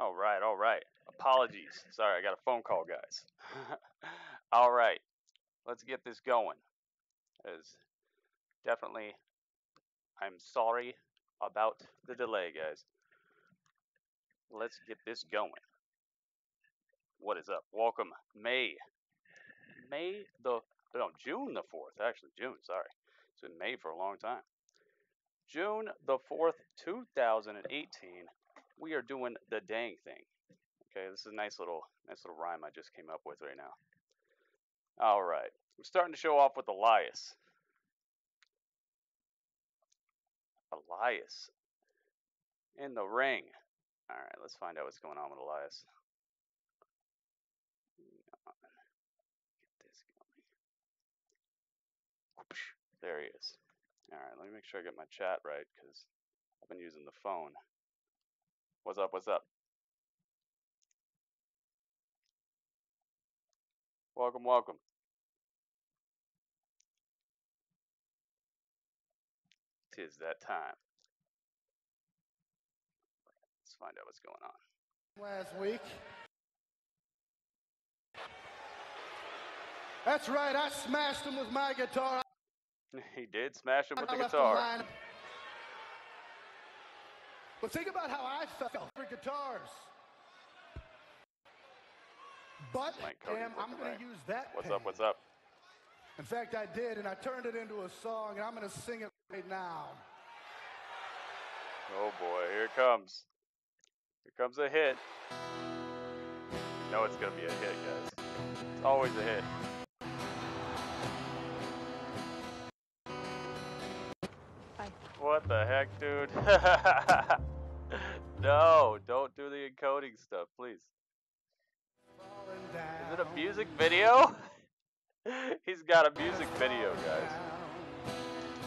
All right. Apologies. Sorry, I got a phone call, guys. All right, let's get this going. Definitely, I'm sorry about the delay, guys. Let's get this going. What is up? Welcome, June the 4th. Actually, June, sorry. It's been May for a long time. June the 4th, 2018. We are doing the dang thing. Okay, this is a nice little rhyme I just came up with right now. All right, we're starting to show off with Elias. Elias in the ring. All right, let's find out what's going on with Elias. Get this going. There he is. All right, let me make sure I get my chat right because I've been using the phone. What's up? What's up? Welcome, welcome. Tis that time. Let's find out what's going on. Last week. That's right, I smashed him with my guitar. He did smash him with the guitar. But think about how I felt for guitars. But, damn, I'm going to use that What's pain. up, what's up? In fact, I did, and I turned it into a song, and I'm going to sing it right now. Oh, boy, here it comes. Here comes a hit. You know it's going to be a hit, guys. It's always a hit. Bye. What the heck, dude? No, don't do the encoding stuff, please. Is it a music video? He's got a music video, guys.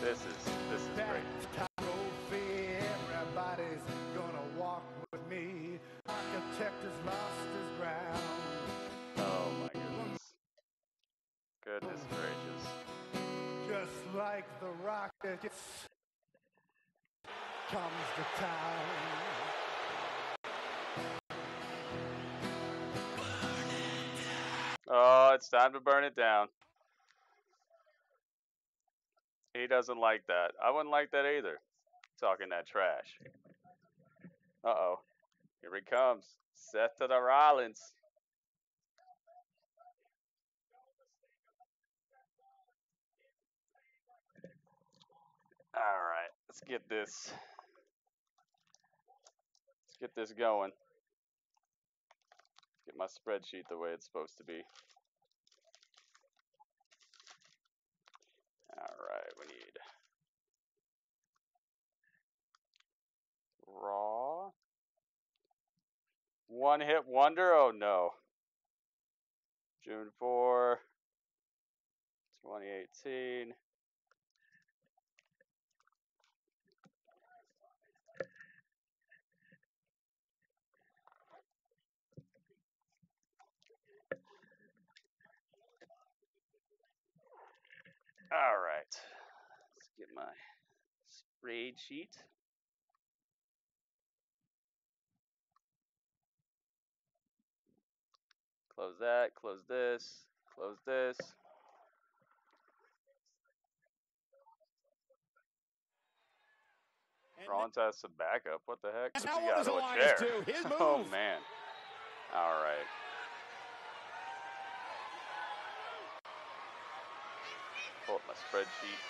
This is great. Everybody's gonna walk with me. Architect has lost his ground. Oh my goodness. Goodness gracious. Just like the rockets comes to town. Oh, it's time to burn it down. He doesn't like that. I wouldn't like that either. Talking that trash. Uh-oh. Here he comes. Seth to the Rollins. All right. Let's get this going. Get my spreadsheet the way it's supposed to be. All right, we need Raw. One hit wonder? Oh no. June 4, 2018. All right, let's get my spreadsheet. Close that, close this, close this. Rollins has some backup. What the heck? What's he got? Oh, a chair. His move. Oh man. All right. Pull up my spreadsheet.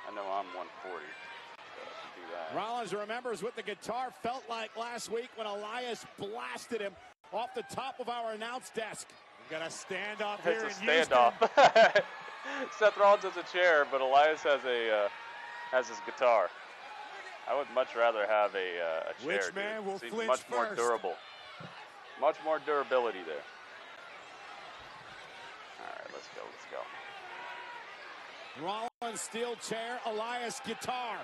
I know I'm 140, so I can do that. Rollins remembers what the guitar felt like last week when Elias blasted him off the top of our announce desk. We've got a standoff here It's a in standoff. Seth Rollins has a chair, but Elias has his guitar. I would much rather have a chair. Which man will Seems flinch much more first? durable. Much more durability there. All right, let's go. Rollins steel chair, Elias guitar.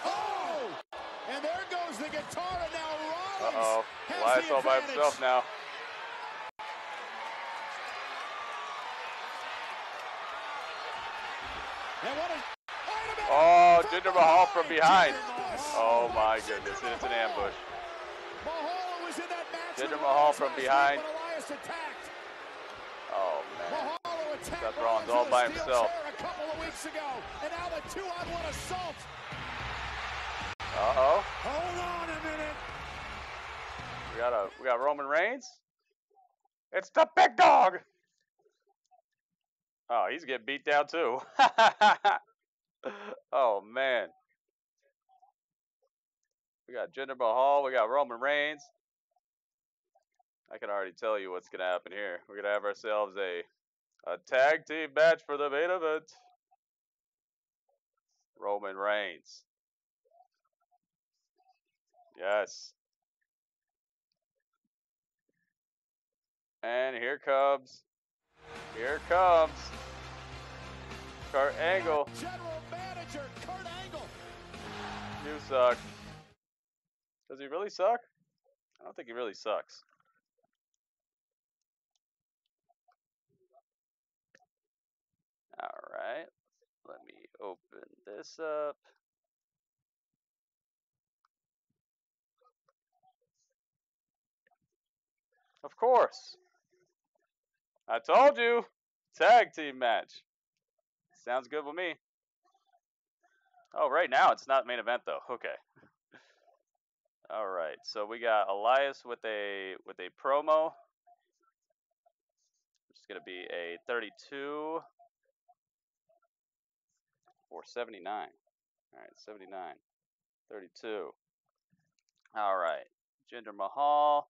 Oh! And there goes the guitar, and now Rollins has Elias the all by advantage. himself now. And what a, Oh, Jinder Mahal from behind. Oh my goodness, it's an ambush. Mahal was in that match. Jinder Mahal from behind. Elias attacked. Oh man. Mahal attacked Seth Rollins all by himself. A couple of weeks ago, and now the 2-on-1 assault. Uh-oh. Hold on a minute. We got Roman Reigns. It's the big dog. Oh, he's getting beat down too. Oh man. We got Jinder Mahal, we got Roman Reigns. I can already tell you what's gonna happen here. We're gonna have ourselves a tag team match for the main event. Roman Reigns. Yes. And here comes Kurt Angle. General Manager Kurt Angle. You suck. Does he really suck? I don't think he really sucks. All right. Let me open this up. Of course. I told you. Tag team match. Sounds good with me. Oh, right now it's not main event though. Okay. All right. So we got Elias with a promo. Which is going to be a 32 or 79. All right, 79. 32. All right. Jinder Mahal.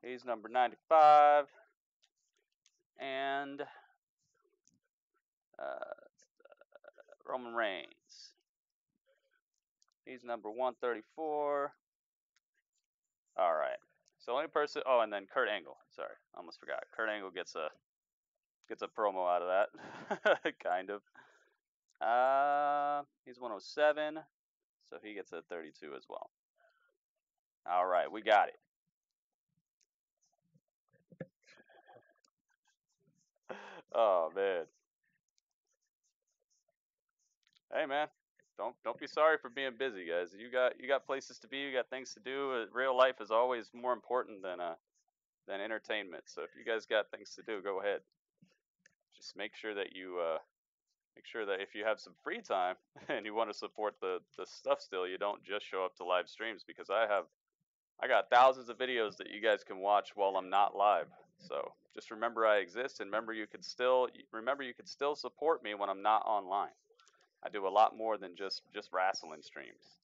He's number 95. And Roman Reigns. He's number 134. All right. So only person. Oh, and then Kurt Angle. Sorry, almost forgot. Kurt Angle gets a promo out of that, kind of. He's 107, so he gets a 32 as well. All right, we got it. Oh man. Hey man, don't be sorry for being busy, guys. You got places to be, you got things to do. Real life is always more important than entertainment. So if you guys got things to do, go ahead. Just make sure that if you have some free time and you want to support the stuff still, you don't just show up to live streams, because I got thousands of videos that you guys can watch while I'm not live. So just remember I exist, and remember you can still support me when I'm not online. I do a lot more than just wrestling streams.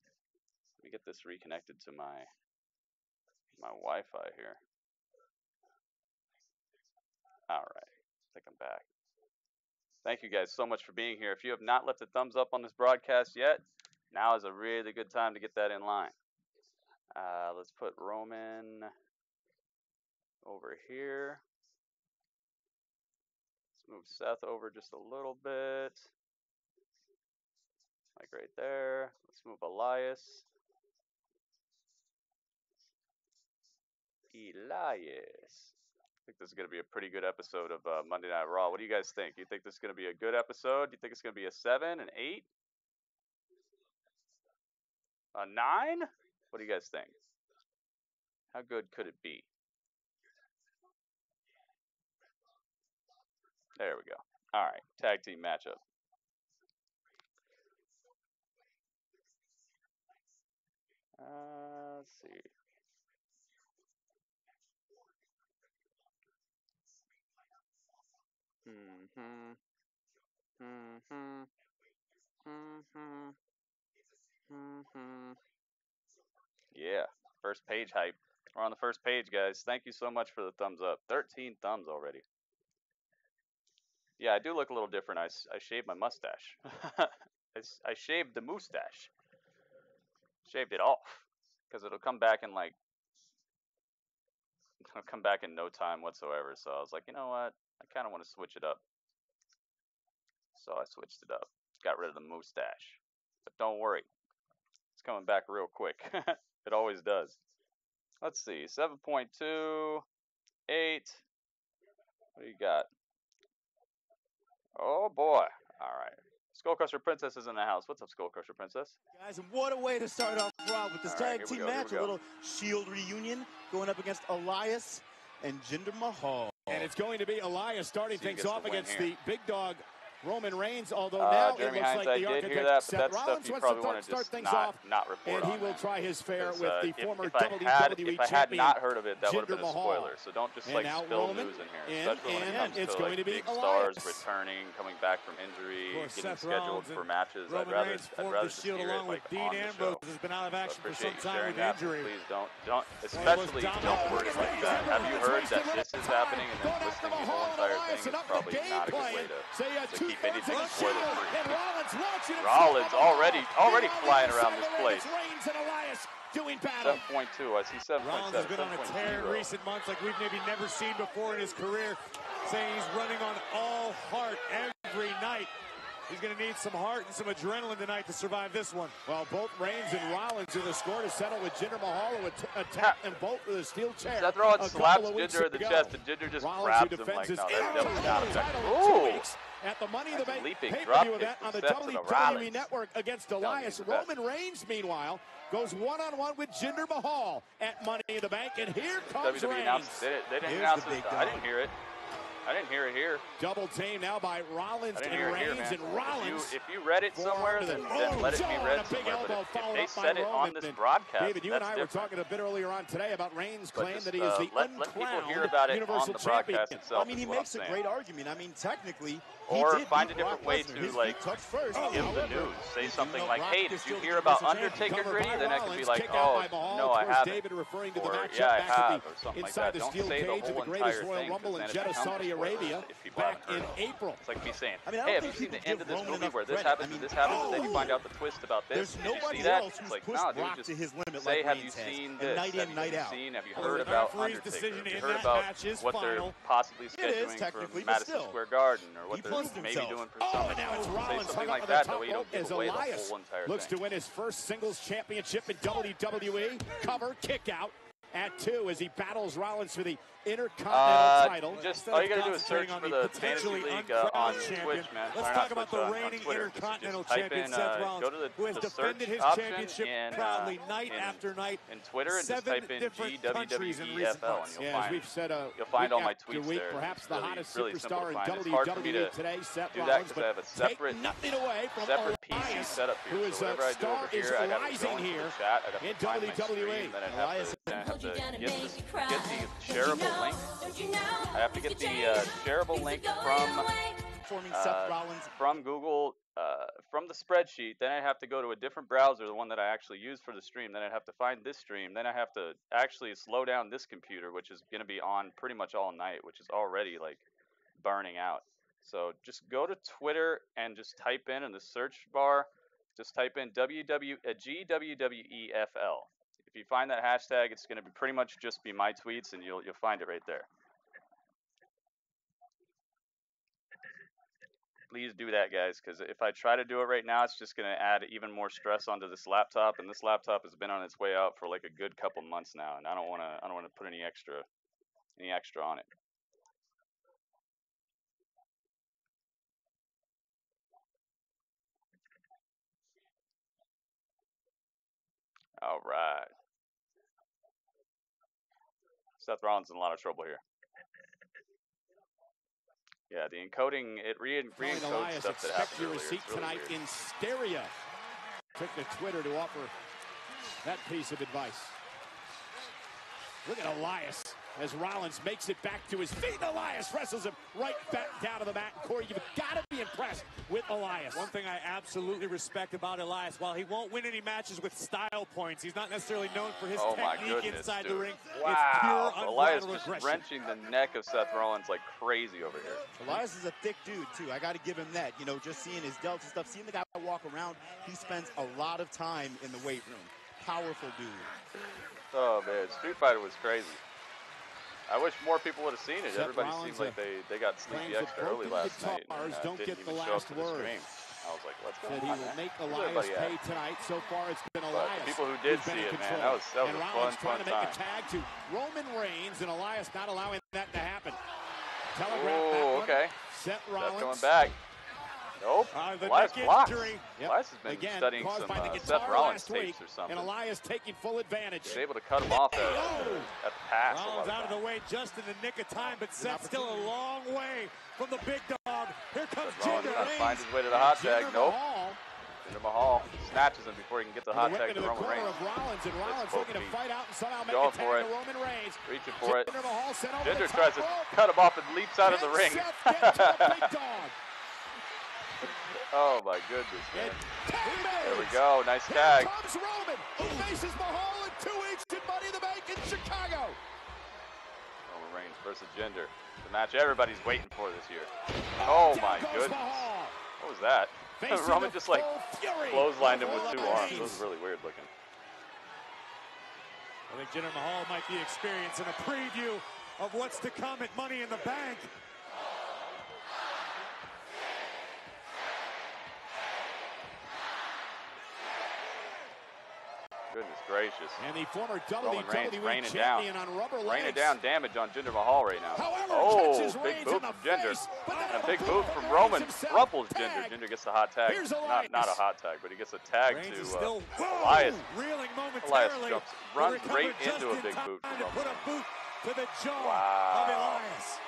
Let me get this reconnected to my Wi-Fi here. All right, I think I'm back. Thank you guys so much for being here. If you have not left a thumbs up on this broadcast yet, now is a really good time to get that in line. Let's put Roman over here. Let's move Seth over just a little bit. Like right there. Let's move Elias. I think this is going to be a pretty good episode of Monday Night Raw. What do you guys think? You think this is going to be a good episode? Do you think it's going to be a 7, an 8? A 9? What do you guys think? How good could it be? There we go. All right, tag team matchup. Let's see. Yeah, first page hype. We're on the first page, guys. Thank you so much for the thumbs up. 13 thumbs already. Yeah, I do look a little different. I shaved my mustache. I shaved the mustache. Shaved it off, because it'll come back in no time whatsoever. So I was like, you know what? I kind of want to switch it up. So I switched it up. Got rid of the mustache. But don't worry. It's coming back real quick. It always does. Let's see. 7.2. 8. What do you got? Oh boy. All right. SkullCrusherPrincess is in the house. What's up, SkullCrusherPrincess? Guys, and what a way to start off Raw with this tag team match. A little Shield reunion going up against Elias and Jinder Mahal. And it's going to be Elias starting things off against the big dog Roman Reigns, although now Jeremy it looks Hines, like the I did architect hear that, but Seth that's Rollins stuff you wants probably to want to start just things off, not report and on. he will try his fare with the former if I WWE had champion not heard of it, that would have Jinder been a Mahal. spoiler. So don't just like spill news in here, especially when it comes it's to going like to be big stars Elias. returning, coming back from injury, getting Seth scheduled Rollins for matches. Roman I'd rather Reigns just Shield hear it along like with Dean on the Ambrose show. has been out of action for some Appreciate you time sharing with that. injury. Please don't, especially don't word it like that. Have you heard that this is happening and then listening to the whole entire thing is probably not a good way to keep anything spoiler free. Rollins already flying around this place. 7.2. I see 7.7. Rollins has been on a tear in recent months like we've maybe never seen before in his career, saying he's running on all heart every night. He's going to need some heart and some adrenaline tonight to survive this one. Well, both Reigns and Rollins in the score to settle with Jinder Mahal who attacked them both with a steel chair. Seth Rollins slaps Jinder in the chest and Jinder just grabs him like, no, that was not effective. Ooh! At the Money in the Bank leaping pay-per-view event on the WWE Network against Elias. Roman Reigns, meanwhile, goes one-on-one with Jinder Mahal at Money in the Bank, and here comes WWE Reigns. announced it. They didn't announce it. I didn't hear it. I didn't hear it here. Double team now by Rollins and Reigns, and Rollins. If you read it somewhere, then let it be read somewhere. But if they said it on this broadcast, David, you and I were talking a bit earlier on today about Reigns' claim that he is the let people hear about it Universal on the broadcast champion. itself. I mean, he makes a great argument. I mean, technically, or find a different way to like give the news. Say something like, "Hey, did you hear about Undertaker Gritty?" Then I could be like, "Oh, no, I haven't." Or yeah, I have, or something like that. Don't say the whole entire thing. Rumble in Jeddah, Saudi Arabia, back in April. It's like me saying, "Hey, have you seen the end of this movie where this happens and this happens, and then you find out the twist about this? Did you see that?" It's like, no, dude, just say, "Have you seen this? Have you heard about Undertaker? Have you heard about what they're possibly scheduling for Madison Square Garden, or what they're maybe doing for Summit?" Say something like that, that way you don't give away the whole entire thing. Looks to win his first singles championship in WWE. Cover, kick out at 2 as he battles Rollins for the Intercontinental title. Just all you gotta do is search for the Fantasy League on Twitch, man. Let's talk about the reigning Intercontinental champion, Seth Rollins, who has defended his championship proudly night after night in Twitter, and just type in GWWEFL, and you'll find all my tweets there. Perhaps the hottest really superstar in It's hard for me to WWE today, Seth do that Rollins, because I have a separate PC setup here. who is So whenever I do over here, I gotta go into here the chat. I in gotta find my WWE. stream, then I have to get the shareable link. I have to get the shareable link from Google, from the spreadsheet. Then I have to go to a different browser, the one that I actually use for the stream. Then I have to find this stream. Then I have to actually slow down this computer, which is going to be on pretty much all night, which is already like burning out. So just go to Twitter and just type in the search bar, just type in GWWEFL. If you find that hashtag, it's going to be pretty much just be my tweets, and you'll find it right there. Please do that, guys, because if I try to do it right now, it's just going to add even more stress onto this laptop, and this laptop has been on its way out for like a good couple months now, and I don't want to put any extra on it. All right. Seth Rollins in a lot of trouble here. Yeah, the encoding, it re-encodes stuff that happened your earlier. receipt It's really tonight weird. in stereo. Took to Twitter to offer that piece of advice. Look at Elias as Rollins makes it back to his feet. Elias wrestles him right back down to the mat. Corey, you've got to be impressed with Elias. One thing I absolutely respect about Elias, while he won't win any matches with style points, he's not necessarily known for his technique inside the ring. Wow. It's pure Elias unbridled just aggression. wrenching the neck of Seth Rollins like crazy over here. Elias is a thick dude, too. I got to give him that. You know, just seeing his delts and stuff, seeing the guy walk around, he spends a lot of time in the weight room. Powerful dude. Oh, man. Street Fighter was crazy. I wish more people would have seen it. Seth Everybody Rollins, seemed like they got sleepy extra early last night. And, don't didn't get even the show up last to the word. stream. I was like, what's Said going he on, will man? make Where's Elias everybody pay at? tonight. So far, it's been But Elias. the people who did who's been see in it, man, control. that was and a Rollins fun trying to make a tag to Roman Reigns, and Elias not allowing that to happen. Telegraph Oh, okay. Seth Rollins going back. Nope. The Elias neck blocks. injury. Elias has been Again, studying caused some by the Seth guitar Rollins last week, tapes or something. and Elias taking full advantage. He's able to cut him off at the pass. Rollins out of the way just in the nick of time, but Seth's still a long way from the big dog. Here comes Rollins Jinder. trying to find his way to the hot tag. Nope. Mahal. Jinder Mahal snatches him before he can get the hot tag to The Roman corner Reigns. of Rollins, and Rollins both looking to feet. fight out and somehow make Going a tag for to it. Roman Reigns. Reaching for it. Jinder Mahal sent over Jinder the tries to top rope. cut him off and leaps out of the Can ring. Seth get to the big dog? Oh my goodness, man. There There we go. Nice tag. Here comes Roman, who faces Mahal in 2 weeks in Money in the Bank in Chicago. Roman Reigns versus Jinder. The match everybody's waiting for this year. Oh Down my goes goodness. Mahal. What was that? Facing Roman the just like full fury clotheslined him of with two Roman arms. It Reigns. was really weird looking. I think Jinder Mahal might be experiencing a preview of what's to come at Money in the Bank. Goodness gracious. And the former Roman Reigns WWE raining down. champion on rubber legs. Raining down damage on Jinder Mahal right now. However, Oh, catches big Reigns boot in from the Jinder. face, but then And a a big boot boot from from Reigns Roman. himself. Ruffles Tag. Jinder. Jinder gets the hot tag. Here's Not Elias. a hot tag, but he gets a tag Reigns is to still Elias. reeling Elias momentarily. jumps, He runs recovered right just into a in big time boot from to Roman put a Reigns. boot to the jaw Wow. of Elias.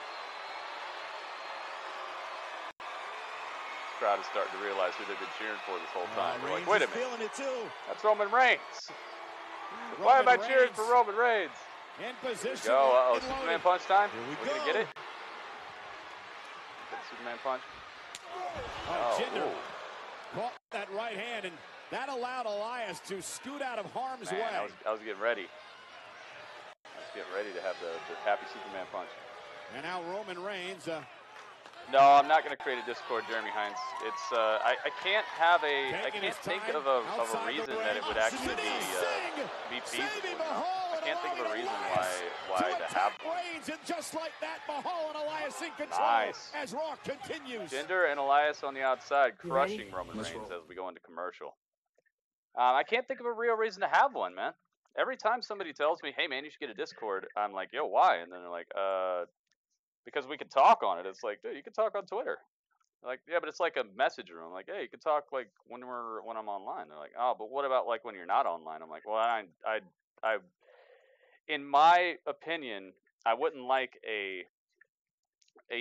Crowd is starting to realize who they've been cheering for this whole time. They're Reigns like, wait a is minute, feeling it too. that's Roman Reigns. Why am I Roman cheering Reigns for Roman Reigns? In Here we position. go. Uh-oh, and Superman loaded. punch time. Here we We're gonna go. get it. Get the Superman punch. Oh, Jinder ooh. caught that right hand, and that allowed Elias to scoot out of harm's Man, way. I was getting ready. I was getting ready to have the happy Superman punch. And now Roman Reigns. No, I'm not going to create a Discord, Jeremy Hines. It's I can't have a I Taking can't his think time of a outside the reason ring. that it would actually Sing! be Saving feasible. Mahal I and can't think of a allowing reason Elias why to to have attack Reigns, and just like that, Mahal and Elias in control Nice. as Raw continues. Jinder and Elias on the outside You crushing ready? Roman Let's Reigns roll. as we go into commercial. I can't think of a real reason to have one, man. Every time somebody tells me, "Hey, man, you should get a Discord," I'm like, "Yo, why?" And then they're like, because we can talk on it." It's like, dude, you can talk on Twitter. Like, yeah, but it's like a message room. Like, hey, you can talk like when I'm online. They're like, oh, but what about like when you're not online? I'm like, well, I in my opinion, I wouldn't like a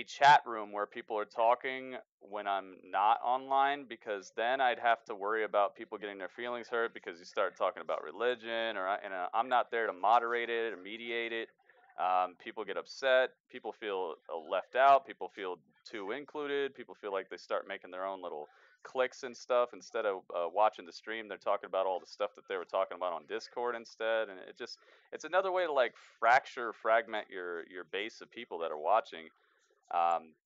chat room where people are talking when I'm not online, because then I'd have to worry about people getting their feelings hurt because you start talking about religion, and I'm not there to moderate it or mediate it. People get upset. People feel left out. People feel too included. People feel like they start making their own little cliques and stuff instead of watching the stream. They're talking about all the stuff that they were talking about on Discord instead, and it's another way to like fragment your base of people that are watching.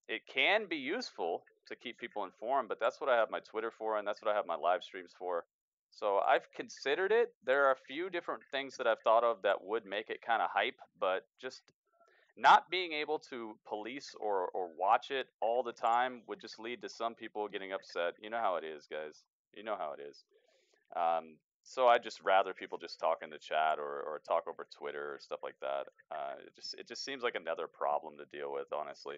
It can be useful to keep people informed, but that's what I have my Twitter for, and that's what I have my live streams for. So I've considered it. There are a few different things that I've thought of that would make it kind of hype, but just not being able to police or watch it all the time would just lead to some people getting upset. You know how it is, guys. You know how it is. So I'd just rather people just talk in the chat or talk over Twitter or stuff like that. It just seems like another problem to deal with, honestly.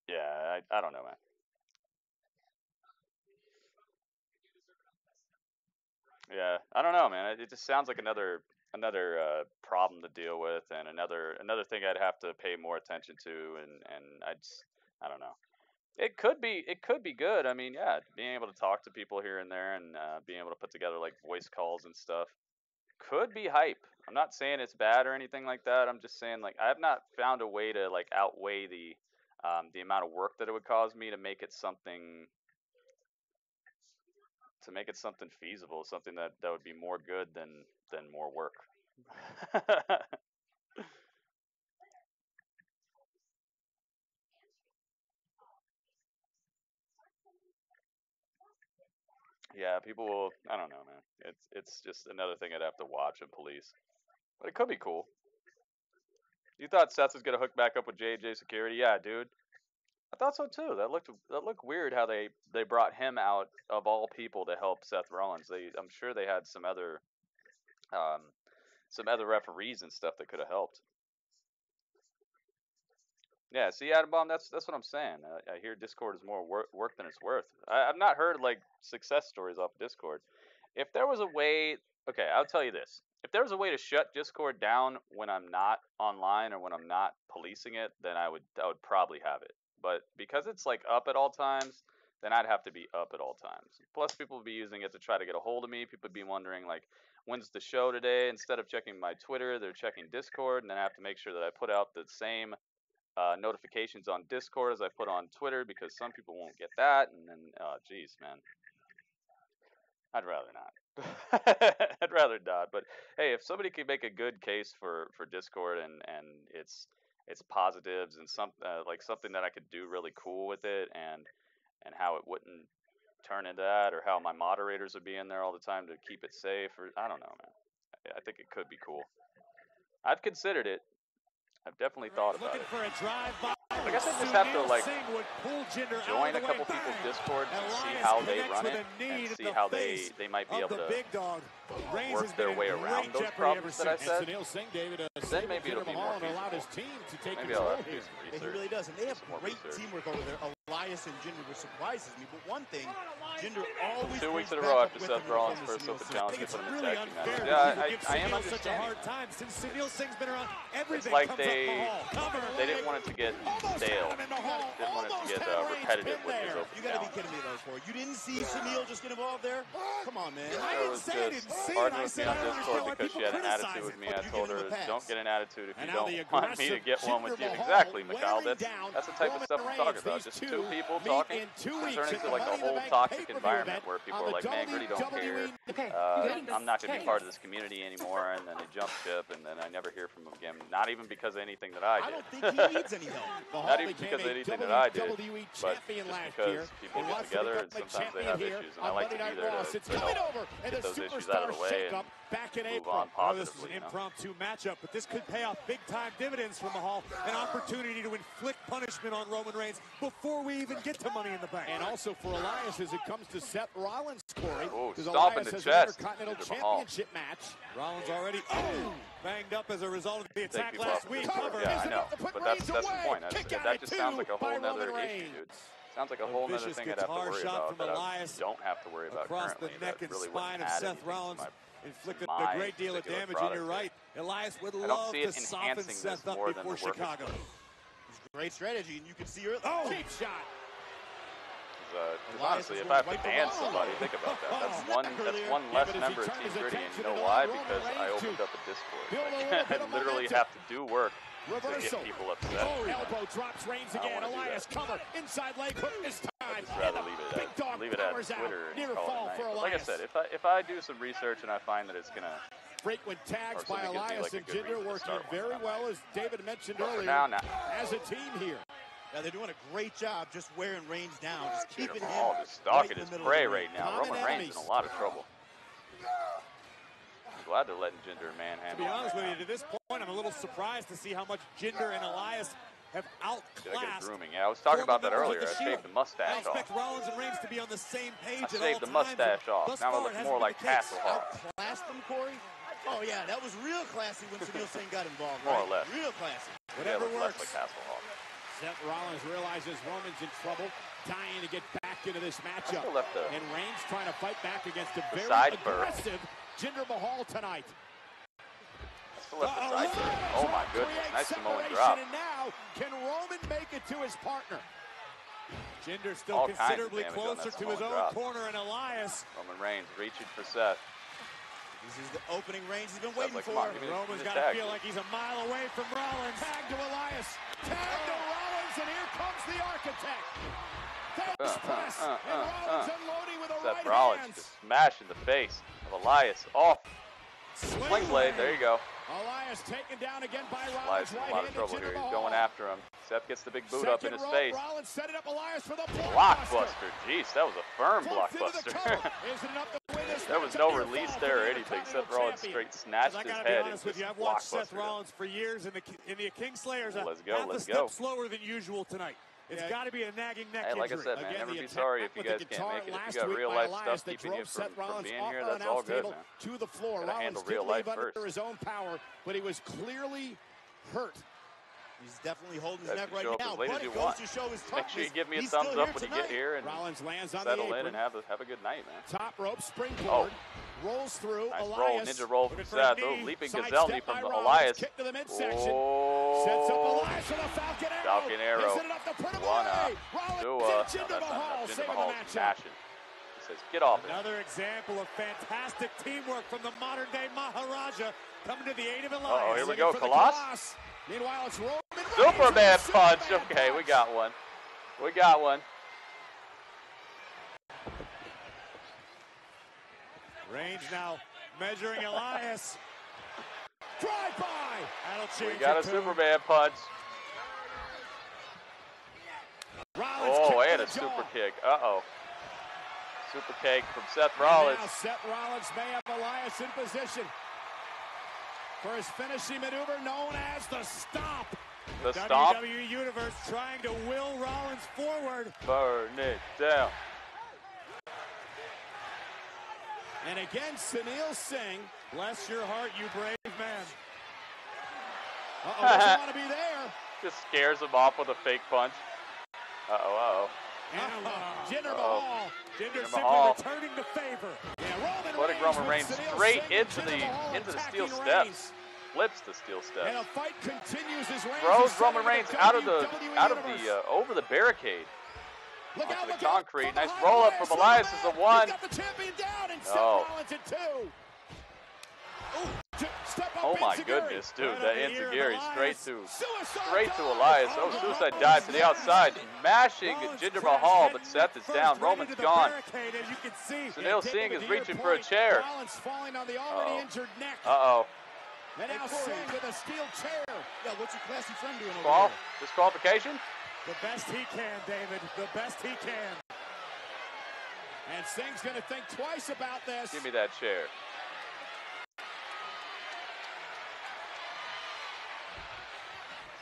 Yeah, I don't know, man. Yeah, I don't know, man. It just sounds like another problem to deal with, and another thing I'd have to pay more attention to, and I don't know. It could be good. I mean, yeah, being able to talk to people here and there, and being able to put together like voice calls and stuff could be hype. I'm not saying it's bad or anything like that. I'm just saying, like, I have not found a way to like outweigh the amount of work that it would cause me to make it something feasible, something that would be more good than more work. Yeah, people will. I don't know, man. It's just another thing I'd have to watch and police, but it could be cool. You thought Seth was gonna hook back up with J Security? Yeah, dude. I thought so too. That looked weird how they brought him out of all people to help Seth Rollins. I'm sure they had some other referees and stuff that could have helped. Yeah, see, Adam Bomb, that's what I'm saying. I hear Discord is more work than it's worth. I've not heard like success stories off of Discord. If there was a way, okay, I'll tell you this: if there was a way to shut Discord down when I'm not online or when I'm not policing it, then I would probably have it. But because it's like up at all times, then I'd have to be up at all times. Plus, people would be using it to try to get a hold of me. People would be wondering like, when's the show today? Instead of checking my Twitter, they're checking Discord, and then I have to make sure that I put out the same notifications on Discord as I put on Twitter, because some people won't get that, and then geez, man, I'd rather not. I'd rather not. But hey, if somebody could make a good case for Discord and its positives and like something that I could do really cool with it, and how it wouldn't turn into that, or how my moderators would be in there all the time to keep it safe, or I don't know, man. I think it could be cool. I've considered it. I've definitely thought about it. For a drive by. I guess I just have to like join a couple people's Discord and see how they run it, and see how they might be able to work their way around those problems that I said. Then maybe it'll be more feasible. Maybe I'll have to do some research. He really does, and they have great teamwork over there. Elias and Jinder, which surprises me. But one thing, Jinder always 2 weeks in a row after Seth Rollins' first open challenge gets put him in tag team match. Yeah, I am understanding. It's like they didn't want it to get stale. Didn't want it to get repetitive with his open challenge. You gotta be kidding me, those four. You didn't see Sunil just get involved there? Come on, man. It was just arguing with me on Discord because she had an attitude with me. I told her, don't get an attitude if you don't want me to get one with you. Exactly, Mikhail. That's the type of stuff I'm talking about. Just two people talking to turn into like a whole toxic environment where people are like, man, Gritty don't care. I'm not going to be part of this community anymore. And then they jump ship, and then I never hear from them again. Not even because of anything that I did. I don't think he needs any help. Not even because of anything that I did, but just because people get together and sometimes they have issues, and I like to be there to help get those issues out of the way and move on positively. This is an impromptu matchup, but this could pay off big-time dividends for Mahal. An opportunity to inflict punishment on Roman Reigns before we even get to Money in the Bank. And also for Elias as it comes to Seth Rollins, Corey. Oh, stomp in the chest. Intercontinental Championship match. Rollins already banged up as a result of the attack last week. Yeah, I know, but that's the point. That just sounds like a whole nother issue, dude. Sounds like a whole nother thing I'd have to worry about that I don't have to worry about across currently. The neck and really spine of Seth Rollins inflicted a great deal of damage, and you're right. Elias would love to soften Seth up before Chicago. Great strategy, and you can see her. Cheap shot. Honestly, if I have to ban somebody, think about that. That's one less member of Team Gritty, and you know why? Because I opened up a Discord. I literally have to do work to get people upset. Elbow drops Reigns again. Elias cover inside leg hook this time. I'd just rather leave it at Twitter and call it a night. But like I said, if I do some research and I find that it's gonna frequent tags by Elias and Jinder working very well, as David mentioned earlier, as a team here. Yeah, they're doing a great job just wearing Reigns down, just keeping him just stalking his prey right now. Roman Reigns in a lot of trouble. I'm glad they're letting Jinder manhandle. To be honest with you, to this point, I'm a little surprised to see how much Jinder and Elias have outclassed. Yeah, I was talking about that earlier. I shaved the mustache off. I expect Rollins and Reigns to be on the same page I shaved the mustache off. Now it looks more like Hasselhoff. Outclassed them, Corey? Oh, yeah, that was real classy when Sunil Singh got involved, More or less. Real classy. Whatever works. Like Hasselhoff. Seth Rollins realizes Roman's in trouble, dying to get back into this matchup. And Reigns trying to fight back against a very aggressive Jinder Mahal tonight. Still left the side burn. Oh my goodness, nice Samoan drop. And now, can Roman make it to his partner? Jinder still considerably closer to his own corner, and Elias. Roman Reigns reaching for Seth. This is the opening Reigns has been waiting for. Roman's got to feel like he's a mile away from Rollins. Tag to Elias. Tag to Rollins, and here comes the architect. Press, and Rollins unloading with a Seth Rollins just smashing the face of Elias off. Sling blade, there you go. Elias taken down again by Elias Rollins. in a lot of trouble here. He's going after him. Seth gets the big boot up in his face. Rollins set it up. Elias for the blockbuster. Jeez, that was a firm blockbuster. There was no release there or anything. Seth Rollins straight snatched his head. I've watched Seth Rollins for years in the Kingslayers. Let's go. Half a step slower than usual tonight. It's got to be a nagging neck injury. Like I said, man, never be sorry if you guys can't make it. If you got real life stuff keeping you from being here, that's all good, man. To the floor. Gotta handle real life under first. his own power, but he was clearly hurt. He's definitely holding his Guys neck can right show up now, as late but as you it goes want. to show his Make toughness. sure you give me a He's thumbs still up here when you tonight. get here and Rollins lands on settle the in apron. and have a good night, man. Top rope springboard. Rolls through. Nice Elias. roll, ninja roll from Looking for a Seth. knee. Oh, leaping Sidestep gazelle knee by from Rollins. Elias. Kick to the midsection. Oh, Sets up Elias with a Falcon Arrow. Falcon Arrow. Is it enough to put him One away? up. Rollins Two to up. No, Jinder that's not Mahal, enough. Jinder saving the Mahal's matchup. smashing. He says, get off it. Another example of fantastic teamwork from the modern-day Maharaja coming to the aid of Elias. Uh-oh, here we Looking go, for the Colossus. Meanwhile, it's Roman Reigns Superman with a punch. Superman Okay, we punch. got one. We got one. Reigns now measuring Elias. Drive by. That'll We change got a it, too. Superman punch. Rollins Oh, kick and to a the super jaw. kick. Uh-oh. Super kick from Seth And Rollins. now Seth Rollins may have Elias in position for his finishing maneuver known as the stomp. The stomp. WWE Universe trying to will Rollins forward. Burn it down. And again, Sunil Singh. Bless your heart, you brave man. Uh-oh, doesn't want to be there. Just scares him off with a fake punch. Uh-oh, And Jinder Uh-oh. Mahal. Jinder Jinder simply Mahal. returning the favor. Yeah, Putting Roman Reigns with Sunil straight Singh and into Jinder Mahal the steel attacking steps. Reigns. Flips the steel And steps. a fight continues as Reigns Throws is Roman centered Reigns in out of WWE over the barricade. Look onto out, the look out. concrete. From Nice behind roll up Elias, from look Elias at is that. a one. He's got the champion down and Seth No. Rollins at two. Step up Oh my Enziguri. goodness, dude. Right That on the ear of Enziguri Elias. straight to Suicide Elias. dive. Oh, suicide dive to the outside. Mashing Rollins Jinder crashed Mahal, head but and Seth neck is first down. right Roman's into the gone. barricade, as you can see. Sunil David, Singh to is your reaching for a point, chair. Rollins falling on the already Uh-oh. injured neck. Uh-oh. And now Singh with a steel chair. Yeah, what's your classy friend doing over Fall. here? Disqualification? The best he can, David. The best he can. And Singh's going to think twice about this. Give me that chair.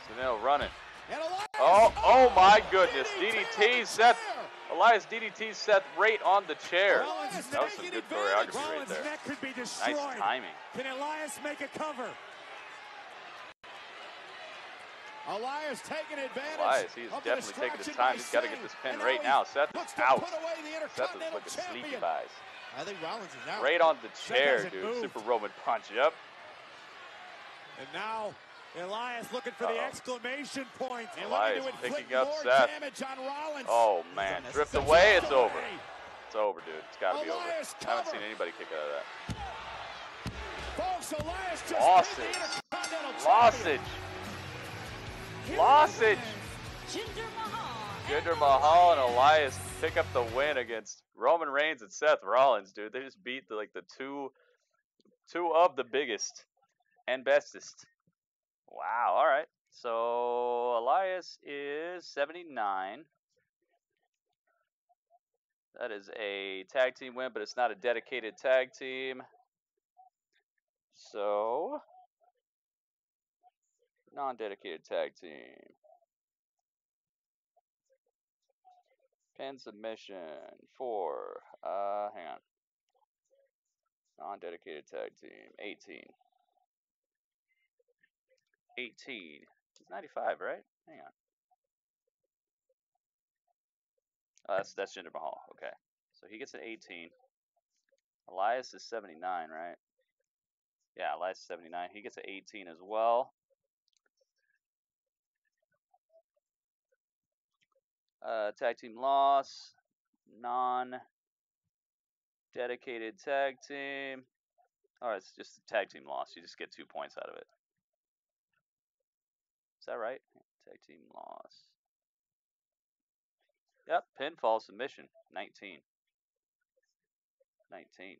Sunil running. And Elias, Oh my goodness. DDT DDT on the Seth. chair. Elias DDT Seth right on the chair. Rollins' That was some neck- good choreography right Rollins' there. neck could be destroyed. Nice timing. Can Elias make a cover? Elias taking advantage. Elias, he's of the definitely taking his distraction time. by He's got to Singh. get this pin And right he now. Seth looks is to out. put away the Seth is Intercontinental looking sleepy Champion. pies. I think Rollins is out. Right on the chair, hasn't dude. moved. Super Roman punch. Yep. And now Elias looking for the Uh-oh. exclamation point. And Elias looking to inflict picking up more Seth. damage on Rollins. Oh man, drift unnecessary. away. It's Drift over. away. It's over, dude. It's got to be over. Elias I haven't cover. seen anybody kick out of that. Folks, Elias just Lossage. pinned the Intercontinental Lossage. Champion. Lossage. Jinder Mahal. Jinder Mahal and Elias pick up the win against Roman Reigns and Seth Rollins, dude. They just beat the two of the biggest and bestest. Wow. All right. So Elias is 79. That is a tag team win, but it's not a dedicated tag team. So non-dedicated tag team. Pin submission for, hang on. Non-dedicated tag team, 18. 18. He's 95, right? Hang on. Oh, that's Jinder Mahal. Okay. So he gets an 18. Elias is 79, right? Yeah, Elias is 79. He gets an 18 as well. Tag team loss, non-dedicated tag team. Oh, it's just a tag team loss. You just get 2 points out of it. Is that right? Tag team loss. Yep, pinfall submission, 19. 19.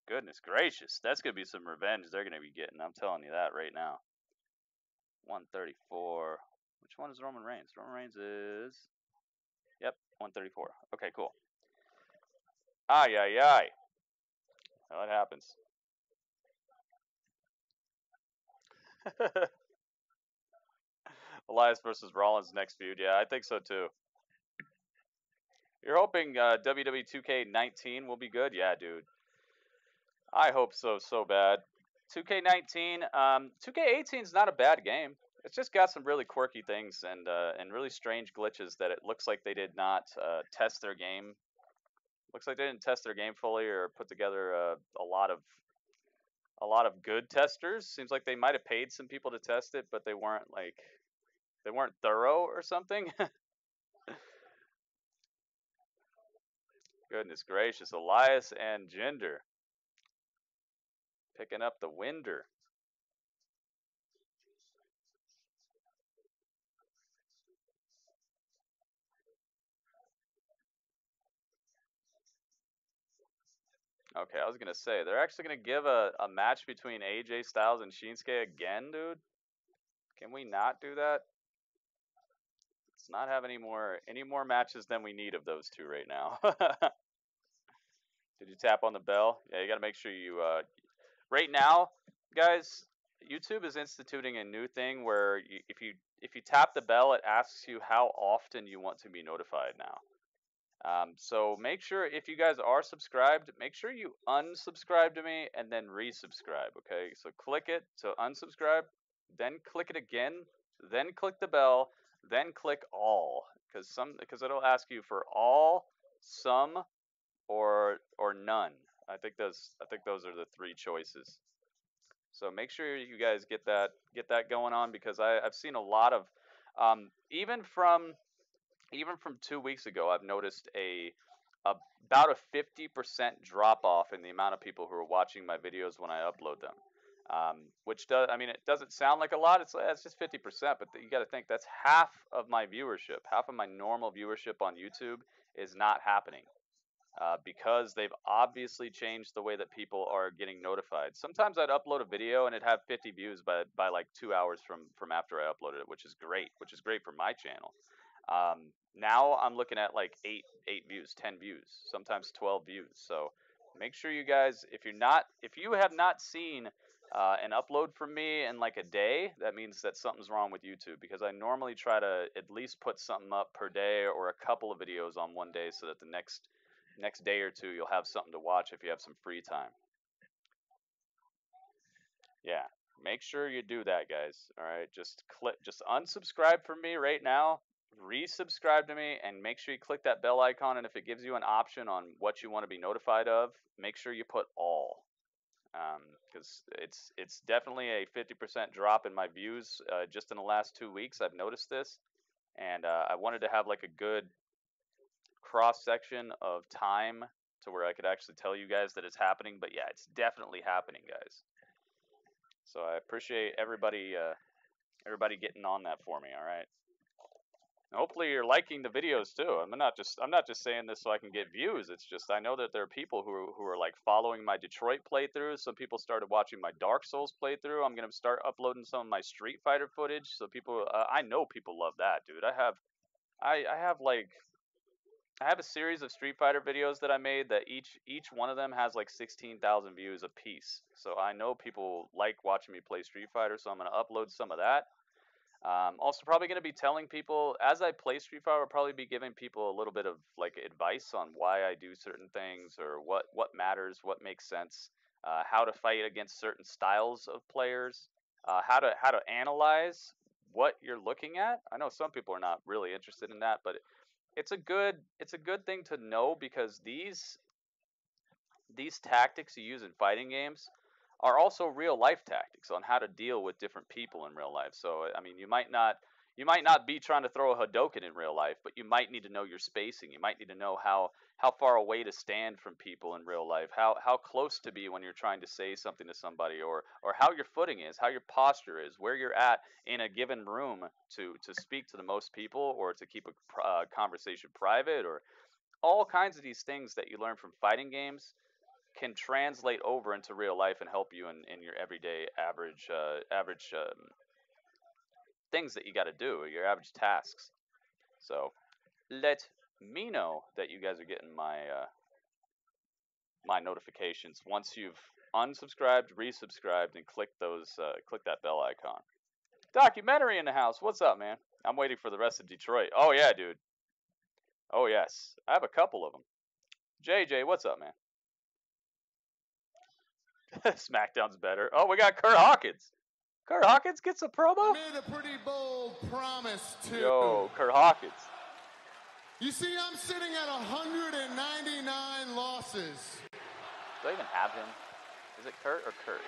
Goodness gracious, that's going to be some revenge they're going to be getting. I'm telling you that right now. 134. Which one is Roman Reigns? Roman Reigns is... Yep, 134. Okay, cool. Ay, ay, ay. How that happens. Elias versus Rollins next feud. Yeah, I think so too. You're hoping WWE 2K19 will be good? Yeah, dude. I hope so bad. 2K19, 2K18 is not a bad game. It's just got some really quirky things and really strange glitches that it looks like they did not test their game. Looks like they didn't test their game fully or put together a lot of good testers. Seems like they might have paid some people to test it, but they weren't thorough or something. Goodness gracious, Elias and Jinder picking up the winder. Okay, I was gonna say they're actually gonna give a match between AJ Styles and Shinsuke again, dude. Can we not do that? Let's not have any more matches than we need of those two right now. Did you tap on the bell? Yeah, you gotta make sure you right now, guys, YouTube is instituting a new thing where if you tap the bell, it asks you how often you want to be notified now. So make sure if you guys are subscribed, make sure you unsubscribe to me and then resubscribe. Okay, so click it to unsubscribe, then click it again, then click the bell, then click all, because it'll ask you for all, some, or none. I think those are the three choices. So make sure you guys get that going on, because I've seen a lot of even from 2 weeks ago, I've noticed about a 50% drop off in the amount of people who are watching my videos when I upload them. Which it doesn't sound like a lot. It's just 50%, but you got to think that's half of my viewership. Half of my normal viewership on YouTube is not happening. Because they've obviously changed the way that people are getting notified. Sometimes I'd upload a video and it'd have 50 views by like 2 hours from after I uploaded it, which is great for my channel. Now I'm looking at like 8 views, 10 views, sometimes 12 views. So make sure you guys, if you have not seen an upload from me in like a day, that means that something's wrong with YouTube, because I normally try to at least put something up per day or a couple of videos on one day, so that the next day or two you'll have something to watch if you have some free time. Yeah, make sure you do that, guys. All right, just unsubscribe from me right now, resubscribe to me, and make sure you click that bell icon. And if it gives you an option on what you want to be notified of, make sure you put all, because it's definitely a 50% drop in my views just in the last 2 weeks. I've noticed this, and I wanted to have like a good cross section of time to where I could actually tell you guys that it's happening. But yeah, it's definitely happening, guys. So I appreciate everybody getting on that for me. All right. Hopefully you're liking the videos too. I'm not just saying this so I can get views. It's just I know that there are people who are like following my Detroit playthroughs. Some people started watching my Dark Souls playthrough. I'm gonna start uploading some of my Street Fighter footage. So people, I know people love that, dude. I have a series of Street Fighter videos that I made that each one of them has like 16,000 views a piece. So I know people like watching me play Street Fighter, so I'm going to upload some of that. Also probably going to be telling people, as I play Street Fighter, I'll probably be giving people a little bit of like advice on why I do certain things, or what matters, what makes sense, how to fight against certain styles of players, how to analyze what you're looking at. I know some people are not really interested in that, but it's a good thing to know, because these tactics you use in fighting games are also real life tactics on how to deal with different people in real life. So I mean, you might not be trying to throw a Hadoken in real life, but you might need to know your spacing. You might need to know how far away to stand from people in real life, how close to be when you're trying to say something to somebody, or how your footing is, how your posture is, where you're at in a given room to speak to the most people, or to keep a conversation private, or all kinds of these things that you learn from fighting games can translate over into real life and help you in your everyday average things that you got to do, your average tasks. So let me know that you guys are getting my my notifications once you've unsubscribed, resubscribed, and click that bell icon. Documentary in the house. What's up, man? I'm waiting for the rest of Detroit. Oh yeah, dude. Oh yes, I have a couple of them. JJ, what's up, man? SmackDown's better. Oh, we got Curt Hawkins. Curt Hawkins gets a promo? I made a pretty bold promise too. Yo, Curt Hawkins. You see, I'm sitting at 199 losses. Do I even have him? Is it Curt or Curt?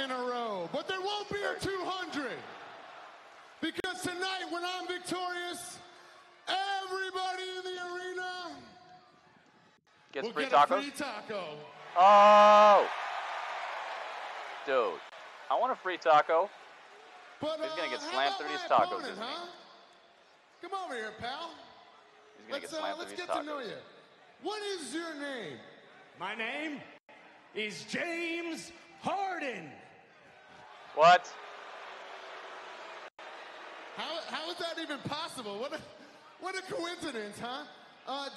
In a row. But there won't be a 200. Because tonight, when I'm victorious, everybody in the arena Gets will free get tacos? a free taco. Oh! Dude, I want a free taco. But, He's gonna get how slammed about through these my tacos, opponent, isn't he? huh? Come over here, pal. He's gonna get slammed through Let's these get to know tacos. you. What is your name? My name is James Harden. What? How is that even possible? What a coincidence, huh?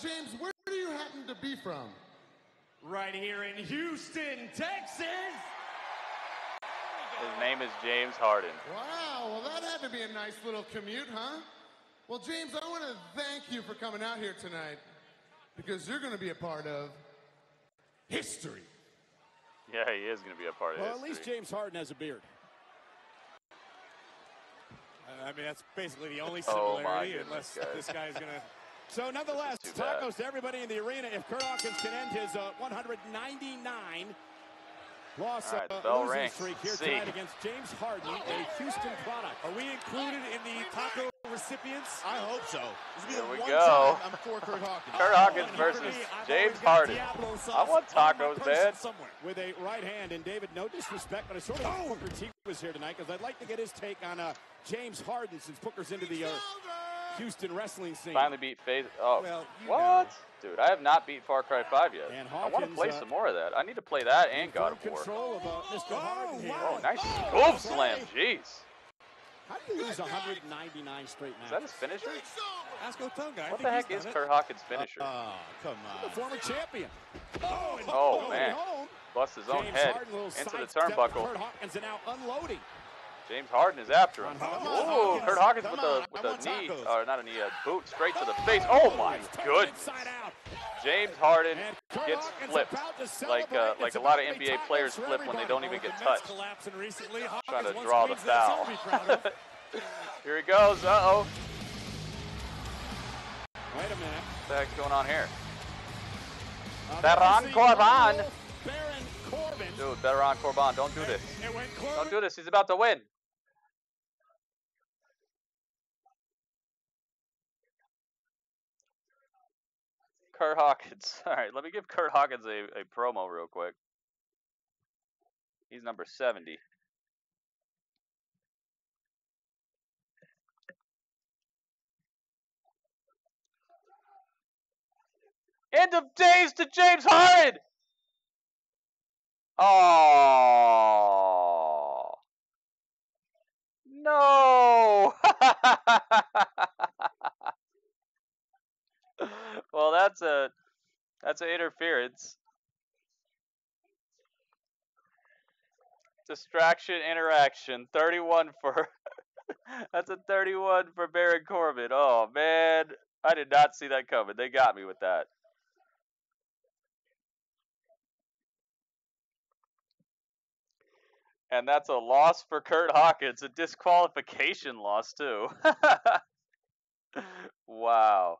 James, where do you happen to be from? Right here in Houston, Texas. His name is James Harden. Wow, well that had to be a nice little commute, huh? Well, James, I want to thank you for coming out here tonight because you're going to be a part of history. Yeah, he is going to be a part of Well, history. at least James Harden has a beard. I mean, that's basically the only Oh, my similarity, goodness, unless guys. this guy's going to... So nonetheless, This is too bad. tacos to everybody in the arena. If Curt Hawkins can end his 199 loss All right, the bell losing rings. streak here See. tonight against James Harden, a Houston product. Are we included in the taco recipients? I hope so. This Here will we be the one go. time I'm for Curt Hawkins. Curt Hawkins And versus for me, I've James always got Harden. Diablo I sauce want on my tacos, person man. somewhere. With a right hand, and David, no disrespect, but I sort of wish Booker T was here tonight because I'd like to get his take on James Harden since Booker's into the Houston wrestling scene. Finally beat FaZe. Oh, Well, you what? know. Dude, I have not beat Far Cry 5 yet. And I want to Hawkins, play some more of that. I need to play that and God of full War. control of Mr. Harden here. Oh, nice scoop slam. Jeez. How do you lose 199 straight Is that matches? his finisher? Ask Otunga. What the heck is Curt Hawkins' finisher? Oh, come The on. former champion. Oh, man. Home. Busts his own James head Harden, little into the sidestep to turnbuckle. Curt Hawkins and now unloading. James Harden is after him. Come on, Oh, Hawkins. Curt Hawkins Come with on, a I want knee, tacos. or not a knee, a boot straight to the face. Oh my goodness! Inside out. James Harden And Curt gets Hawkins flipped about to like celebrate. like It's a lot of about to be NBA tacos players for flip when they don't even With get the Mets touched. collapsing recently, Trying Hawkins to once draw the queens that foul. son to be proud of. Here he goes. Uh-oh. Wait a minute. What the heck's going on here? Baron Baron Corbin. Baron Corbin. Dude, Baron Corbin, don't do this. It went Don't Corbin. do this. He's about to win. Curt Hawkins. All right, let me give Curt Hawkins a promo real quick. He's number 70. End of days to James Harden. Oh no! Well, that's an interference. Distraction interaction. 31 for that's a 31 for Baron Corbin. Oh man, I did not see that coming. They got me with that. And that's a loss for Curt Hawkins, a disqualification loss too. Wow.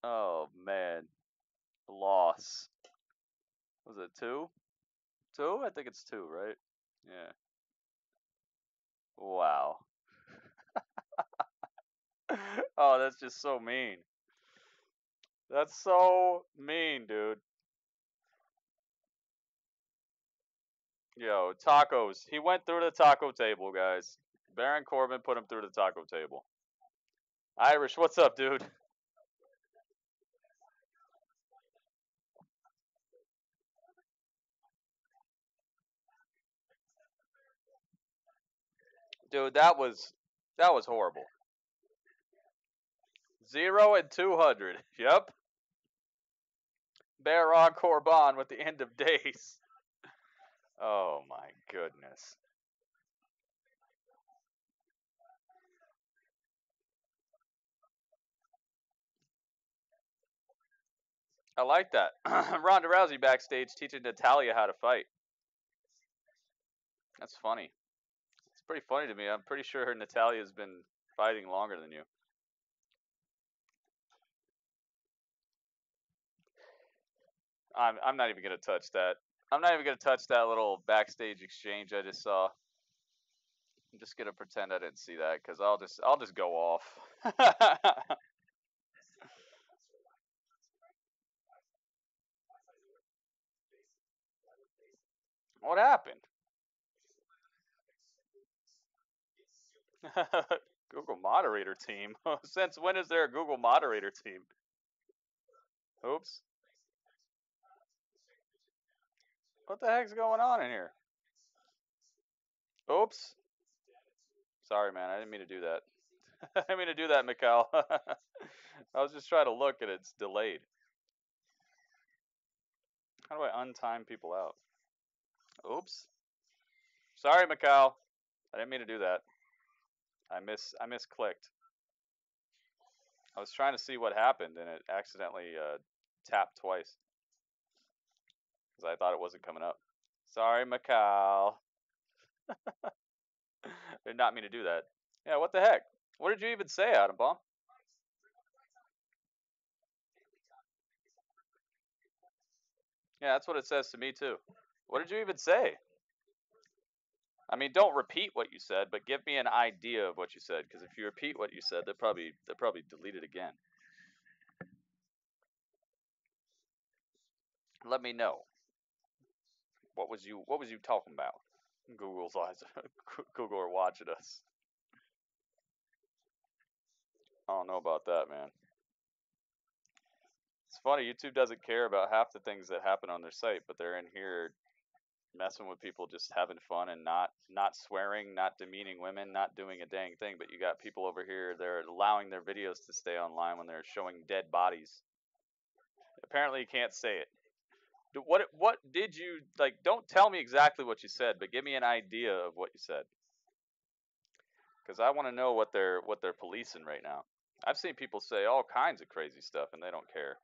Oh man. Loss. Was it 2? 2? I think it's 2, right? Yeah. Wow. Oh, that's just so mean. That's so mean, dude. Yo, tacos. He went through the taco table, guys. Baron Corbin put him through the taco table. Irish, what's up, dude? Dude, that was horrible. 0 and 200. Yep. Baron Corbin with the end of days. Oh my goodness. I like that. Ronda Rousey backstage teaching Natalya how to fight. That's funny. It's pretty funny to me. I'm pretty sure Natalya's been fighting longer than you. I'm not even gonna touch that. I'm not even gonna touch that little backstage exchange I just saw. I'm just gonna pretend I didn't see that because I'll just go off. What happened? Google moderator team. Since when is there a Google moderator team? Oops. What the heck's going on in here? Oops. Sorry, man. I didn't mean to do that. I didn't mean to do that, Mikhail. I was just trying to look and it's delayed. How do I untime people out? Oops. Sorry, Mikhail. I didn't mean to do that. I misclicked. I was trying to see what happened and it accidentally tapped twice. Because I thought it wasn't coming up. Sorry, Mikhail. Did not mean to do that. Yeah, what the heck? What did you even say, Adam Bomb? Yeah, that's what it says to me too. What did you even say? I mean, don't repeat what you said, but give me an idea of what you said. Because if you repeat what you said, they'll probably delete it again. Let me know. What was you talking about? Google's eyes. Google are watching us. I don't know about that, man. It's funny, YouTube doesn't care about half the things that happen on their site, but they're in here messing with people, just having fun and not swearing, not demeaning women, not doing a dang thing. But you got people over here, they're allowing their videos to stay online when they're showing dead bodies. Apparently you can't say it. What did you, like, don't tell me exactly what you said, but give me an idea of what you said. Because I want to know what they're policing right now. I've seen people say all kinds of crazy stuff and they don't care.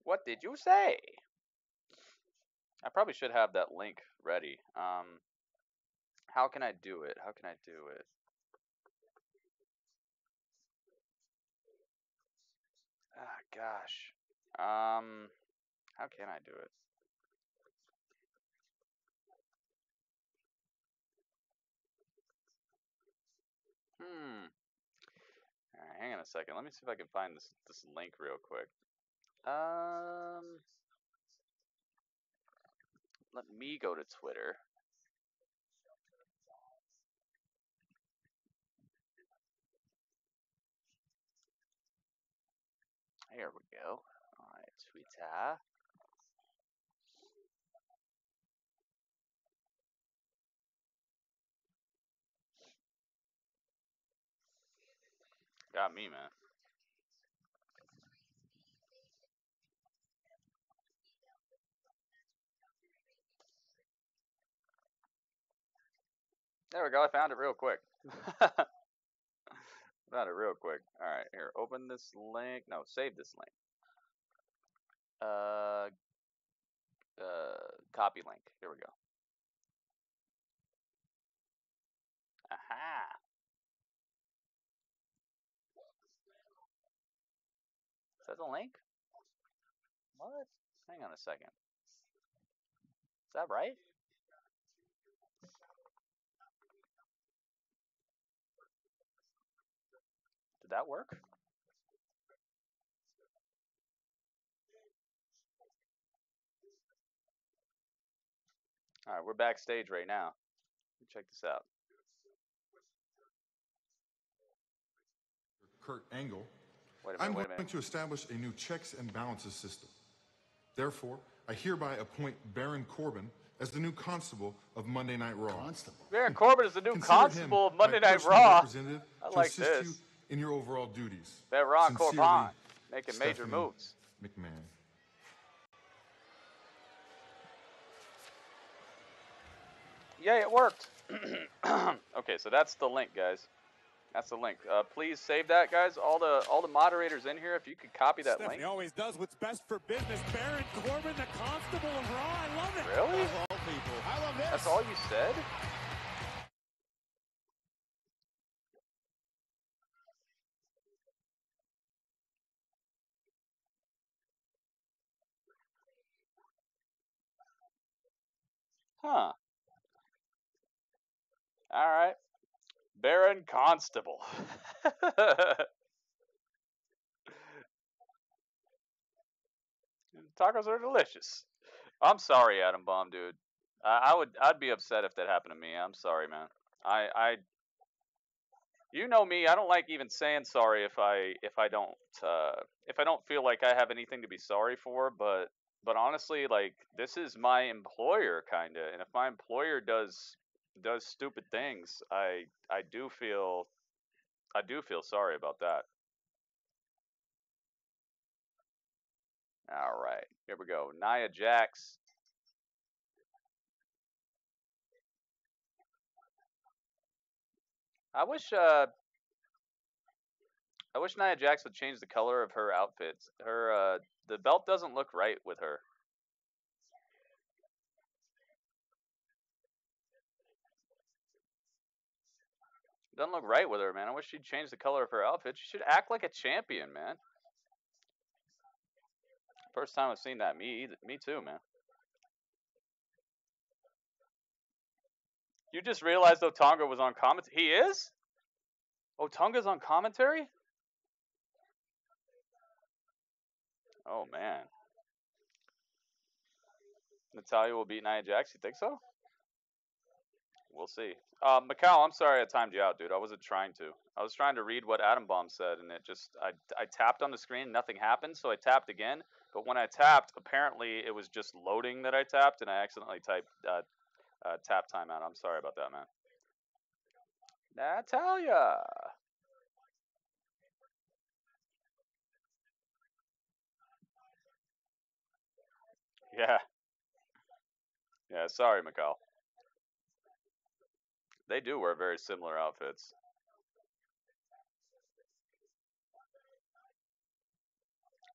What did you say? I probably should have that link ready. How can I do it? How can I do it? Ah, gosh. How can I do it? All right, hang on a second. Let me see if I can find this link real quick. Let me go to Twitter. Here we go. All right, Twitter. Got me, man. There we go. I found it real quick. Found it real quick. All right, here. Open this link. No, save this link. Copy link. Here we go. Aha. Is that the link? What? Hang on a second. Is that right? Did that work? All right, we're backstage right now. Check this out. Kurt Angle, I'm going to establish a new checks and balances system. Therefore, I hereby appoint Baron Corbin as the new constable of Monday Night Raw. Baron Corbin is the new constable of Monday Night Raw. I like this. You in your overall duties. Baron Corbin making major moves. McMahon. Yay, it worked. Okay, so that's the link, guys. That's the link. Please save that, guys. All the moderators in here, if you could copy that Stephanie link. always does what's best for business. Baron Corbin, the Constable of Raw. I love it. Really? Of all people. I love this. That's all you said? Huh. All right. Baron Constable. Tacos are delicious. I'm sorry, Adam Bomb, dude. I'd be upset if that happened to me. I'm sorry, man. You know me. I don't like even saying sorry if I don't feel like I have anything to be sorry for. But honestly, like, this is my employer, kinda, and if my employer does stupid things, I do feel sorry about that. All right, here we go. Nia Jax. I wish Nia Jax would change the color of her outfits. Her the belt doesn't look right with her. Doesn't look right with her, man. I wish she'd change the color of her outfit. She should act like a champion, man. First time I've seen that. Me too, man. You just realized Otunga was on commentary? He is? Otunga's on commentary? Oh, man. Natalya will beat Nia Jax. You think so? We'll see. Macau, I'm sorry I timed you out, dude. I wasn't trying to. I was trying to read what Adam Bomb said, and it just... I tapped on the screen, nothing happened, so I tapped again. But when I tapped, apparently it was just loading that I tapped, and I accidentally typed tap timeout. I'm sorry about that, man. Natalya! Yeah. Yeah, sorry, Macau. They do wear very similar outfits.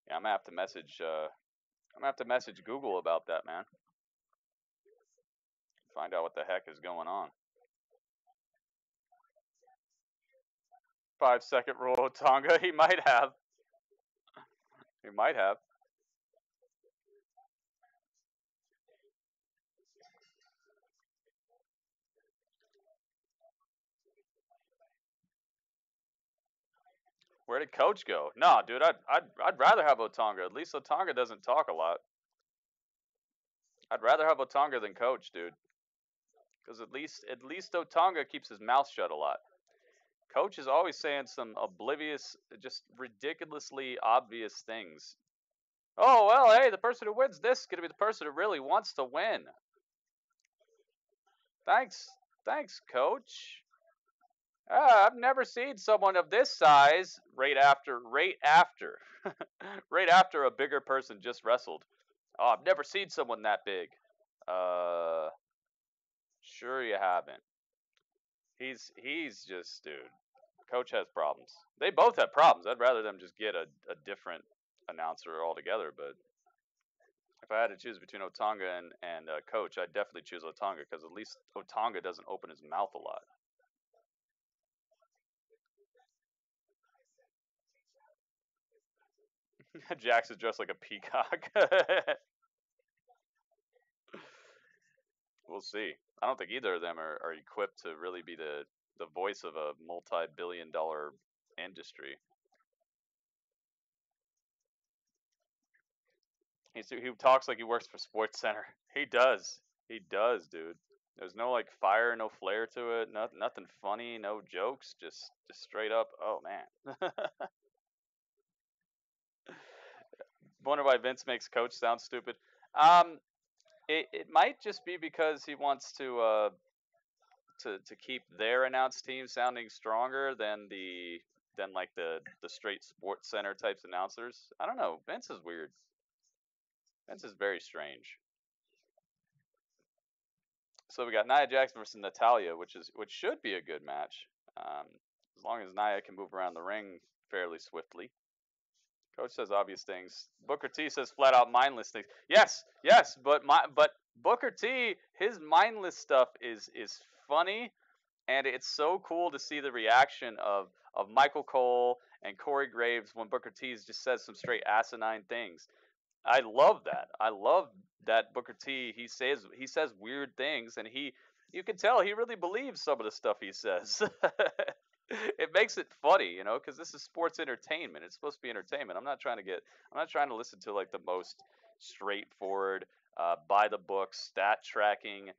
Yeah, I'm gonna have to message Google about that, man. Find out what the heck is going on. 5-second rule Otunga. He might have. He might have. Where did Coach go? No, dude, I'd rather have Otunga. At least Otunga doesn't talk a lot. I'd rather have Otunga than Coach, dude. Because at least Otunga keeps his mouth shut a lot. Coach is always saying some oblivious, just ridiculously obvious things. Oh, well, hey, the person who wins this is going to be the person who really wants to win. Thanks, Coach. I've never seen someone of this size right after right after a bigger person just wrestled. Oh, I've never seen someone that big. Sure you haven't. He's just, dude. Coach has problems. They both have problems. I'd rather them just get a different announcer altogether, but if I had to choose between Otunga and Coach, I'd definitely choose Otunga because at least Otunga doesn't open his mouth a lot. Jax is dressed like a peacock. We'll see. I don't think either of them are equipped to really be the voice of a multi-billion-dollar industry. He talks like he works for Sports Center. He does. He does, dude. There's no like fire, no flair to it. Nothing funny, no jokes. Just straight up. Oh man. Wonder why Vince makes Coach sound stupid. It might just be because he wants to keep their announced team sounding stronger than like the straight Sports Center types announcers. I don't know. Vince is weird. Vince is very strange. So we got Nia Jax versus Natalya, which should be a good match, as long as Nia can move around the ring fairly swiftly. Coach says obvious things. Booker T says flat out mindless things. Yes, but Booker T, his mindless stuff is funny, and it's so cool to see the reaction of Michael Cole and Corey Graves when Booker T just says some straight asinine things. I love that. I love that Booker T, he says weird things, and you can tell he really believes some of the stuff he says. It makes it funny, you know, because this is sports entertainment. It's supposed to be entertainment. I'm not trying to listen to like the most straightforward, by the book, stat tracking,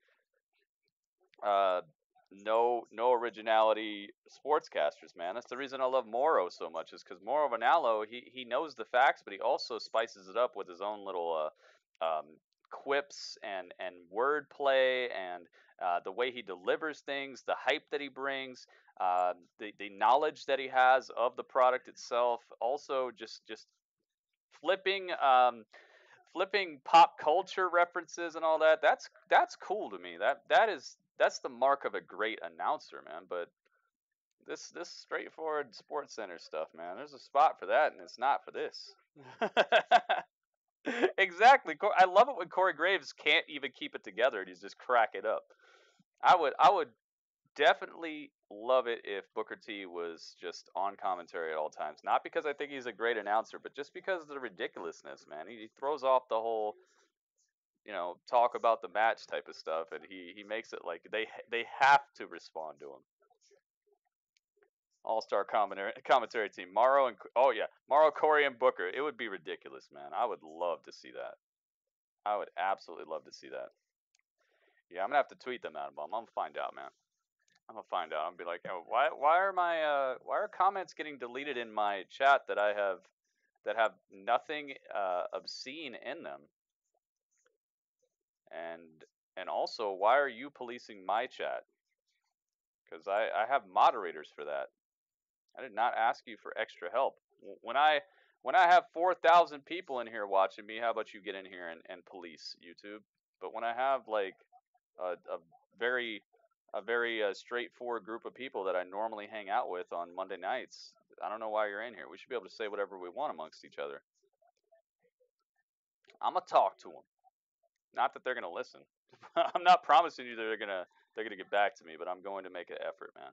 no originality sportscasters, man. That's the reason I love Morrow so much, is because Morrow Vanallo, he knows the facts, but he also spices it up with his own little quips and wordplay, and the way he delivers things, the hype that he brings, the knowledge that he has of the product itself. Also, just flipping pop culture references and all that. That's cool to me. That's the mark of a great announcer, man. But this straightforward Sports Center stuff, man, there's a spot for that, and it's not for this. Exactly. I love it when Corey Graves can't even keep it together and he's just cracking up. I would definitely love it if Booker T was just on commentary at all times. Not because I think he's a great announcer, but just because of the ridiculousness, man. He throws off the whole, you know, talk about the match type of stuff, and he makes it like they have to respond to him. All-star commentary team. Morrow, Corey, and Booker. It would be ridiculous, man. I would love to see that. I would absolutely love to see that. Yeah, I'm gonna have to tweet them out. I'm gonna find out, man. I'm gonna find out. I'm gonna be like, oh, why are comments getting deleted in my chat that have nothing obscene in them? And also, why are you policing my chat? Because I have moderators for that. I did not ask you for extra help. When I have 4,000 people in here watching me, how about you get in here and police YouTube? But when I have like a very straightforward group of people that I normally hang out with on Monday nights, I don't know why you're in here. We should be able to say whatever we want amongst each other. I'm gonna talk to them. Not that they're gonna listen. I'm not promising you that they're gonna get back to me, but I'm going to make an effort, man.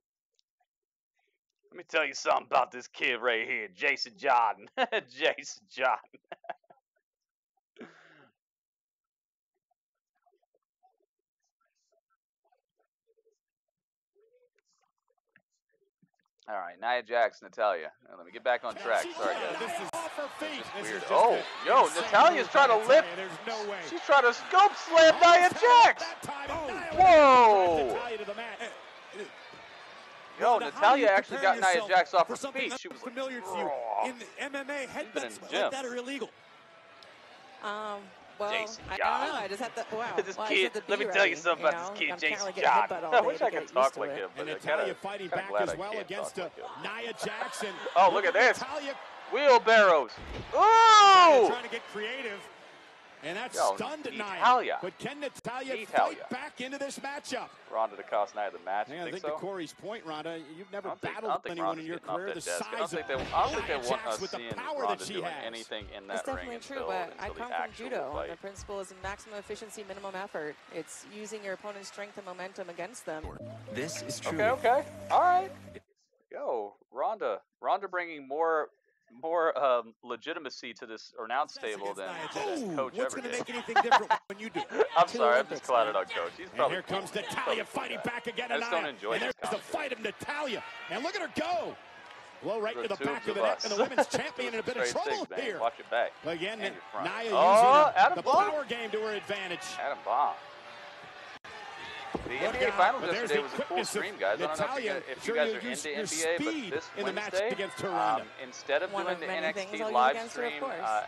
Let me tell you something about this kid right here, Jason Jordan. Jason Jordan. All right, Nia Jax, Natalya. Let me get back on track. Sorry, guys. This is weird. Oh, yo, Natalia's trying to lift. No way. She's trying to scope slam Nia Jax. Whoa. Yo, Natalya actually got Nia Jax off her feet. She was familiar to you in MMA. Headbutts like that are illegal. Well, Jason I don't know. I just have to. Wow. This kid. Let me tell you something about this kid, Jason Jordan. I wish I could talk like him. And Natalya fighting back as well against Nia Jax. Oh, look at this. Wheelbarrows. Oh! Trying to get creative. And that's stunned Natalya. Nia. But can Natalya fight back into this matchup? Ronda to cost Nia the match. I think so? to Corey's point, Ronda, you've never battled anyone in your career the size I don't think they want us seeing Ronda doing anything in that ring. That's definitely true, but I come from judo, and the principle is maximum efficiency, minimum effort. It's using your opponent's strength and momentum against them. This is true. Okay. All right. Yo, Ronda bringing more legitimacy to this announce table than Coach what's ever going to did. make anything different when you do? I'm sorry, I'm just clouded on Coach. He's probably and here comes Natalya fighting back again. I just don't enjoy and this there's the fight of Natalya. And look at her go. Blow right to the back of the us. neck, and the women's champion in a bit of trouble six, here. Watch it back. Again, Nia Adam using the Bomb. power game to her advantage. Adam Bomb. The NBA Finals yesterday was a cool stream, guys. I don't know if you guys are into NBA, but this Wednesday, instead of doing the NXT live stream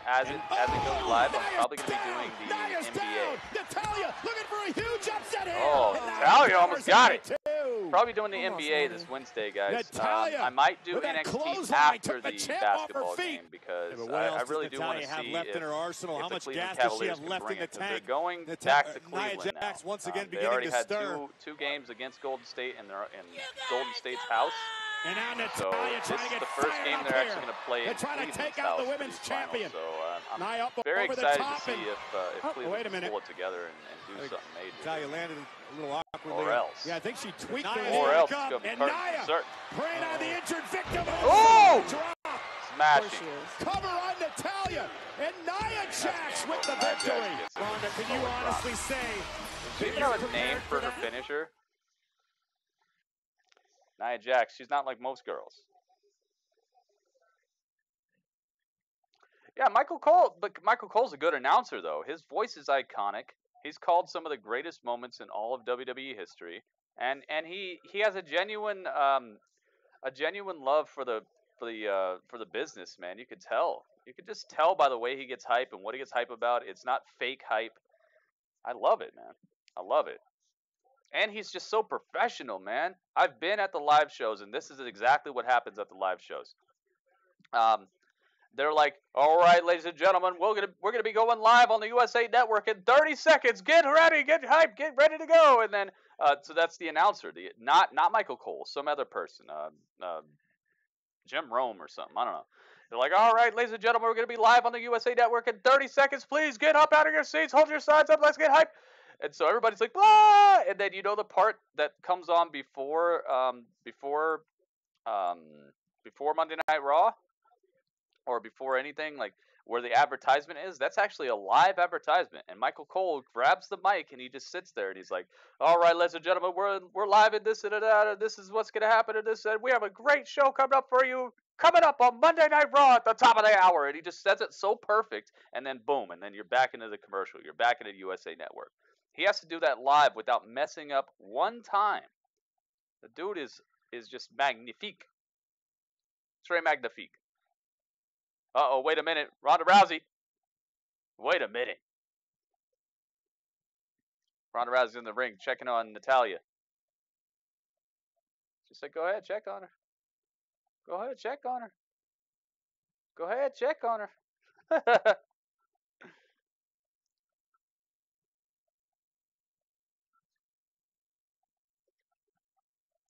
as it goes live, I'm probably going to be doing the NBA. Natalya looking for a huge upset here. Oh, Natalya almost got it. Probably doing the Almost, NBA maybe. this Wednesday, guys. Natalia, I might do with that NXT clothesline, after took the the champ off her basketball feet. game because Yeah, but what else I really does do want to Natalya have see left if, in her arsenal? if How the much Cleveland gas does she Cavaliers have can left bring in the it, 'cause they're tank? going Nia back to Jax Cleveland now. once again They beginning already to had stir. two games against Golden State in Golden State's house. And now So Natalya this trying to is get the first fired game up they're here. actually going to play They're in trying to Cleveland's take out the house for women's these finals. champion. So Nia up very over the excited to top see and if Cleveland wait a can minute. pull it together and do something major. Natalia landed a little awkwardly. Or else. Yeah, I think she tweaked the Or knee else up, it's going to be and curtain Nia certain. preying on the injured victim. Oh! Drop. Smashing. Cover on Natalya, and Nia Jax with the Nia Jax victory. gets it. Rhonda, can you honestly say Does she that even you're have a name prepared for her that? finisher? Nia Jax, she's not like most girls. Yeah, Michael Cole, but Michael Cole's a good announcer though. His voice is iconic. He's called some of the greatest moments in all of WWE history, and he has a genuine love for the business, man. You could tell. You could just tell by the way he gets hype and what he gets hype about. It's not fake hype. I love it, man. I love it. And he's just so professional, man. I've been at the live shows, and this is exactly what happens at the live shows. They're like, all right, ladies and gentlemen, we're gonna be going live on the USA Network in 30 seconds. Get ready, get hyped, get ready to go. And then, so that's the announcer, not Michael Cole, some other person, Jim Rome or something. I don't know. They're like, all right, ladies and gentlemen, we're gonna be live on the USA Network in 30 seconds. Please get up out of your seats, hold your sides up, let's get hyped. And so everybody's like, blah! And then you know the part that comes on before Monday Night Raw, or before anything, like where the advertisement is, that's actually a live advertisement. And Michael Cole grabs the mic and he just sits there and he's like, all right, ladies and gentlemen, we're live in this and that, this is what's gonna happen and this, and we have a great show coming up for you, coming up on Monday Night Raw at the top of the hour. And he just says it so perfect, and then boom, and then you're back into the commercial, you're back into USA Network. He has to do that live without messing up one time. The dude is just magnifique. Très magnifique. Uh-oh, wait a minute. Ronda Rousey. Wait a minute. Ronda Rousey's in the ring checking on Natalya. She said, go ahead, check on her. Go ahead, check on her. Go ahead, check on her.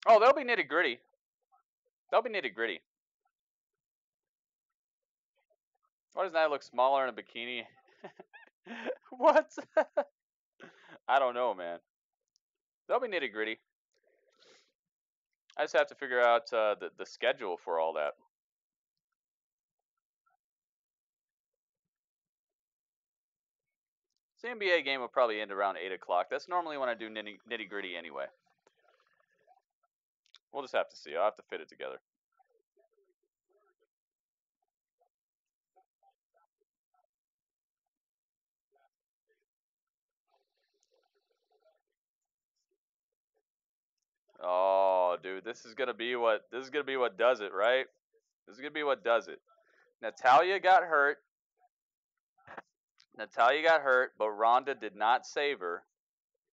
Oh, they'll be nitty-gritty. They'll be nitty-gritty. Why doesn't that look smaller in a bikini? What? I don't know, man. They'll be nitty-gritty. I just have to figure out the schedule for all that. The NBA game will probably end around 8 o'clock. That's normally when I do nitty-gritty anyway. We'll just have to see. I'll have to fit it together. Oh, dude, this is gonna be what does it, right? This is gonna be what does it. Natalya got hurt. But Ronda did not save her.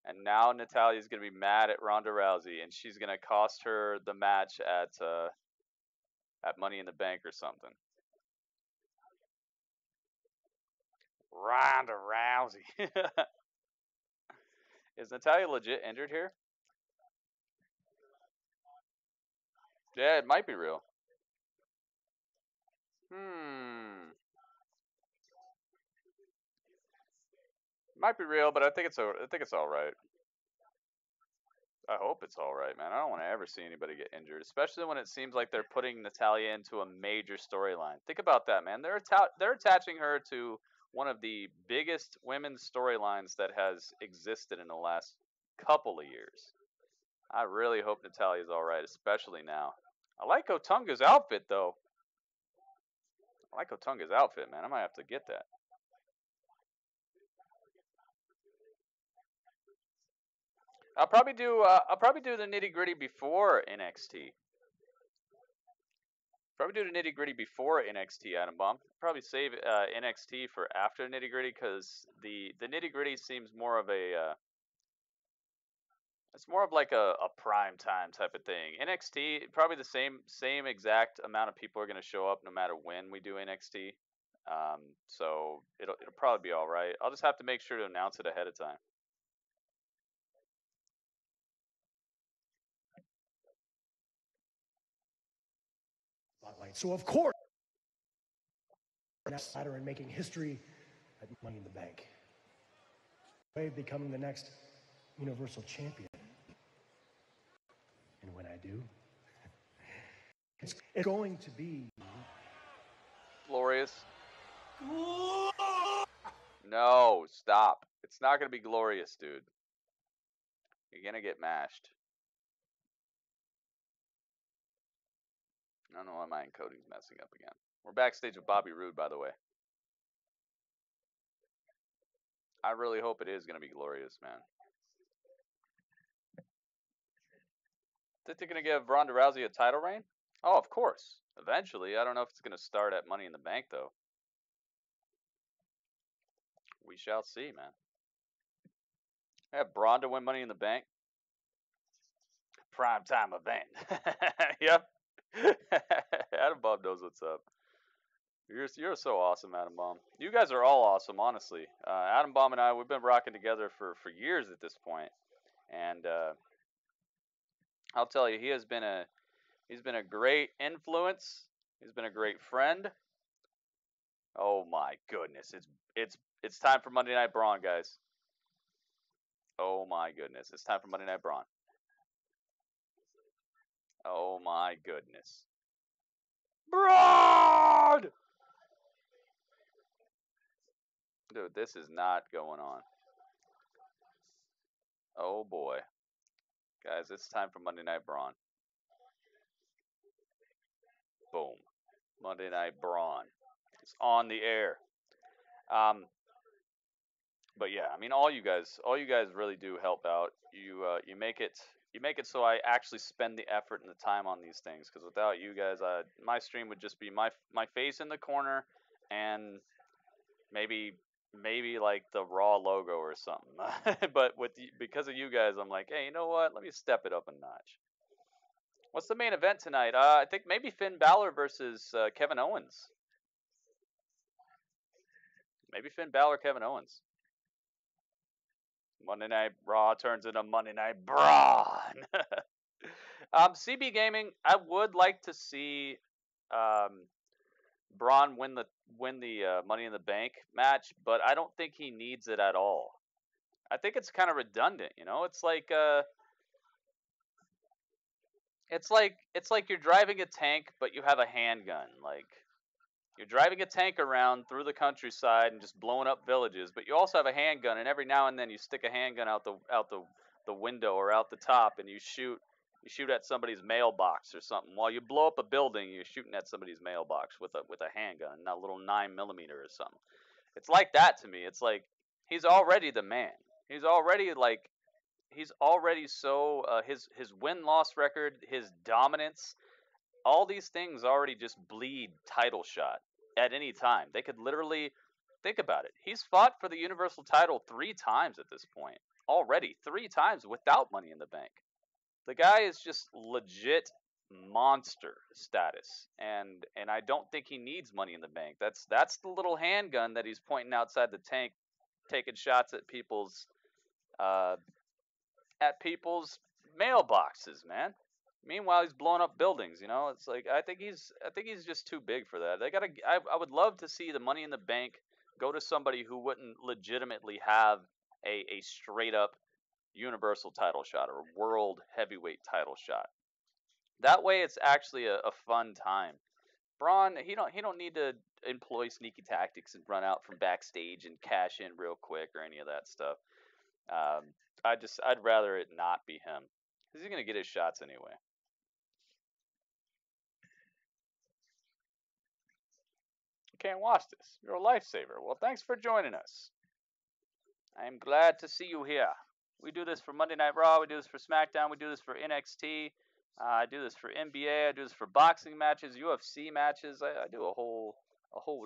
And now Natalya's gonna be mad at Ronda Rousey, and she's gonna cost her the match at Money in the Bank or something. Ronda Rousey. Is Natalya legit injured here? Yeah, it might be real. Might be real, but I think it's all right. I hope it's all right, man. I don't want to ever see anybody get injured, especially when it seems like they're putting Natalya into a major storyline. Think about that, man. They're attaching her to one of the biggest women's storylines that has existed in the last couple of years. I really hope Natalya's all right, especially now. I like Otunga's outfit, though. I like Otunga's outfit, man. I might have to get that. I'll probably do the nitty-gritty before NXT. Probably do the nitty-gritty before NXT, Adam Bomb. Probably save NXT for after nitty-gritty, because the nitty-gritty seems more of a It's more of like a prime time type of thing. NXT, probably the same exact amount of people are going to show up no matter when we do NXT. So it'll probably be all right. I'll just have to make sure to announce it ahead of time. So of course, next ladder and making history at Money in the Bank. Becoming the next Universal Champion. And when I do, it's going to be glorious. No, stop. It's not going to be glorious, dude. You're going to get mashed. I don't know why my encoding's messing up again. We're backstage with Bobby Roode, by the way. I really hope it is going to be glorious, man. Think they're going to give Ronda Rousey a title reign? Oh, of course. Eventually. I don't know if it's going to start at Money in the Bank, though. We shall see, man. I have Braun to win Money in the Bank. Primetime event. Yep. Adam Bomb knows what's up. You're so awesome, Adam Bomb. You guys are all awesome, honestly. Adam Bomb and I, we've been rocking together for years at this point, and I'll tell you, he's been a great influence. He's been a great friend. Oh my goodness, it's time for Monday Night Braun, guys. Oh my goodness, it's time for Monday Night Braun. Oh my goodness. Braun! Dude, this is not going on. Oh boy. Guys, it's time for Monday Night Braun. Boom. Monday Night Braun. It's on the air. But yeah, I mean, all you guys really do help out. You make it so I actually spend the effort and the time on these things. Because without you guys, my stream would just be my face in the corner and maybe like the Raw logo or something. But because of you guys, I'm like, hey, you know what? Let me step it up a notch. What's the main event tonight? I think maybe Finn Balor versus Kevin Owens. Maybe Finn Balor, Kevin Owens. Monday Night Raw turns into Monday Night Braun. CB Gaming, I would like to see Braun win the Money in the Bank match, but I don't think he needs it at all. I think it's kind of redundant, you know. It's like you're driving a tank, but you have a handgun. Like, you're driving a tank around through the countryside and just blowing up villages, but you also have a handgun, and every now and then you stick a handgun out the window or out the top, and you shoot at somebody's mailbox or something. While you blow up a building, you're shooting at somebody's mailbox with a handgun, not a little 9mm or something. It's like that to me. It's like he's already the man. He's already so his win-loss record, his dominance, all these things already just bleed title shot at any time. They could literally think about it. He's fought for the Universal title 3 times at this point already, 3 times without Money in the Bank. The guy is just legit monster status, and I don't think he needs Money in the Bank. That's the little handgun that he's pointing outside the tank, taking shots at people's mailboxes, man. Meanwhile, he's blowing up buildings. You know, it's like I think he's just too big for that. I would love to see the Money in the Bank go to somebody who wouldn't legitimately have a straight up Universal title shot or World Heavyweight title shot. That way, it's actually a fun time. Braun, he don't need to employ sneaky tactics and run out from backstage and cash in real quick or any of that stuff. I'd rather it not be him, because he's gonna get his shots anyway. You can't watch this. You're a lifesaver. Well, thanks for joining us. I am glad to see you here. We do this for Monday Night Raw. We do this for SmackDown. We do this for NXT. I do this for NBA. I do this for boxing matches, UFC matches. I do a whole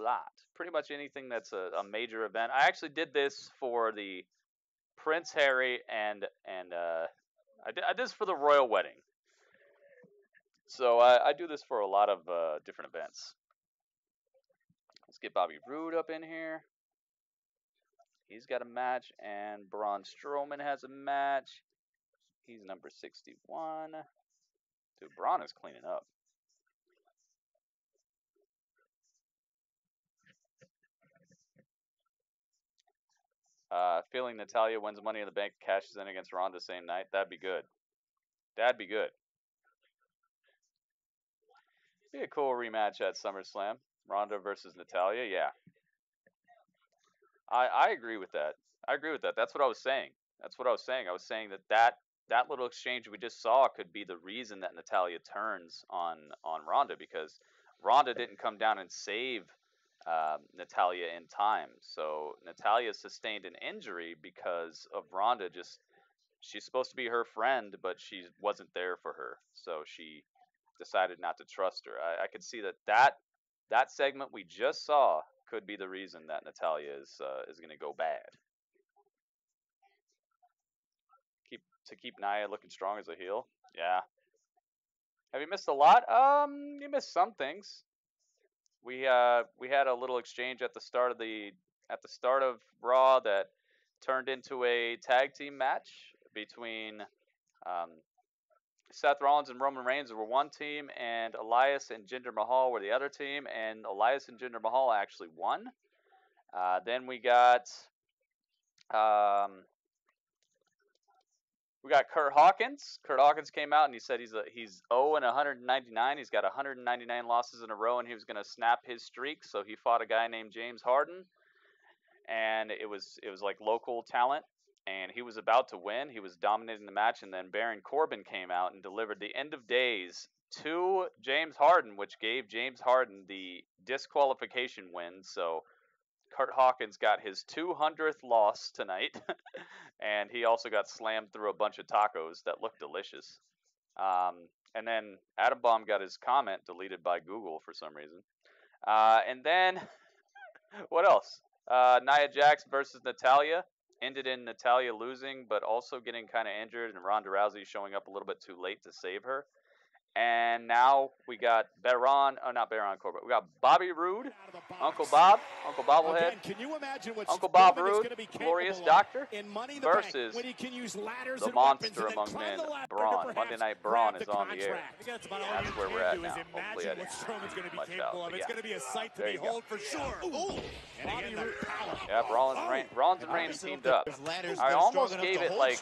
lot. Pretty much anything that's a major event. I actually did this for the Prince Harry and I did this for the royal wedding. So I do this for a lot of different events. Let's get Bobby Roode up in here. He's got a match, and Braun Strowman has a match. He's number 61. Dude, Braun is cleaning up. Feeling Natalya wins Money in the Bank, cashes in against Ronda same night. That'd be good. That'd be good. Be a cool rematch at SummerSlam. Ronda versus Natalya. Yeah. I agree with that. I agree with that. That's what I was saying. That's what I was saying. I was saying that little exchange we just saw could be the reason that Natalya turns on Ronda, because Ronda didn't come down and save Natalya in time. So Natalya sustained an injury because of Ronda she's supposed to be her friend, but she wasn't there for her. So she decided not to trust her. I could see that segment we just saw could be the reason that Natalya is going to go bad. Keep Nia looking strong as a heel. Yeah. Have you missed a lot? You missed some things. We had a little exchange at the start of Raw that turned into a tag team match between Seth Rollins and Roman Reigns were one team, and Elias and Jinder Mahal were the other team, and Elias and Jinder Mahal actually won. Then we got Curt Hawkins. Curt Hawkins came out and he said he's 0-199. He's got 199 losses in a row, and he was going to snap his streak. So he fought a guy named James Harden, and it was like local talent, and he was about to win. He was dominating the match, and then Baron Corbin came out and delivered the end of days to James Harden, which gave James Harden the disqualification win. So Curt Hawkins got his 200th loss tonight, and he also got slammed through a bunch of tacos that looked delicious. And then Adam Bomb got his comment deleted by Google for some reason. And then, what else? Nia Jax versus Natalya ended in Natalya losing, but also getting kind of injured, and Ronda Rousey showing up a little bit too late to save her. And now we got not Baron Corbin. We got Bobby Roode, Uncle Bob, Uncle Bobblehead. Again, can you imagine what Uncle Bob Roode Roode, Glorious Doctor, versus when he can use ladders the and monster among men, Braun. Monday Night Braun is on the air. That's where we're at now. Hopefully I what didn't Strowman's going to be much capable out, of. It's yeah. going to be a sight to There you behold go. for sure. Ooh. And again, the power. Yeah, Rollins and Reigns teamed up. I almost gave it like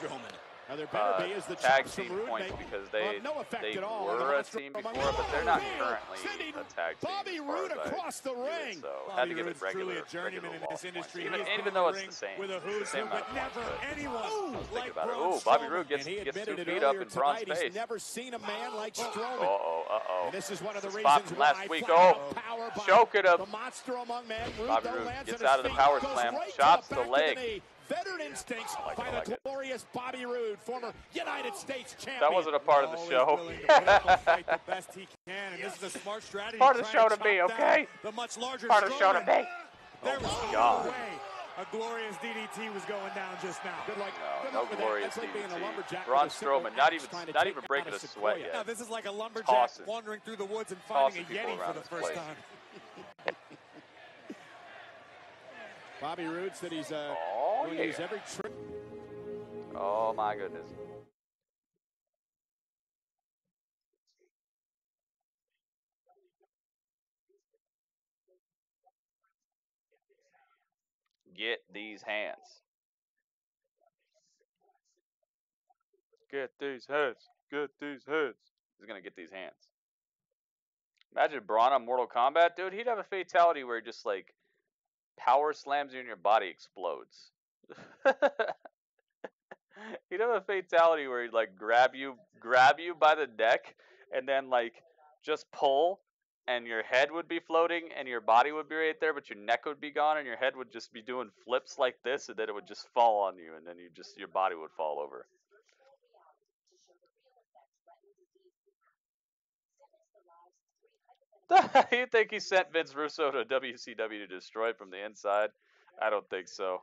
Now there better be as the tag chops team from Roode points make because they no effect at all. were a team before, but they're not currently a tag team. Bobby Roode across the ring. So had to give it truly regular a journeyman in this industry. Even though it's the same. With a who's who, but never anyone like about it. Braun Ooh, Bobby Strowman. Roode gets And he 2 admitted feet it up earlier in Braun's tonight. face. He's never seen a man like Strowman. Uh-oh. And this is one of the Spot reasons from why last week. power Oh, by choking him. the monster among men. Bobby Roode gets out of the power slam, chops the leg. Veteran instincts by the glorious Bobby Roode, former United States champion. That wasn't a part of the show. Willing to put up a fight the best he can, and this is a smart strategy. Part of the show trying to me, chop down okay? The much larger Part of the show to Strowman. me. There was Oh, no God. way a glorious DDT was going down just now. Good luck. No glorious DDT. Braun Strowman, not even breaking a sweat yet. Now, this is like a lumberjack Tossing. wandering through the woods and finding a Tossing people Yeti for around the this first place. time. Bobby Roode said he's going to use every trick. Oh my goodness. Get these hands. Get these hands. Get these hands. He's gonna get these hands. Imagine Braun on Mortal Kombat, dude. He'd have a fatality where he just like power slams you and your body explodes. He'd have a fatality where he'd like grab you by the neck and then like just pull, and your head would be floating and your body would be right there, but your neck would be gone and your head would just be doing flips like this, and then it would just fall on you, and then your body would fall over. You think he sent Vince Russo to WCW to destroy it from the inside? I don't think so.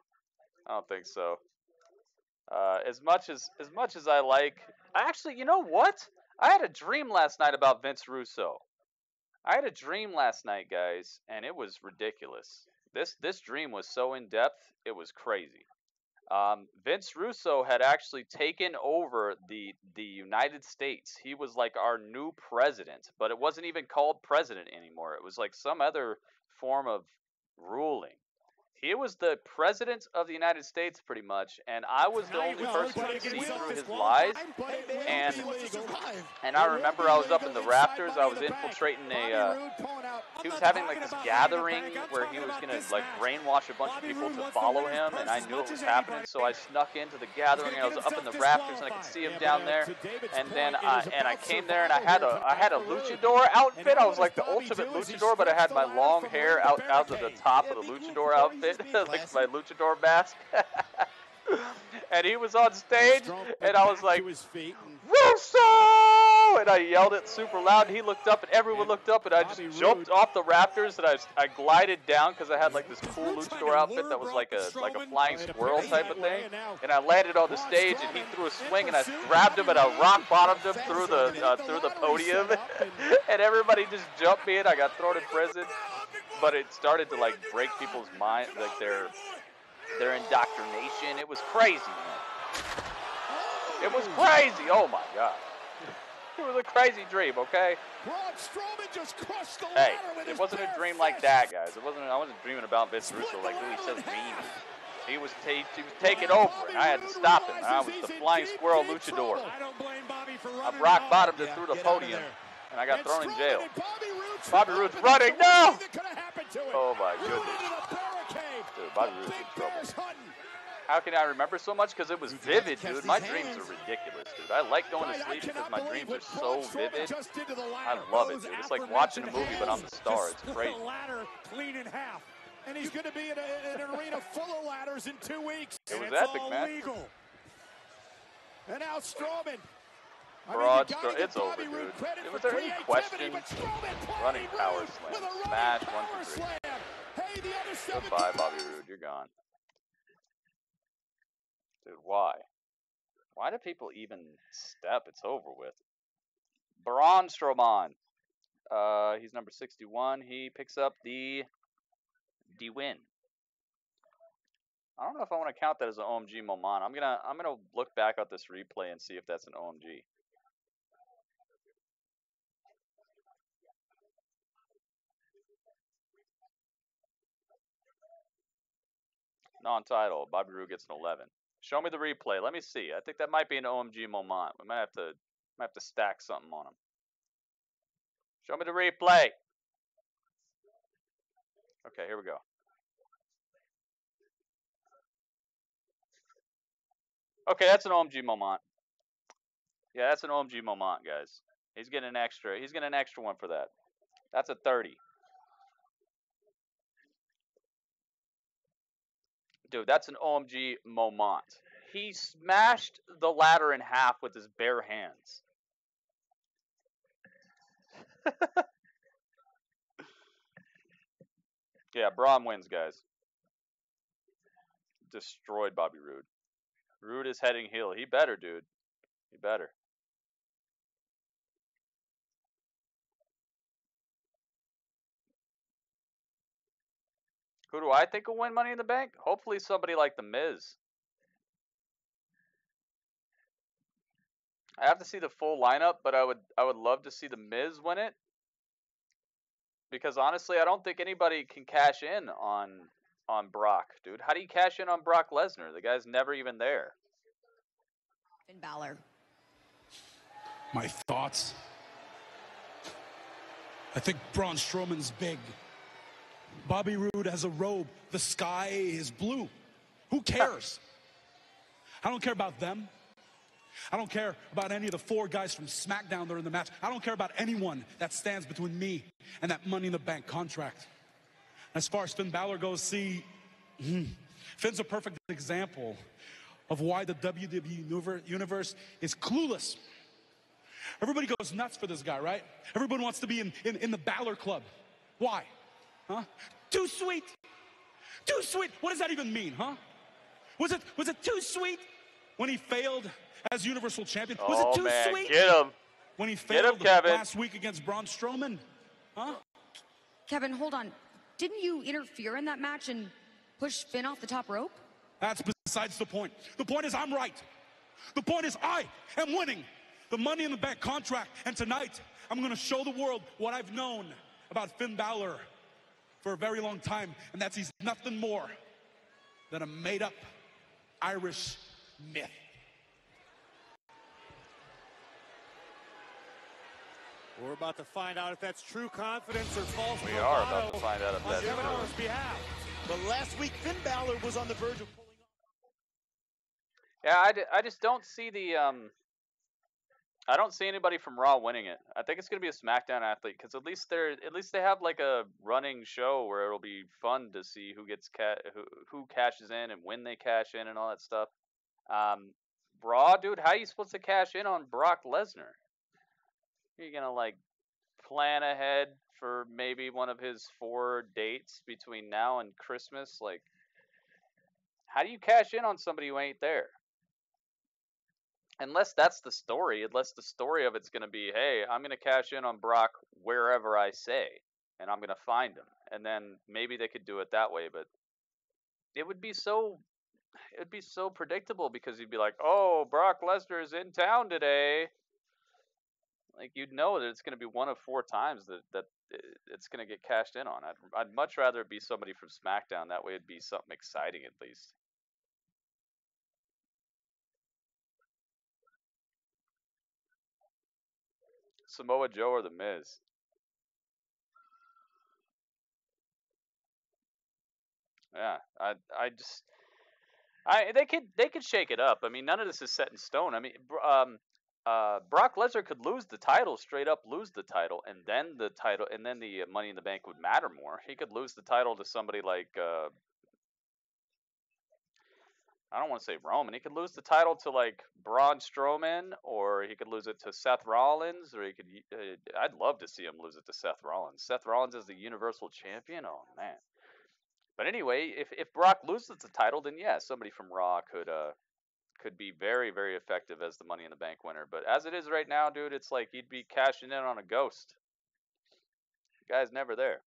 As much as I like, actually, you know what? I had a dream last night about Vince Russo. I had a dream last night, guys, and it was ridiculous. This dream was so in depth, it was crazy. Vince Russo had actually taken over the United States. He was like our new president, but it wasn't even called president anymore. It was like some other form of ruling. He was the president of the United States, pretty much, and I was the only person who could see through his lies. And I remember I was up in the rafters. I was infiltrating he was having like this gathering where he was gonna like brainwash a bunch of people to follow him, and I knew it was happening. So I snuck into the gathering. And I was up in the rafters, and I could see him down there. And then I came there, and I had a luchador outfit. I was like the ultimate luchador, but I had my long hair out of the top of the luchador outfit. Like my luchador mask. And he was on stage, and I was like, Russo! And I yelled it super loud, and he looked up, and everyone looked up, and I just jumped off the rafters, and I glided down, because I had like this cool luchador outfit that was like a flying squirrel type of thing, and I landed on the stage, and he threw a swing, and I grabbed him, and I rock bottomed him through the podium, and everybody just jumped me, and I got thrown in prison. But it started to like break people's mind, like their indoctrination. It was crazy, man. It was crazy. Oh my god. It was a crazy dream, okay? Hey, it wasn't a dream like that, guys. I wasn't dreaming about Vince Russo like who he says dreaming. He was taking over, and I had to stop him. I was the flying squirrel luchador. I rock bottomed him through the podium, and I got thrown in jail. Bobby Roode's running, no! Oh my goodness. Dude, Bobby Roode's in trouble. How can I remember so much? Because it was vivid, dude. My dreams are ridiculous, dude. I like going to sleep because my dreams are so vivid. I love it, dude. It's like watching a movie, but I'm the star. It's crazy. Clean in half. And he's going to be in an arena full of ladders in 2 weeks. It was epic, man. Legal. And now Strowman. It's over, dude. Was there any question? Running power slam. Smash 1, 2, 3. Goodbye, Bobby Roode. You're gone. Dude, why? Why do people even step? It's over with. Braun Strowman. He's number 61. He picks up the win. I don't know if I want to count that as an OMG moment. I'm gonna look back at this replay and see if that's an OMG. Non-title. Bobby Roode gets an 11. Show me the replay. Let me see. I think that might be an OMG moment. We might have to stack something on him. Show me the replay. Okay, here we go. Okay, that's an OMG moment. Yeah, that's an OMG moment, guys. He's getting an extra. He's getting an extra one for that. That's a 30. Dude, that's an OMG moment. He smashed the ladder in half with his bare hands. Yeah, Braun wins, guys. Destroyed Bobby Roode. Roode is heading heel. He better, dude. He better. Who do I think will win Money in the Bank? Hopefully somebody like The Miz. I have to see the full lineup, but I would love to see The Miz win it. Because honestly, I don't think anybody can cash in on Brock, dude. How do you cash in on Brock Lesnar? The guy's never even there. Finn Balor. My thoughts? I think Braun Strowman's big. Bobby Roode has a robe. The sky is blue. Who cares? I don't care about them. I don't care about any of the 4 guys from SmackDown that are in the match. I don't care about anyone that stands between me and that Money in the Bank contract. As far as Finn Balor goes, see, Finn's a perfect example of why the WWE universe is clueless. Everybody goes nuts for this guy, right? Everyone wants to be in the Balor Club. Why? Huh? Too sweet. Too sweet. What does that even mean, huh? Was it too sweet When he failed as Universal Champion? Oh, Was it too man. sweet? Get him. When he Get him, failed Kevin. last week against Braun Strowman? Huh? Kevin, hold on. Didn't you interfere in that match and push Finn off the top rope? That's besides the point. The point is I'm right. The point is I am winning the Money in the Bank contract. And tonight, I'm going to show the world what I've known about Finn Balor for a very long time. And that's he's nothing more than a made-up Irish myth. We're about to find out if that's true confidence or false. We are about to find out if that's true. On his behalf. But last week, Finn Balor was on the verge of pulling off. Yeah, I just don't see the I don't see anybody from Raw winning it. I think it's gonna be a SmackDown athlete because at least they have like a running show where it'll be fun to see who gets who cashes in and when they cash in and all that stuff. Raw, dude, how are you supposed to cash in on Brock Lesnar? You're gonna like plan ahead for maybe one of his 4 dates between now and Christmas? Like, how do you cash in on somebody who ain't there? Unless that's the story. Unless the story of it's gonna be, hey, I'm gonna cash in on Brock wherever I say, and I'm gonna find him, and then maybe they could do it that way. But it would be so predictable because you'd be like, oh, Brock Lesnar is in town today. Like, you'd know that it's going to be one of 4 times that it's going to get cashed in on. I'd much rather it be somebody from SmackDown. That way it'd be something exciting at least. Samoa Joe or The Miz? Yeah, they could shake it up. I mean, none of this is set in stone. I mean, Brock Lesnar could lose the title, straight up lose the title, and then the Money in the Bank would matter more. He could lose the title to somebody like I don't want to say Roman. He could lose the title to like Braun Strowman, or he could lose it to Seth Rollins, or he could. I'd love to see him lose it to Seth Rollins. Seth Rollins is the Universal Champion. Oh man. But anyway, if Brock loses the title, then yeah, somebody from Raw could be very, very effective as the Money in the Bank winner. But as it is right now, dude, it's like you'd be cashing in on a ghost. The guy's never there.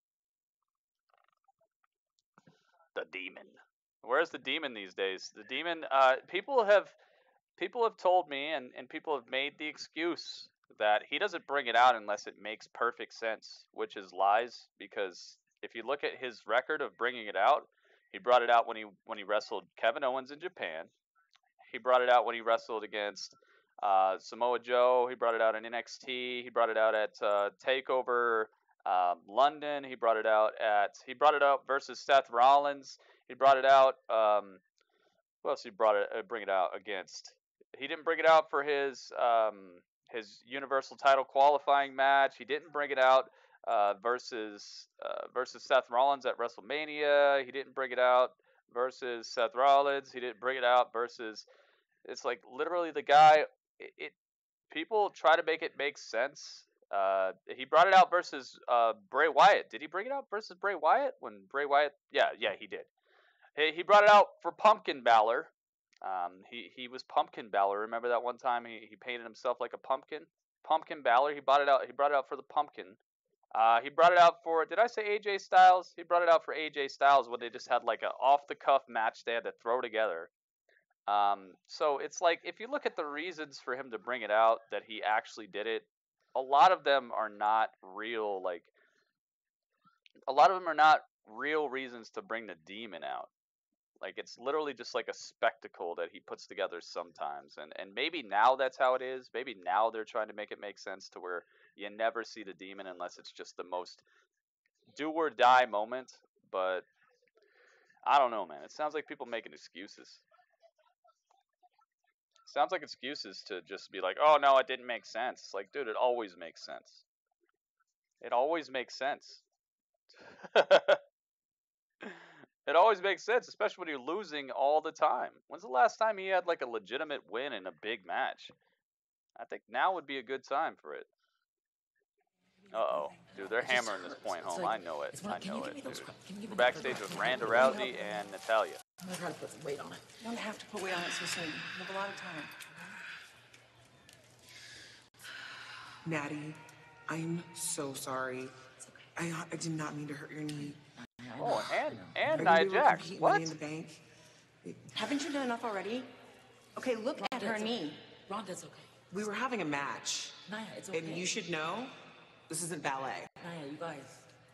The Demon. Where's the Demon these days? The Demon, people have told me, and people have made the excuse that he doesn't bring it out unless it makes perfect sense, which is lies, because if you look at his record of bringing it out, he brought it out when he wrestled Kevin Owens in Japan. He brought it out when he wrestled against Samoa Joe. He brought it out in NXT. He brought it out at TakeOver London. He brought it out versus Seth Rollins. He brought it out. Who else he bring it out against? He didn't bring it out for his Universal title qualifying match. He didn't bring it out versus Seth Rollins at WrestleMania. He didn't bring it out versus Seth Rollins. He didn't bring it out versus. It's like literally the guy. People try to make it make sense. He brought it out versus Bray Wyatt. Did he bring it out versus Bray Wyatt when Bray Wyatt? Yeah, he did. He brought it out for Pumpkin Balor. He was Pumpkin Balor. Remember that one time he painted himself like a pumpkin? Pumpkin Balor. He brought it out for the pumpkin. He brought it out for, did I say AJ Styles? He brought it out for AJ Styles when they just had like a off the cuff match they had to throw together. So it's like, if you look at the reasons for him to bring it out, that he actually did it, a lot of them are not real, reasons to bring the Demon out. Like, it's literally just like a spectacle that he puts together sometimes. And maybe now that's how it is. Maybe now they're trying to make it make sense to where you never see the Demon unless it's just the most do or die moment. But I don't know, man. It sounds like people making excuses. Sounds like excuses to just be like, oh, no, it didn't make sense. It's like, dude, it always makes sense. It always makes sense. It always makes sense, especially when you're losing all the time. When's the last time he had like a legitimate win in a big match? I think now would be a good time for it. Uh-oh. Dude, they're hammering this point home. I know it. Dude. We're backstage with Ronda Rousey and Natalya. I'm gonna try to put some weight on it. You don't have to put weight on it so soon. You have a lot of time. Natty, I'm so sorry. I did not mean to hurt your knee. Oh, and Nia Jax. What? In the bank. Haven't you done enough already? Okay, look at her knee. Rhonda's okay. We were having a match. Nia, it's okay. And you should know, this isn't ballet. Nia, you guys.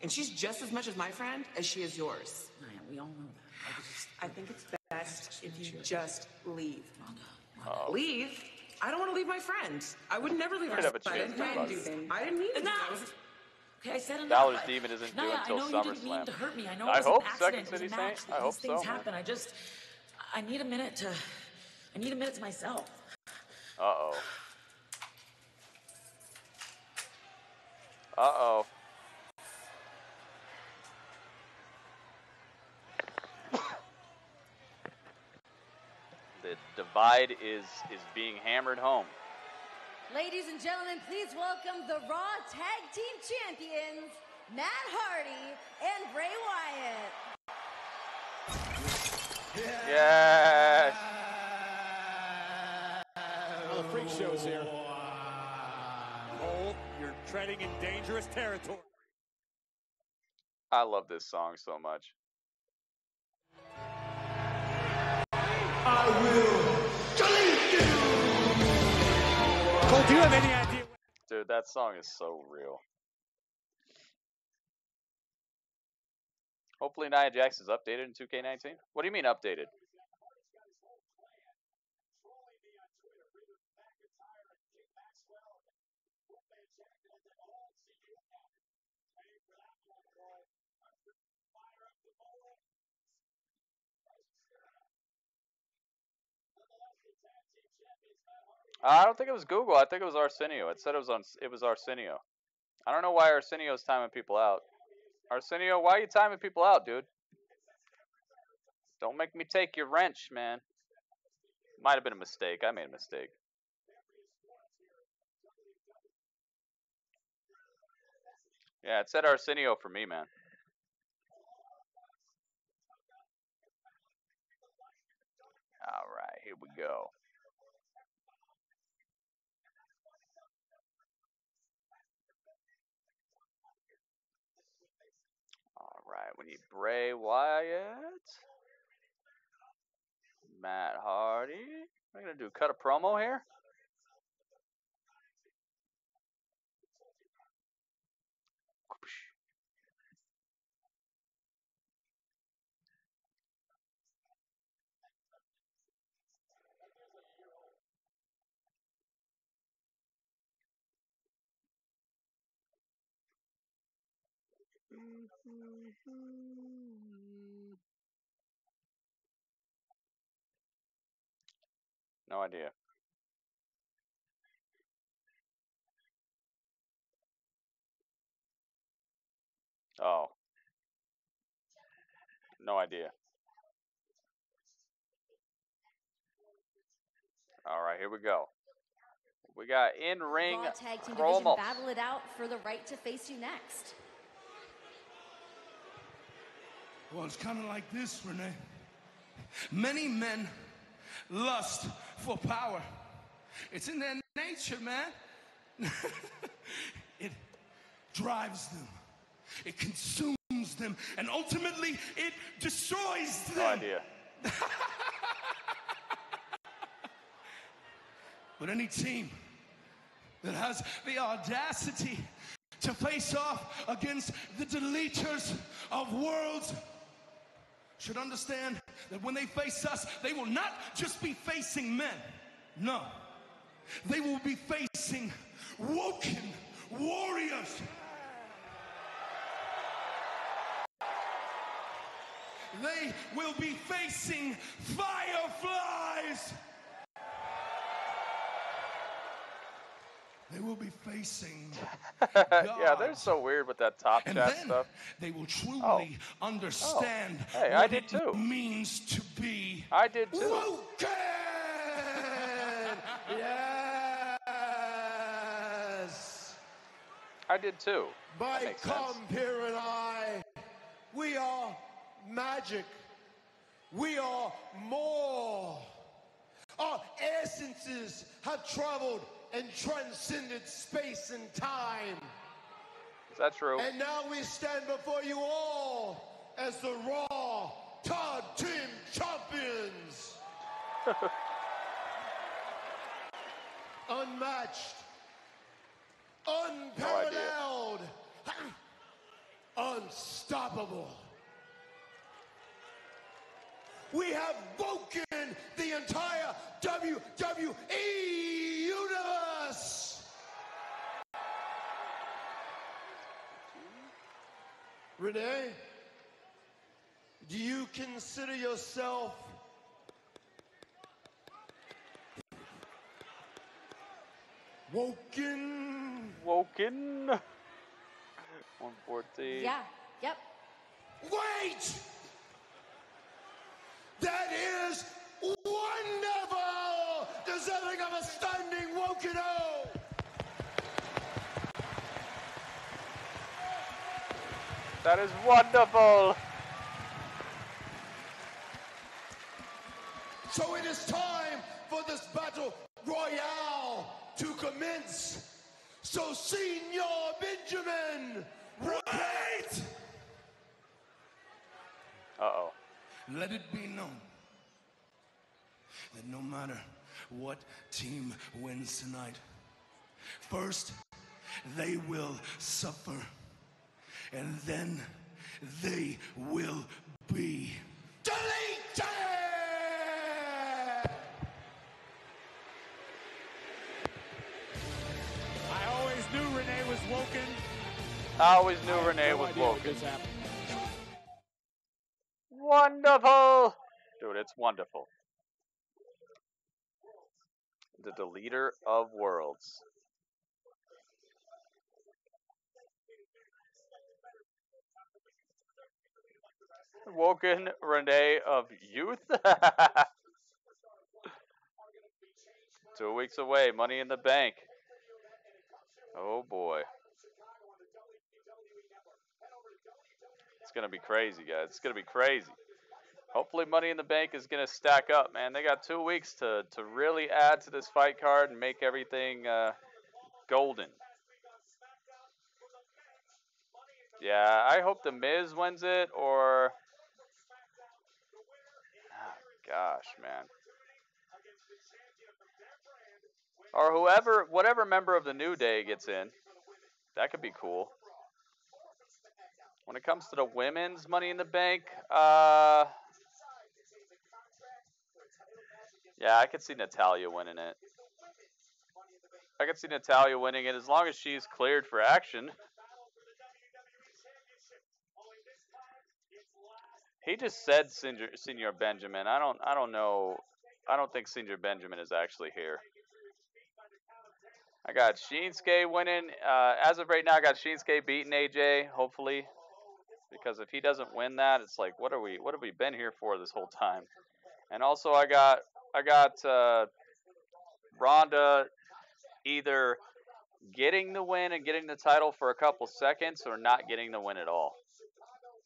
And she's just as much as my friend as she is yours. Nia, we all know that. I think it's best if you just leave. Oh. Leave? I don't want to leave my friend. I would never leave her. We'd have a chance to I didn't mean to. Okay, I said enough. Balor's Demon isn't due Nia, until I know you didn't mean SummerSlam. to hurt me. I know I it was hope an accident. Second City It was a match. Saint. I hope These things so. happen. I need a minute to myself. Uh-oh. Uh-oh. The divide is being hammered home. Ladies and gentlemen, please welcome the Raw Tag Team Champions, Matt Hardy and Bray Wyatt. Yes! Well, the freak show's here. Cole, you're treading in dangerous territory. I love this song so much. I will delete you. Cole, do you have any idea? Dude, that song is so real. Hopefully Nia Jax is updated in 2K19. What do you mean updated? I don't think it was Google. I think it was Arsenio. It said it was Arsenio. I don't know why Arsenio's timing people out. Arsenio, why are you timing people out, dude? Don't make me take your wrench, man. Might have been a mistake. I made a mistake. Yeah, it said Arsenio for me, man. All right, here we go. All right, we need Bray Wyatt, Matt Hardy. What are we gonna do? Cut a promo here? No idea. Oh. No idea. All right, here we go. We got in-ring Raw Tag Team promo. Division battle it out for the right to face you next. Well, it's kind of like this, Renee. Many men lust for power. It's in their nature, man. It drives them. It consumes them. And ultimately, it destroys them. No idea. But any team that has the audacity to face off against the deleters of worlds should understand that when they face us, they will not just be facing men. No. They will be facing woken warriors. They will be facing fireflies. They will be facing Yeah, they're so weird with that top and chat then stuff. they will truly understand Hey, what I did it too. means to be I did too. woken. Yes. I did too. That My makes sense. compeer and I, we are magic. We are more. Our essences have traveled and transcended space and time. Is that true? And now we stand before you all as the Raw Tag Team Champions. Unmatched, unparalleled, unstoppable. We have woken the entire WWE universe. Renee, do you consider yourself woken? Woken. 114. Yeah. Yep. Wait! That is wonderful! Deserving of a standing woken-o! That is wonderful! So it is time for this battle royale to commence. So Senor Benjamin, wait! Uh-oh. Let it be known that no matter what team wins tonight, first they will suffer, and then they will be deleted! I always knew Renee was woken. I always knew Renee was woken. Wonderful! Dude, it's wonderful. The Deleter of Worlds. Woken Renee of Youth? 2 weeks away, Money in the Bank. Oh boy. It's going to be crazy, guys. It's going to be crazy. Hopefully Money in the Bank is going to stack up, man. They got 2 weeks to really add to this fight card and make everything golden. Yeah, I hope The Miz wins it, or... Oh, gosh, man. Or whoever, whatever member of the New Day gets in. That could be cool. When it comes to the women's Money in the Bank, yeah, I could see Natalya winning it. I could see Natalya winning it as long as she's cleared for action. He just said Senior Benjamin. I don't know. I don't think Senior Benjamin is actually here. I got Shinsuke winning. As of right now, I got Shinsuke beating AJ, hopefully. Because if he doesn't win that, it's like, what have we been here for this whole time? And also I got Ronda either getting the win and getting the title for a couple seconds or not getting the win at all.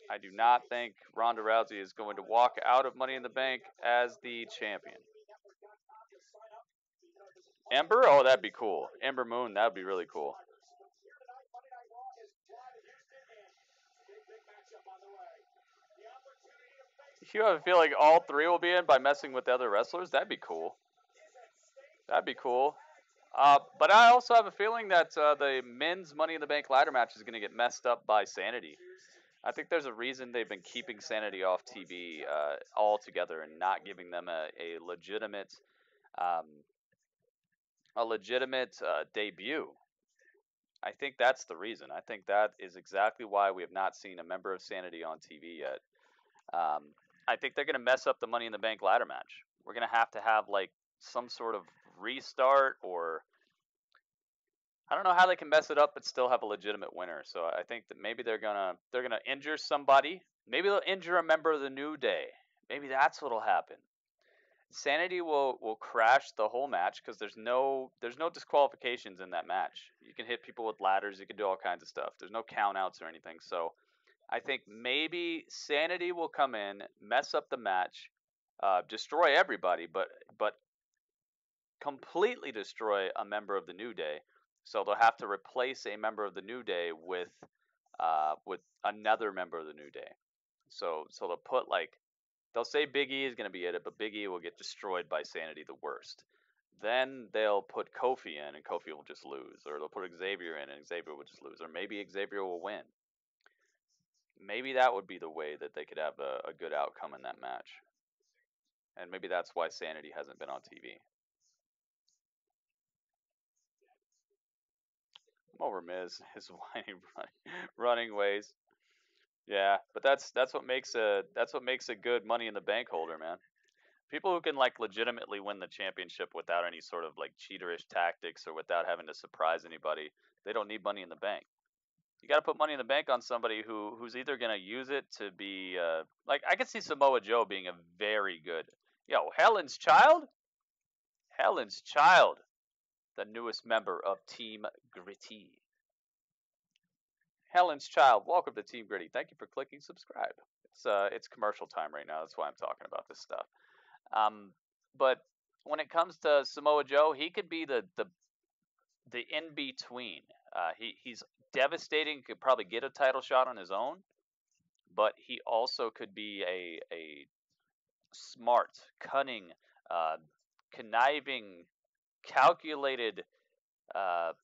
I do not think Ronda Rousey is going to walk out of Money in the Bank as the champion. Ember? Oh, that'd be cool. Ember Moon, that'd be really cool. You have a feeling all three will be in by messing with the other wrestlers? That'd be cool. That'd be cool. But I also have a feeling that the men's Money in the Bank ladder match is going to get messed up by Sanity. I think there's a reason they've been keeping Sanity off TV altogether and not giving them a legitimate debut. I think that's the reason. I think that is exactly why we have not seen a member of Sanity on TV yet. I think they're going to mess up the Money in the Bank ladder match. We're going to have like some sort of restart, or I don't know how they can mess it up but still have a legitimate winner. So I think that maybe they're gonna injure somebody. Maybe they'll injure a member of the New Day. Maybe that's what'll happen. Sanity will crash the whole match because there's no disqualifications in that match. You can hit people with ladders. You can do all kinds of stuff. There's no countouts or anything. So I think maybe Sanity will come in, mess up the match, destroy everybody, but completely destroy a member of the New Day. So they'll have to replace a member of the New Day with another member of the New Day. So they'll put they'll say Big E is going to be it, but Big E will get destroyed by Sanity the Worst. Then they'll put Kofi in, and Kofi will just lose. Or they'll put Xavier in, and Xavier will just lose. Or maybe Xavier will win. Maybe that would be the way that they could have a good outcome in that match. And maybe that's why Sanity hasn't been on TV. I'm over Miz, his whiny running ways. Yeah, but that's what makes a good Money in the Bank holder, man. People who can legitimately win the championship without any sort of cheaterish tactics or without having to surprise anybody, they don't need Money in the Bank. You got to put Money in the Bank on somebody who's either gonna use it to be I could see Samoa Joe being a very good Helen's Child, the newest member of Team Gritty. Helen's Child, welcome to Team Gritty. Thank you for clicking subscribe. It's commercial time right now. That's why I'm talking about this stuff. But when it comes to Samoa Joe, he could be the in between. He's devastating. Could probably get a title shot on his own, but he also could be a smart, cunning, conniving, calculated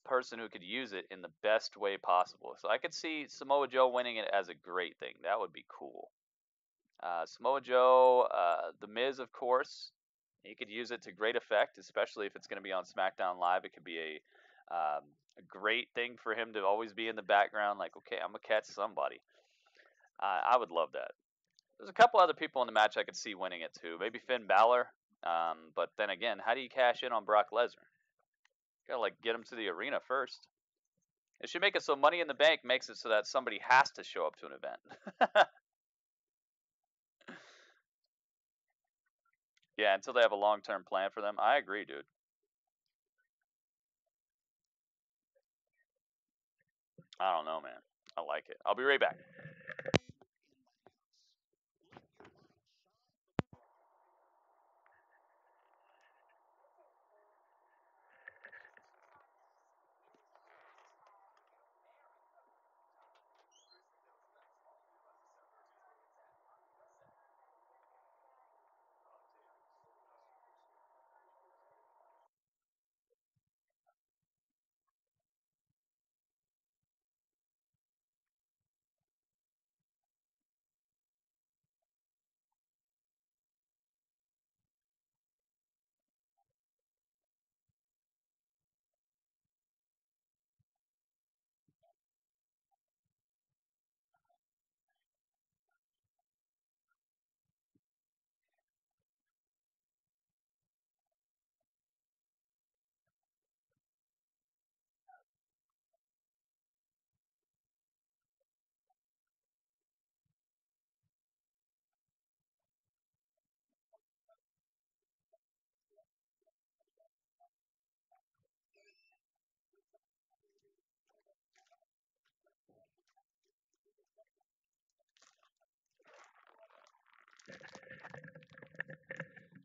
person who could use it in the best way possible. So I could see Samoa Joe winning it as a great thing. That would be cool. Samoa Joe, The Miz, of course, he could use it to great effect, especially if it's going to be on SmackDown Live. It could be a great thing for him to always be in the background, okay, I'm going to catch somebody. I would love that. There's a couple other people in the match I could see winning it too. Maybe Finn Balor. But then again, how do you cash in on Brock Lesnar? You gotta get him to the arena first. It should make it so Money in the Bank makes it so that somebody has to show up to an event. Yeah, until they have a long-term plan for them. I agree, dude. I don't know, man. I like it. I'll be right back.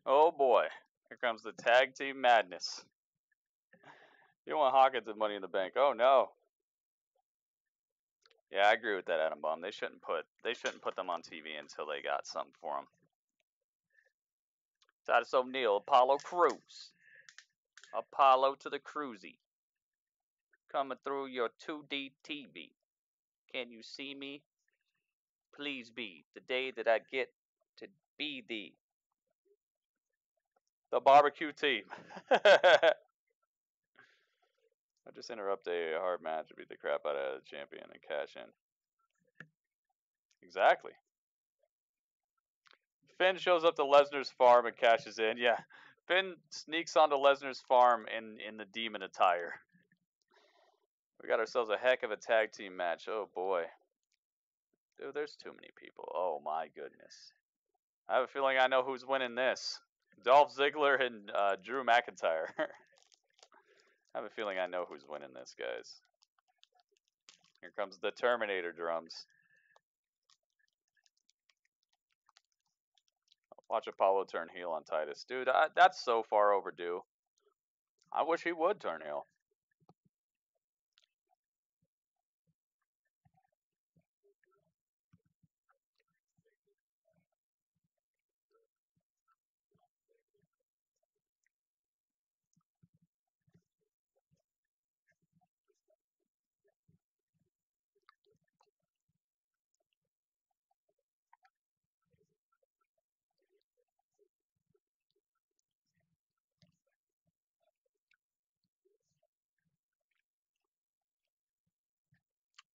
Oh boy, here comes the tag team madness. You want Hawkins and Money in the Bank? Oh no. Yeah, I agree with that, Adam Bomb. They shouldn't put them on TV until they got something for them. Titus O'Neil, Apollo Crews. Apollo to the Cruisy. Coming through your 2D TV. Can you see me? Please be the day that I get to be thee. The barbecue team. I just interrupt a hard match to beat the crap out of the champion and cash in. Exactly. Finn shows up to Lesnar's farm and cashes in. Yeah, Finn sneaks onto Lesnar's farm in the demon attire. We got ourselves a heck of a tag team match. Oh boy. Dude, there's too many people. Oh my goodness. I have a feeling I know who's winning this. Dolph Ziggler and Drew McIntyre. I have a feeling I know who's winning this, guys. Here comes the Terminator drums. Watch Apollo turn heel on Titus. Dude, that's so far overdue. I wish he would turn heel.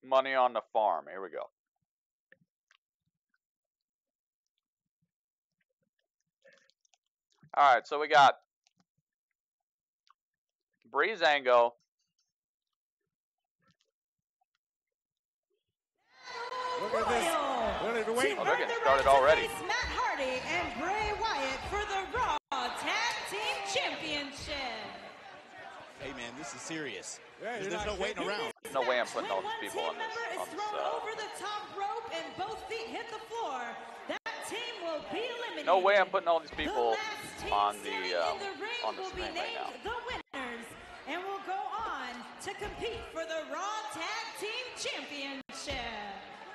Money on the farm. Here we go. All right, so we got Breezango. Look at this. Well, they're waiting. Oh, they're getting started already. Matt Hardy and Bray Wyatt for the Raw Tag Team Championship. Hey, man, this is serious. Yeah, There's no waiting around. No way I'm putting all these people on this. Is thrown over the top rope and both feet hit the floor. That team will be eliminated. No way I'm putting all these people on the will be screen right now. named the winners and will go on to compete for the Raw Tag Team Championship.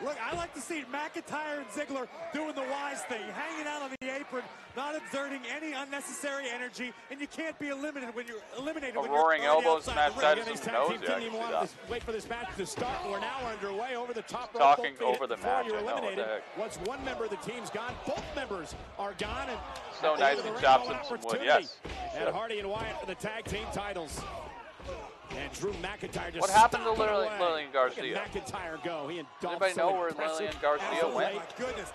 Look, I like to see McIntyre and Ziggler doing the wise thing, hanging out on the apron, not exerting any unnecessary energy, and you can't be eliminated when you're eliminated. A roaring elbow smash Again, Titus these in the tag nose. team Yeah, didn't even want to wait for this match to start. We're now underway over the top rope. Talking Both feet over the before match, you're I know, what the eliminated. heck. Once one member of the team's gone, both members are gone. And So at the nice end of the and ring, chops no and some wood, opportunity. yes. And Hardy and Wyatt for the tag team titles. And Drew McIntyre just What happened to stomping away. Lillian Garcia? Look at McIntyre go. He and Dolph Anybody know so where impressive. Lillian Garcia went? My goodness.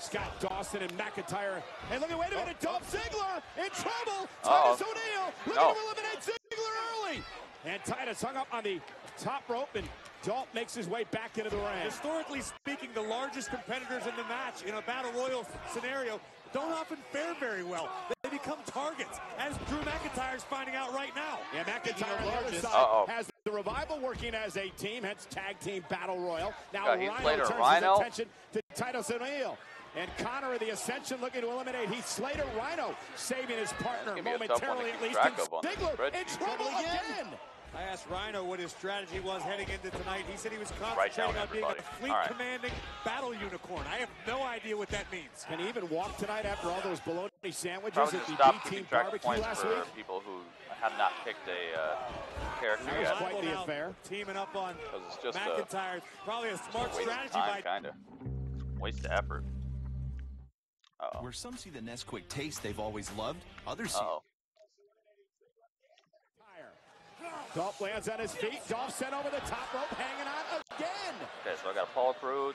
Scott Dawson and McIntyre. And look at, wait a minute, Dolph Ziggler in trouble. Titus O'Neil looking to eliminate Ziggler early. And Titus hung up on the top rope, and Dolph makes his way back into the ring. Historically speaking, the largest competitors in the match in a battle royal scenario don't often fare very well. They become targets, as Drew McIntyre's finding out right now. Yeah, McIntyre on the other side has the Revival working as a team, hence tag team battle royal. Now Rhino turns his attention to Titus O'Neil. And Connor of the Ascension looking to eliminate Heath Slater. Rhino saving his partner momentarily at least. Ziggler in trouble again. I asked Rhino what his strategy was heading into tonight. He said he was Right concentrating down, on being a everybody. fleet commanding battle unicorn. I have no idea what that means. Can he even walk tonight after all those bologna sandwiches Probably at just the stop B-Team keeping track of barbecue points last for week? people who have not picked a character That was yet. quite the affair. Teaming up on It's just McIntyre. Probably a smart waste of strategy time, by kind of. Waste of effort. Where some see the Nesquik taste they've always loved, others see. Dolph lands on his feet. Dolph sent over the top rope, hanging on again. Okay, so I got Paul Cruz,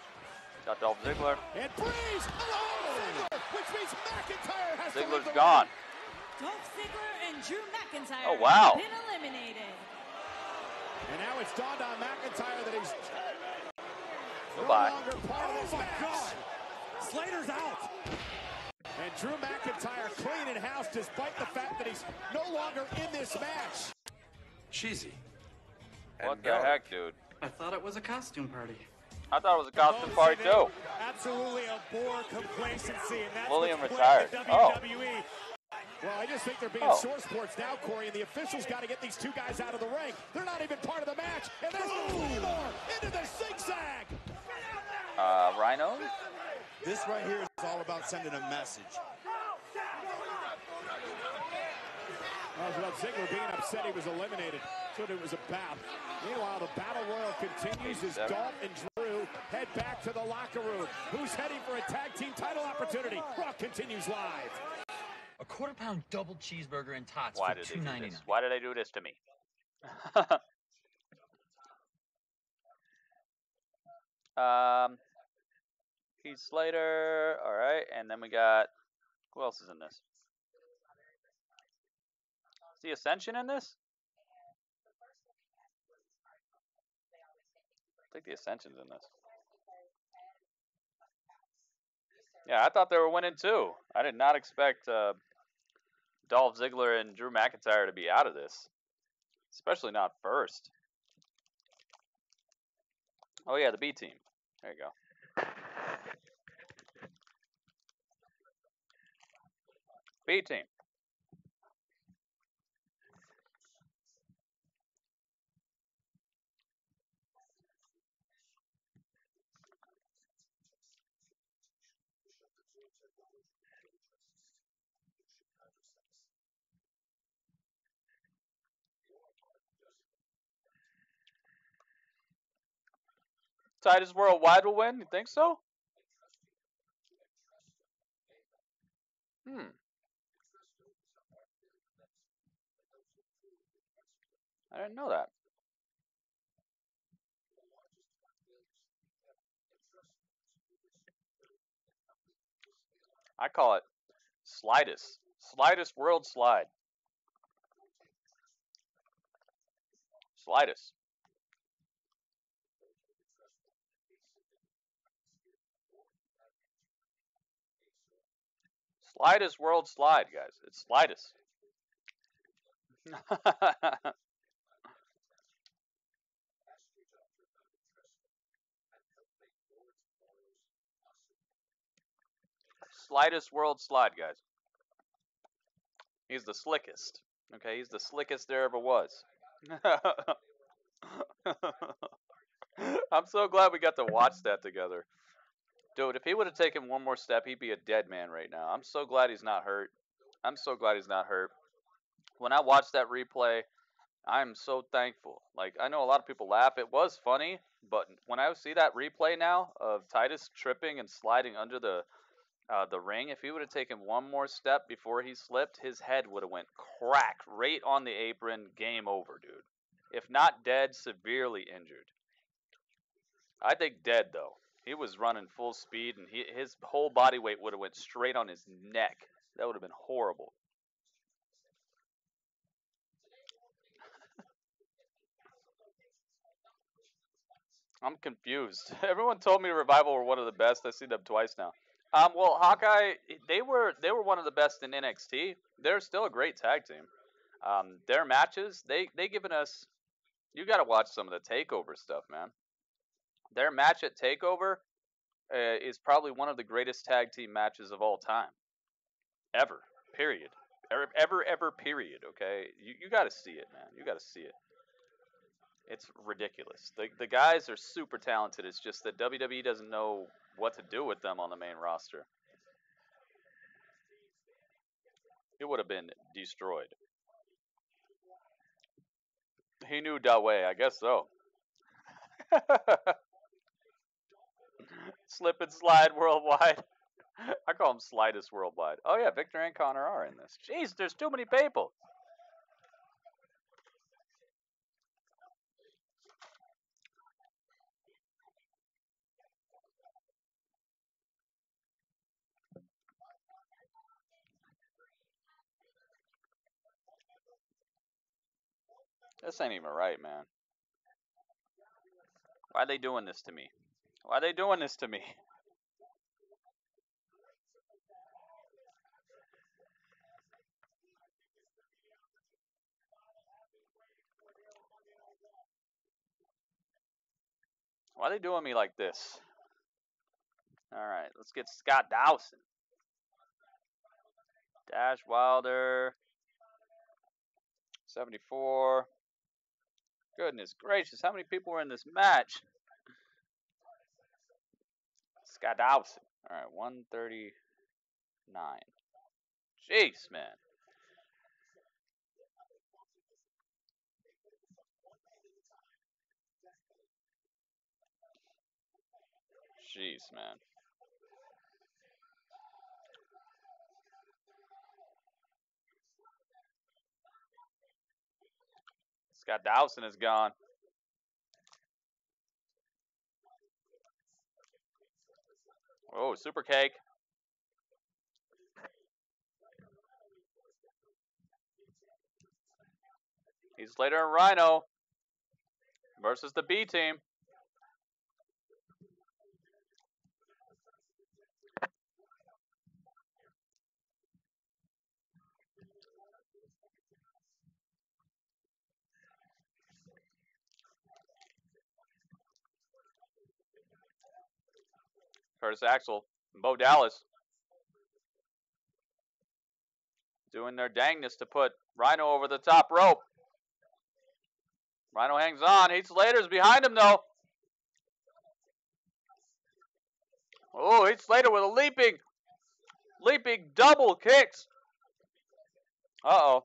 got Dolph Ziggler. And Breeze alone, which means McIntyre has to leave Ziggler's the gone. Dolph Ziggler and Drew McIntyre Oh, wow. have been eliminated. And now it's dawned on McIntyre that he's Goodbye. no longer part of this match. Slater's out. And Drew McIntyre cleaning house despite the fact that he's no longer in this match. Cheesy. What the heck, dude? I thought it was a costume party. I thought it was a costume party, too. Absolutely a bore complacency, and that's William what's retired. plagued Oh. WWE. Well, I just think they're being source sports now, Corey, and the officials got to get these two guys out of the ring. They're not even part of the match. And there's the Claymore into the zigzag. Rhino? This right here is all about sending a message. That was about Ziggler being upset he was eliminated. That's what it was about. Meanwhile, the Battle Royal continues as Dolph and Drew head back to the locker room. Who's heading for a tag team title opportunity? Raw continues live. A quarter-pound double cheeseburger and tots Why for did they do $2.99. this? Why did they do this to me? Heath Slater. All right, and then we got who else is in this? Is the Ascension in this? I think the Ascension's in this. Yeah, I thought they were winning too. I did not expect Dolph Ziggler and Drew McIntyre to be out of this, especially not first. Oh yeah, the B team. There you go. B team. Titus Worldwide will win? You think so? I didn't know that. I call it Slidus. Slidus World Slide. Slidus. Slidus World Slide, guys. It's Slidus. Slidus World Slide, guys. He's the slickest. Okay, he's the slickest there ever was. I'm so glad we got to watch that together. Dude, if he would have taken one more step, he'd be a dead man right now. I'm so glad he's not hurt. I'm so glad he's not hurt. When I watched that replay, I'm so thankful. Like, I know a lot of people laugh. It was funny, but when I see that replay now of Titus tripping and sliding under the ring, if he would have taken one more step before he slipped, his head would have went crack right on the apron. Game over, dude. If not dead, severely injured. I think dead, though. He was running full speed, and his whole body weight would have went straight on his neck. That would have been horrible. I'm confused. Everyone told me Revival were one of the best. I've seen them twice now. Well, Hawkeye, they were one of the best in NXT. They're still a great tag team. Their matches, they given us. You got to watch some of the Takeover stuff, man. Their match at Takeover is probably one of the greatest tag team matches of all time, ever. Period. Ever. Period. Okay, you got to see it, man. You got to see it. It's ridiculous. The guys are super talented. It's just that WWE doesn't know what to do with them on the main roster. It would have been destroyed. He knew Dawei, I guess so. Slip and slide worldwide. I call him Slidus worldwide. Oh yeah, Victor and Connor are in this. Jeez, there's too many people. This ain't even right, man. Why are they doing this to me? Why are they doing this to me? Why are they doing me like this? Alright, let's get Scott Dawson. Dash Wilder. 74. Goodness gracious, how many people were in this match? Scott Dawson. Alright, 139. Jeez, man. Jeez, man. Scott Dawson is gone. Oh, super cake. Heath Slater and Rhino versus the B team. Curtis Axel, Bo Dallas. doing their dangness to put Rhino over the top rope. Rhino hangs on. Heath Slater's behind him, though. Oh, Heath Slater with a leaping double kicks. Uh-oh.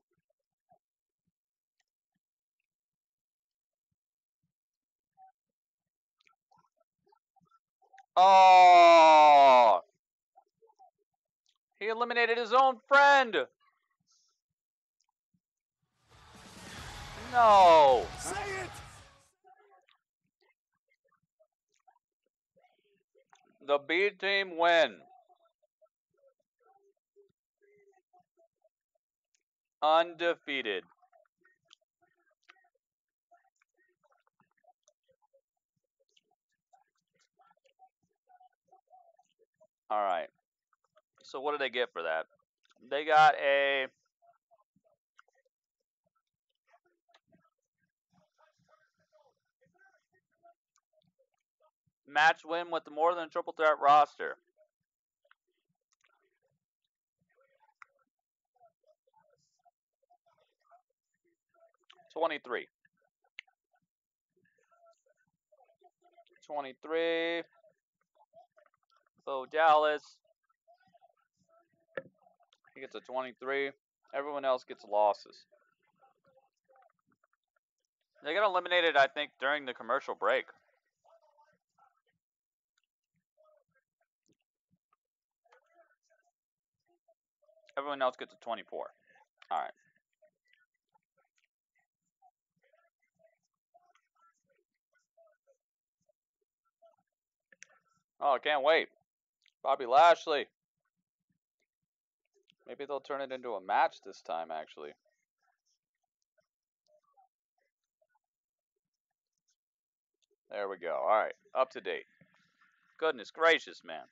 Oh. He eliminated his own friend. No. Say it. The B team win. Undefeated. All right. So what did they get for that? They got a match win with the more than triple threat roster. $23. Bo Dallas. He gets a 23. Everyone else gets losses. They got eliminated, I think, during the commercial break. Everyone else gets a 24. All right. Oh, I can't wait. Bobby Lashley. Maybe they'll turn it into a match this time, actually. There we go. All right. Up to date. Goodness gracious, man.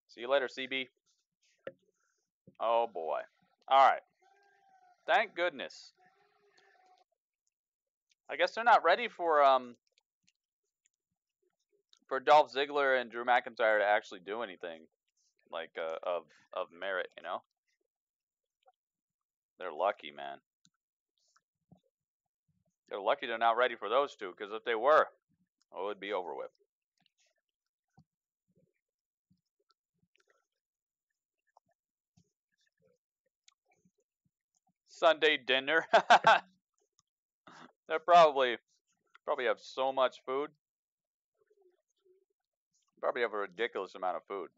See you later, CB. Oh, boy. All right. Thank goodness. I guess they're not ready for Dolph Ziggler and Drew McIntyre to actually do anything like of merit, you know? They're lucky, man. They're lucky they're not ready for those two, because if they were, it would be over with. Sunday dinner. They're probably have so much food. Probably have a ridiculous amount of food.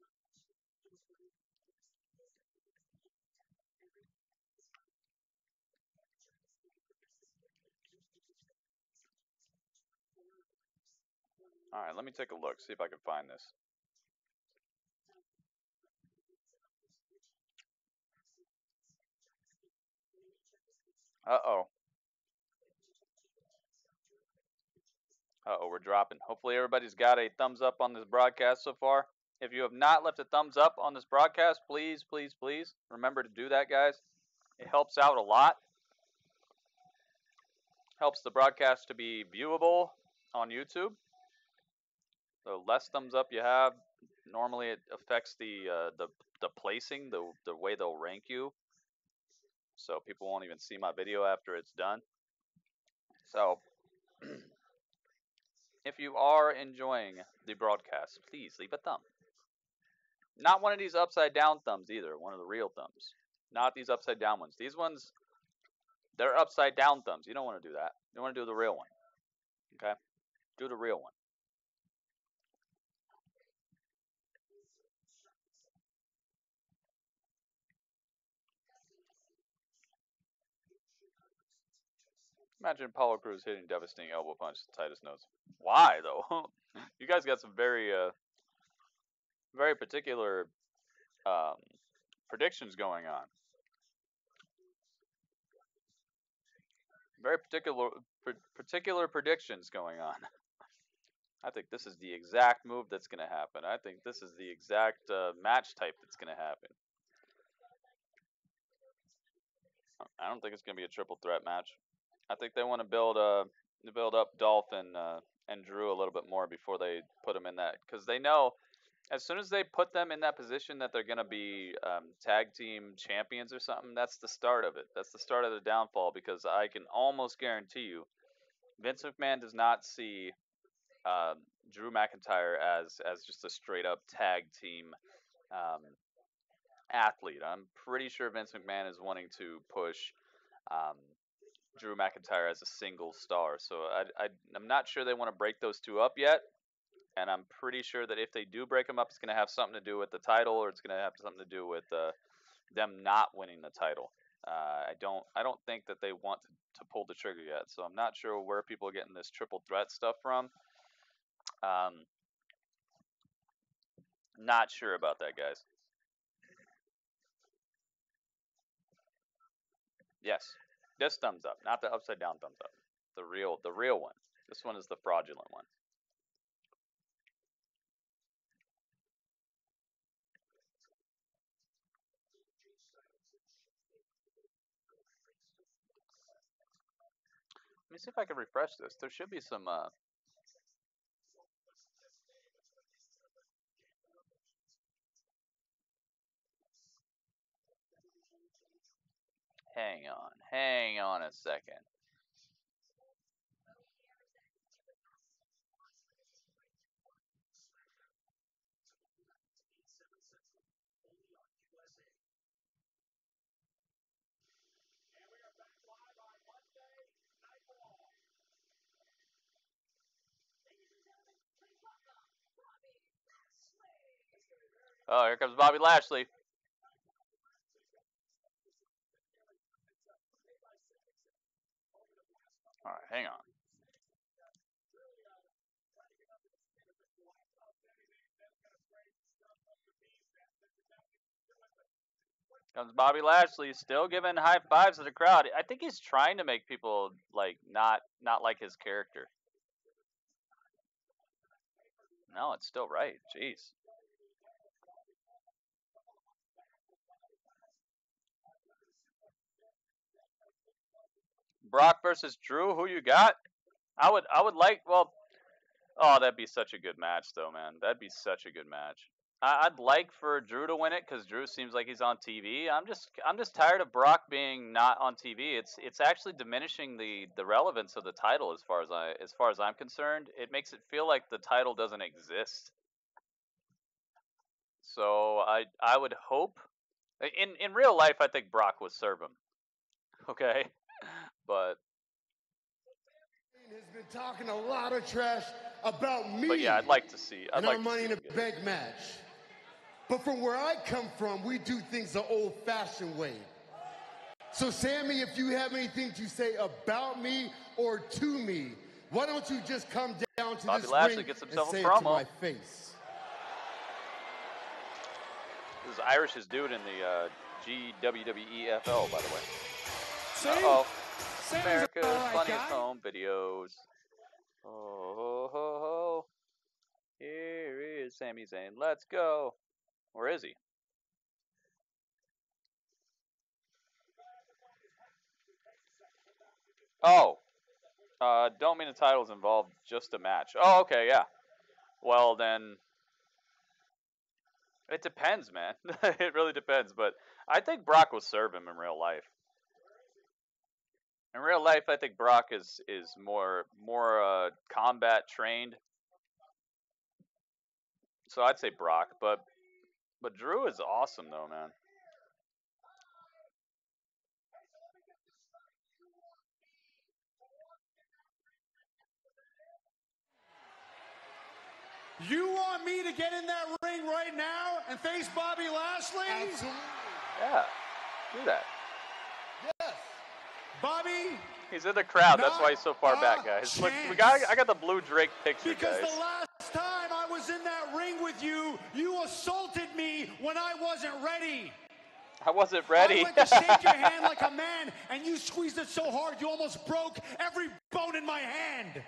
All right, let me take a look, see if I can find this. Uh-oh. Uh-oh, we're dropping. Hopefully everybody's got a thumbs up on this broadcast so far. If you have not left a thumbs up on this broadcast, please, please, please remember to do that, guys. It helps out a lot. Helps the broadcast to be viewable on YouTube. The less thumbs up you have, normally it affects the placing, the way they'll rank you. So people won't even see my video after it's done. So if you are enjoying the broadcast, please leave a thumb. Not one of these upside down thumbs either, one of the real thumbs. Not these upside down ones. These ones, they're upside down thumbs. You don't want to do that. You want to do the real one. Okay? Do the real one. Imagine Apollo Crews hitting devastating elbow punch to Titus Notes. Why, though? You guys got some very particular predictions going on. Very particular predictions going on. I think this is the exact move that's going to happen. I think this is the exact match type that's going to happen. I don't think it's going to be a triple threat match. I think they want to build up Dolph and and Drew a little bit more before they put them in that, because they know as soon as they put them in that position that they're going to be tag team champions or something, that's the start of it. That's the start of the downfall, because I can almost guarantee you Vince McMahon does not see Drew McIntyre as just a straight up tag team athlete. I'm pretty sure Vince McMahon is wanting to push Drew McIntyre as a single star. So I'm not sure they want to break those two up yet. And I'm pretty sure that if they do break them up, it's going to have something to do with the title, or it's going to have something to do with them not winning the title. I don't think that they want to pull the trigger yet. So I'm not sure where people are getting this triple threat stuff from. Not sure about that, guys. Yes, this thumbs up, not the upside down thumbs up. The real one. This one is the fraudulent one. Let me see if I can refresh this. There should be some hang on a second. Oh, here comes Bobby Lashley. All right, hang on. Comes Bobby Lashley, still giving high fives to the crowd. I think he's trying to make people like not like his character. No, it's still right. Jeez. Brock versus Drew, who you got? I would like, well, oh, that'd be such a good match though, man. That'd be such a good match. I'd like for Drew to win it because Drew seems like he's on TV. I'm just tired of Brock being not on TV. It's actually diminishing the relevance of the title as far as I'm concerned. It makes it feel like the title doesn't exist. So I would hope in real life I think Brock would serve him. Okay, but has been talking a lot of trash about me. But yeah, I'd like to see. I'd like Money in the Bank match. But from where I come from, we do things the old-fashioned way. So, Sammy, if you have anything to say about me or to me, why don't you just come down to Bobby this Lashley ring gets and himself say a it to promo. my face? This is Irish's dude in the GWWEFL, by the way. Uh-oh. America's Funniest Home Videos. Oh, ho, ho, ho. Here is Sami Zayn. Let's go. Where is he? Oh. Don't mean the title's involved, just a match. Oh, okay, yeah. Well, then... It depends, man. It really depends, but I think Brock will serve him in real life. In real life, I think Brock is more combat trained. So I'd say Brock, but Drew is awesome though, man. You want me to get in that ring right now and face Bobby Lashley? Absolutely. Yeah, do that. Yes. Bobby. He's in the crowd. That's why he's so far back, guys. Look, I got the blue Drake picture, because guys. the last time I was in that ring with you, you assaulted me when I wasn't ready. I wasn't ready. I went to shake your hand like a man, and you squeezed it so hard you almost broke every bone in my hand.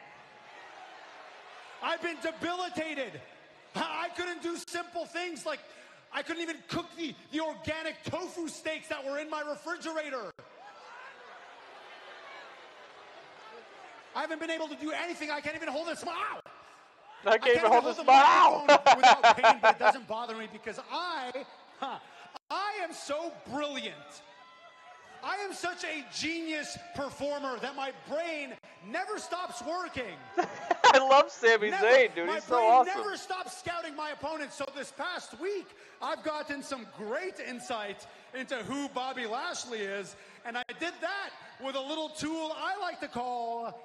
I've been debilitated. I couldn't do simple things like I couldn't even cook the organic tofu steaks that were in my refrigerator. I haven't been able to do anything. I can't even hold a smile. I can't even hold a smile without pain, but it doesn't bother me because I am so brilliant. I am such a genius performer that my brain never stops working. I love Sami Zayn, dude. He's so awesome. My brain never stops scouting my opponents. So this past week, I've gotten some great insight into who Bobby Lashley is, and I did that with a little tool I like to call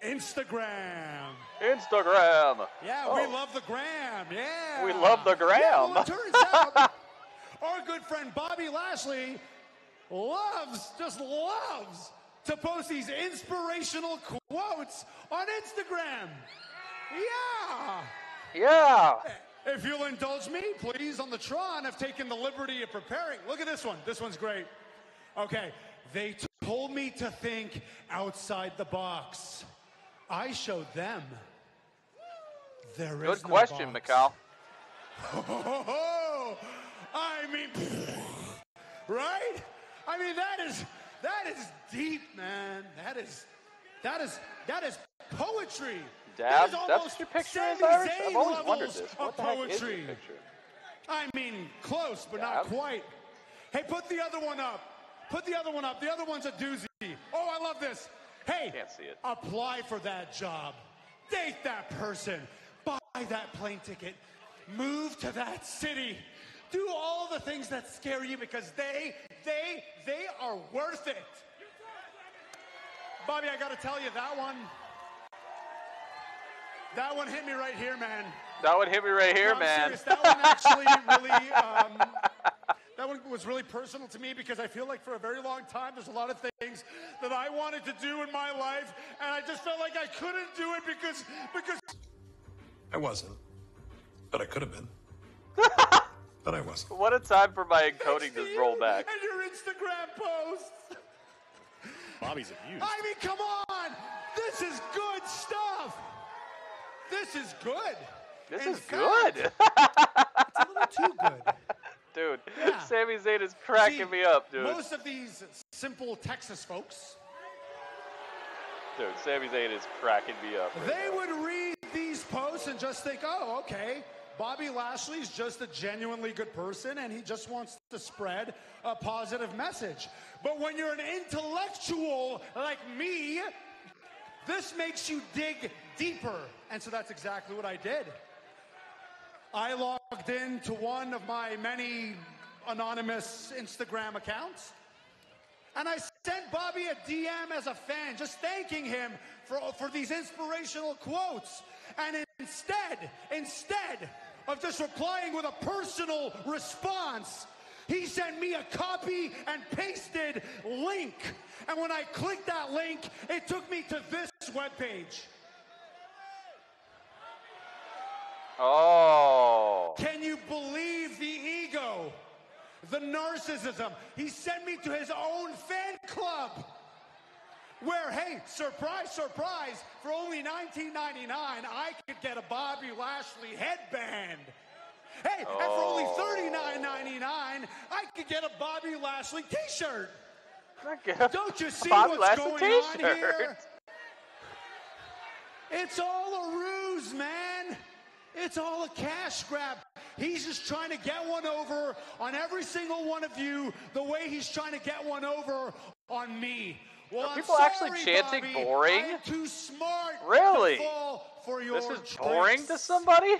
Instagram. Instagram. Yeah, we love the gram. Yeah. We love the gram. Yeah, well, it turns out our good friend Bobby Lashley just loves to post these inspirational quotes on Instagram. Yeah. Yeah. If you'll indulge me, please, on the Tron, I've taken the liberty of preparing. Look at this one. This one's great. Okay. They told me to think outside the box. I showed them. There is Good question, Mikal. I mean, right? I mean, that is deep, man. That is poetry. Dab, that is that's what your picture is, Irish? I've always wondered this. What the heck is your picture? I mean, close, but not quite. Hey, put the other one up. Put the other one up. The other one's a doozy. Oh, I love this. Hey, can't see it. Apply for that job. Date that person. Buy that plane ticket. Move to that city. Do all the things that scare you because they are worth it. Bobby, I got to tell you, that one hit me right here, man. That one hit me right here, man. Serious. That one actually really, that one was really personal to me because I feel like for a very long time there's a lot of things that I wanted to do in my life, and I just felt like I couldn't do it because I wasn't, but I could have been. But I wasn't. What a time for my encoding to roll back. And your Instagram posts. Bobby's abused. I mean, come on! This is good stuff. This is good. This is good. It's a little too good. Dude, yeah. Sami Zayn is cracking me up, dude. Most of these simple Texas folks. Dude, Sami Zayn is cracking me up. They would read these posts and just think, oh, okay, Bobby Lashley's just a genuinely good person and he just wants to spread a positive message. But when you're an intellectual like me, this makes you dig deeper. And so that's exactly what I did. I logged into one of my many anonymous Instagram accounts, and I sent Bobby a DM as a fan, just thanking him for these inspirational quotes. And instead of just replying with a personal response, he sent me a copy and pasted link. And when I clicked that link, it took me to this webpage. Oh. Can you believe the ego, the narcissism? He sent me to his own fan club where, hey, surprise, surprise, for only $19.99, I could get a Bobby Lashley headband. Hey, and for only $39.99, I could get a Bobby Lashley t-shirt. Don't you see what's going on here? It's all a ruse, man. It's all a cash grab. He's just trying to get one over on every single one of you the way he's trying to get one over on me. Well, are people actually chanting Bobby, boring? I'm too smart really? to fall for your this is tricks. Boring to somebody?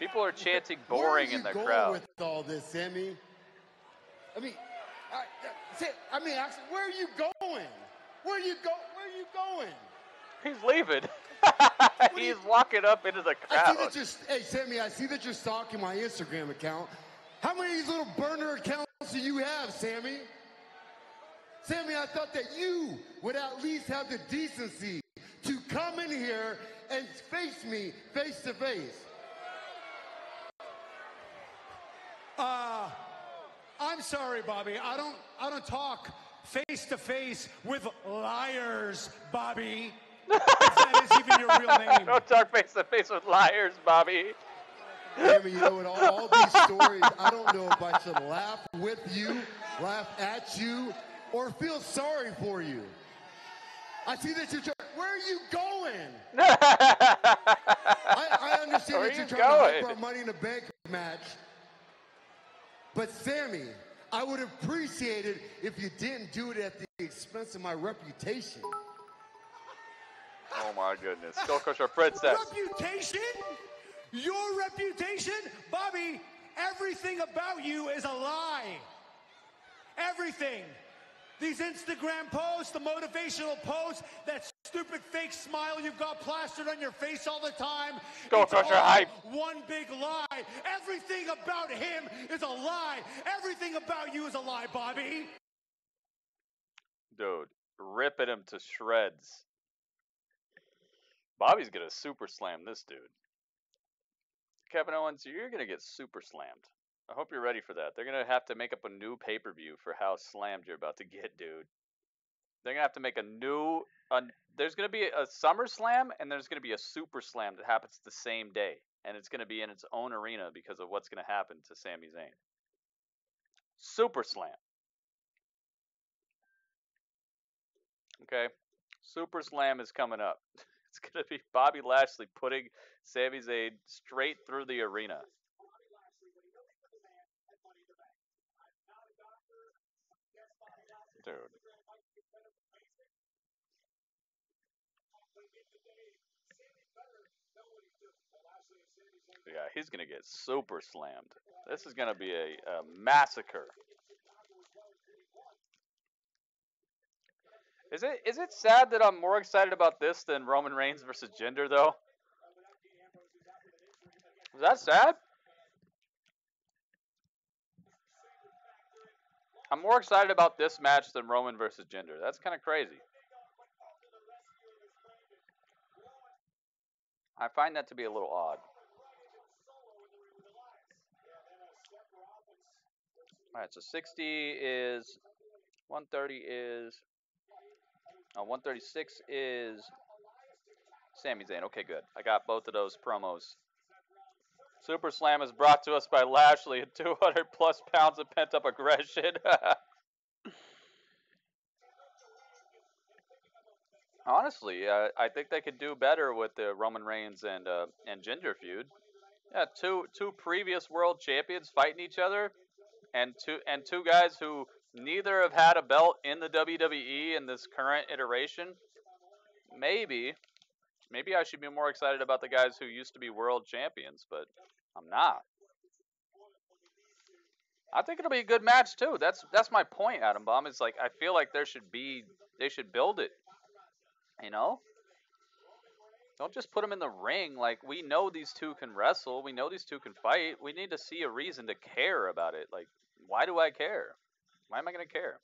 People are chanting boring in the crowd. Where are you going with all this, Sammy? I mean, where are you going? Where are you going? He's leaving. He's walking up into the crowd. Hey, Sammy, I see that you're stalking my Instagram account. How many of these little burner accounts do you have, Sammy? Sammy, I thought that you would at least have the decency to come in here and face me face to face. I'm sorry, Bobby. I don't talk face to face with liars, Bobby. If that is even your real name. Don't talk face to face with liars, Bobby. Sammy, you know, in all these stories, I don't know if I should laugh with you, laugh at you, or feel sorry for you. I see that you're trying. Where are you going? I understand that you're trying to hype our Money in the Bank match. But Sammy, I would appreciate it if you didn't do it at the expense of my reputation. Oh my goodness. SkullCrusherPrincess. Reputation? Your reputation? Bobby, everything about you is a lie. Everything. These Instagram posts, the motivational posts, that stupid fake smile you've got plastered on your face all the time. SkullCrusher hype. One big lie. Everything about him is a lie. Everything about you is a lie, Bobby. Dude, ripping him to shreds. Bobby's gonna super slam this dude. Kevin Owens, you're gonna get super slammed. I hope you're ready for that. They're going to have to make up a new pay-per-view for how slammed you're about to get, dude. They're going to have to make a new... there's going to be a Summer Slam, and there's going to be a Super Slam that happens the same day. And it's going to be in its own arena because of what's going to happen to Sami Zayn. Super Slam. Okay? Super Slam is coming up. It's going to be Bobby Lashley putting Sami Zayn straight through the arena. Dude. Yeah, he's going to get super slammed. This is going to be a massacre. Is it sad that I'm more excited about this than Roman Reigns versus Jinder, though? Is that sad? I'm more excited about this match than Roman versus Jinder. That's kind of crazy. I find that to be a little odd. Alright, so 60 is... 130 is... 136 is... Sami Zayn. Okay, good. I got both of those promos. Super Slam is brought to us by Lashley and 200 plus pounds of pent up aggression. Honestly, I think they could do better with the Roman Reigns and Jinder feud. Yeah, two previous world champions fighting each other, and two guys who neither have had a belt in the WWE in this current iteration. Maybe I should be more excited about the guys who used to be world champions, but I'm not. I think it'll be a good match too. That's my point, Adam Bomb. It's like I feel like they should build it. You know? Don't just put them in the ring. Like, we know these two can wrestle. We know these two can fight. We need to see a reason to care about it. Like, why do I care? Why am I going to care?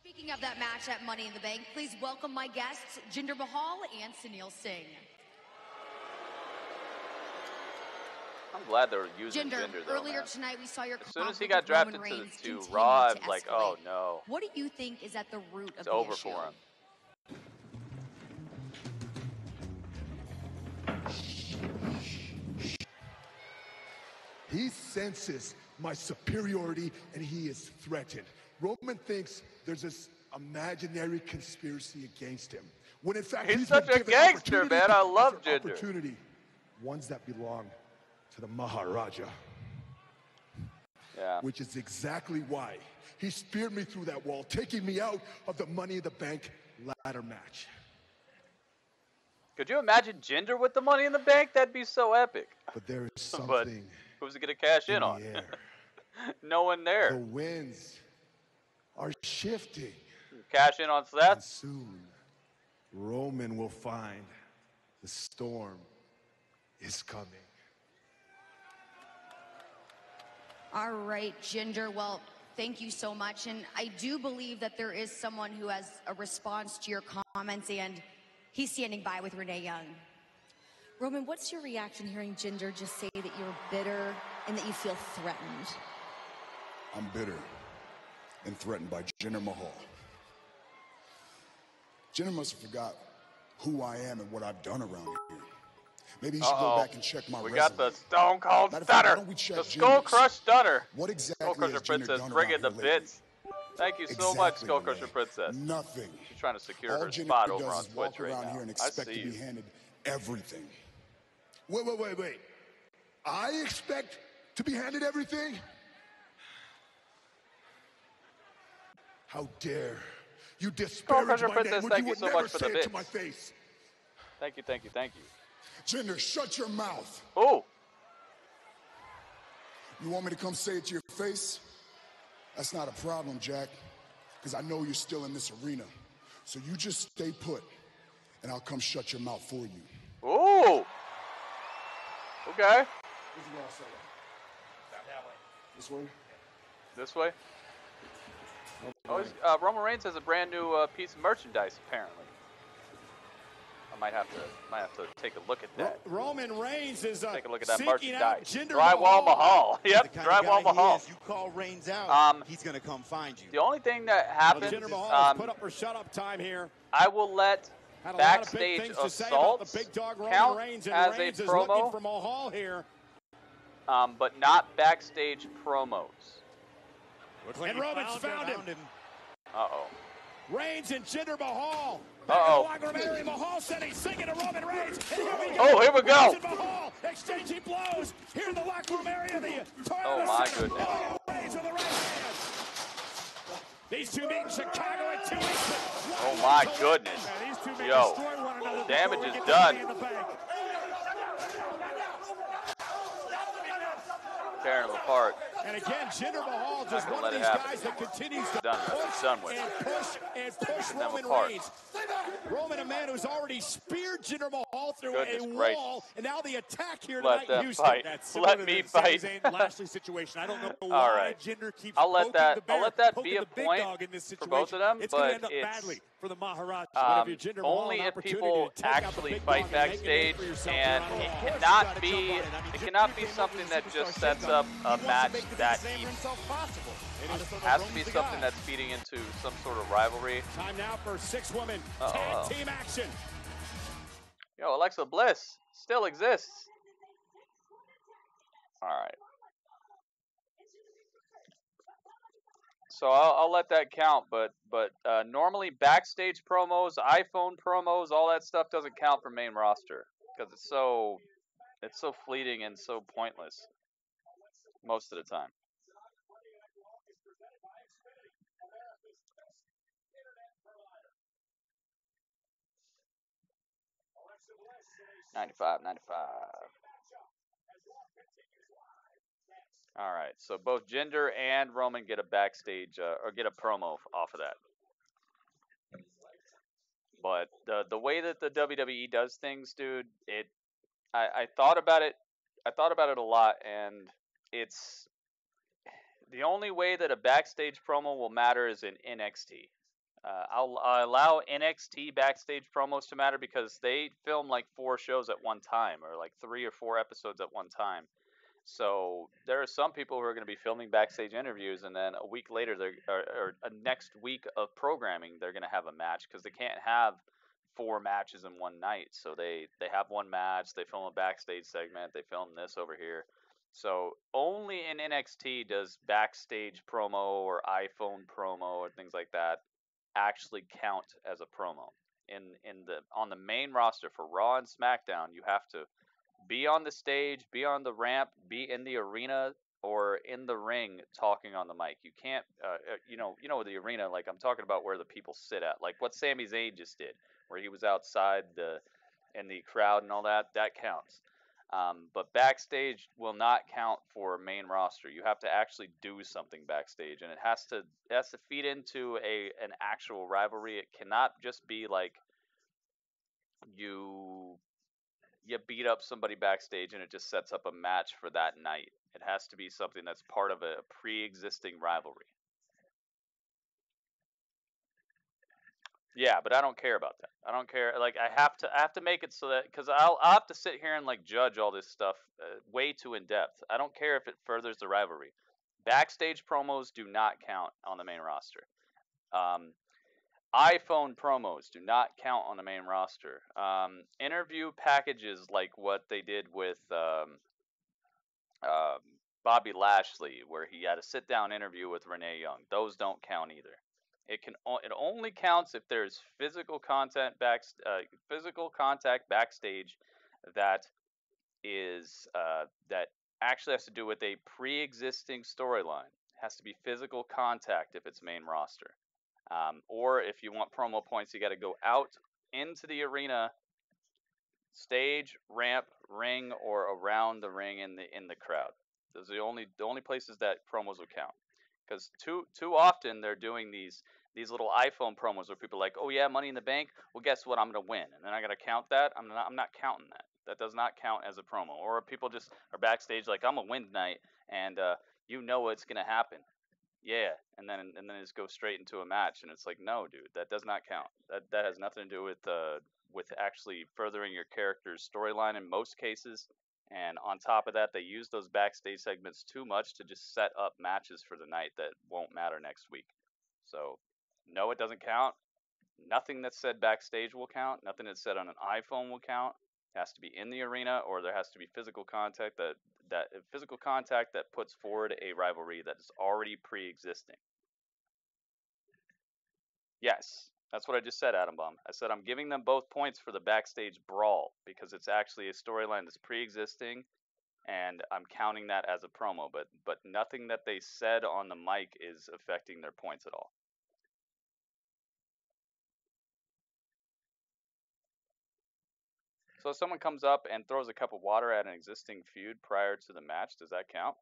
Speaking of that match at Money in the Bank, please welcome my guests, Jinder Mahal and Sunil Singh. I'm glad they were using Jinder though, earlier man. Tonight we saw your as soon as he got drafted to Raw, I'm like, oh no. What do you think is at the root of it's the over issue? for him. He senses my superiority and he is threatened. Roman thinks there's this imaginary conspiracy against him. When in fact he's such a gangster, man. I love Jinder. Opportunity, ones that belong to the Maharaja. Yeah. Which is exactly why he speared me through that wall, taking me out of the Money in the Bank ladder match. Could you imagine Jinder with the Money in the Bank? That'd be so epic. But there is something. But who's he gonna cash in on? No one there. The winds are shifting. Cash in on Seth. And soon, Roman will find the storm is coming. All right, Jinder. Well, thank you so much. And I do believe that there is someone who has a response to your comments, and he's standing by with Renee Young. Roman, what's your reaction hearing Jinder just say that you're bitter and that you feel threatened? I'm bitter and threatened by Jinder Mahal. Jinder must have forgot who I am and what I've done around here. Maybe he should go back and check my resume. We got the Stone Cold Stunner. The Skull Crush Stunner. What exactly has Jinder Princess done bringing around the here bits. Thank you so much, SkullCrusherPrincess. Nothing. She's trying to secure All her Jinder spot over does on is walk Twitch right around now. here and I expect see to be you. handed everything. Wait. I expect to be handed everything? How dare you disparage my name when you would never say it to my face? Thank you. Jinder, shut your mouth. Oh. You want me to come say it to your face? That's not a problem, Jack, because I know you're still in this arena. So you just stay put, and I'll come shut your mouth for you. Ooh. Okay. This way? This way? Oh, Roman Reigns has a brand new piece of merchandise, apparently. I might have to take a look at that. Roman Reigns is take a look at that seeking out merchandise. Jinder Drywall Mahal. Yep, Drywall Mahal. You call Reigns out, he's going to come find you. The only thing that happens, Jinder Mahal put up or shut up time here. I will let backstage assaults count as a promo for Mahal here, but not backstage promos. And Roman's found him. Uh-oh. Reigns and Jinder Mahal. Uh-oh. Mahal said he's singing to Roman Reigns. Here we go. Mahal exchanging blows here in the locker room area. Oh my goodness. Reigns with the right hand. These two meet in Chicago in 2 weeks. Oh my goodness. Yo, damage is done. Tearing them apart. And again, Jinder Mahal just one of these guys that continues to push Roman Reigns. Roman, a man who's already speared Jinder Mahal through a wall, and now the attack here tonight in Houston. Let me fight. Lashley situation. I don't know why All right. Jinder keeps I'll let that be a point for both of them, it's but going to end up badly for the Maharaja. Only if people actually fight backstage, and it cannot be something that just sets up a match that keeps. It has to be something that's feeding into some sort of rivalry. Time now for 6-woman tag team action. Yo, Alexa Bliss still exists. All right. So I'll let that count, but normally backstage promos, iPhone promos, all that stuff doesn't count for main roster because it's so fleeting and so pointless most of the time. $95. All right, so both Jinder and Roman get a backstage or get a promo off of that. But the way that the WWE does things, dude, I thought about it. I thought about it a lot, and it's the only way that a backstage promo will matter is in NXT. I'll allow NXT backstage promos to matter because they film like 4 shows at one time, or like 3 or 4 episodes at one time. So there are some people who are going to be filming backstage interviews, and then a week later, or a next week of programming, they're going to have a match because they can't have 4 matches in one night. So they have one match, they film a backstage segment, they film this over here. So only in NXT does backstage promo or iPhone promo or things like that actually count as a promo. On the main roster for Raw and SmackDown, you have to be on the stage, be on the ramp, be in the arena or in the ring talking on the mic. You can't, you know the arena, like I'm talking about where the people sit at, like what Sami Zayn just did, where he was outside in the crowd and all that counts. But backstage will not count for main roster. You have to actually do something backstage, and it has to feed into an actual rivalry. It cannot just be like you beat up somebody backstage and it just sets up a match for that night. It has to be something that's part of a pre-existing rivalry. Yeah, but I don't care about that. I don't care. Like I have to make it so that, because I'll have to sit here and like judge all this stuff way too in depth. I don't care if it furthers the rivalry. Backstage promos do not count on the main roster. iPhone promos do not count on the main roster. Interview packages like what they did with Bobby Lashley, where he had a sit-down interview with Renee Young. Those don't count either. It only counts if there's physical contact backstage that is that actually has to do with a pre-existing storyline. It has to be physical contact if it's main roster, or if you want promo points, you got to go out into the arena, stage, ramp, ring, or around the ring in the crowd. Those are the only places that promos would count. Because too often they're doing these little iPhone promos where people are like, oh yeah, Money in the Bank. Well, guess what? I'm gonna win, and then I gotta count that. I'm not counting that. That does not count as a promo. Or people just are backstage like, I'm gonna win tonight, and you know it's gonna happen. Yeah, and then just go straight into a match, and it's like, no, dude, that does not count. That has nothing to do with actually furthering your character's storyline in most cases. And on top of that, they use those backstage segments too much to just set up matches for the night that won't matter next week. So, no, it doesn't count. Nothing that's said backstage will count. Nothing that's said on an iPhone will count. It has to be in the arena, or there has to be physical contact that puts forward a rivalry that is already pre-existing. Yes. That's what I just said, Adam Bomb. I said I'm giving them both points for the backstage brawl because it's actually a storyline that's pre-existing, and I'm counting that as a promo. But nothing that they said on the mic is affecting their points at all. So if someone comes up and throws a cup of water at an existing feud prior to the match, does that count?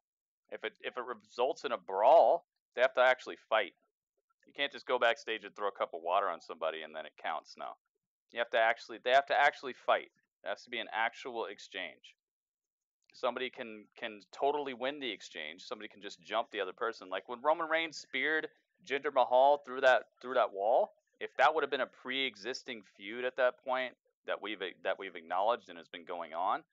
If it results in a brawl, they have to actually fight. You can't just go backstage and throw a cup of water on somebody and then it counts. No, they have to actually fight. It has to be an actual exchange. Somebody can totally win the exchange. Somebody can just jump the other person. Like when Roman Reigns speared Jinder Mahal through that wall. If that would have been a pre-existing feud at that point that we've acknowledged and has been going on,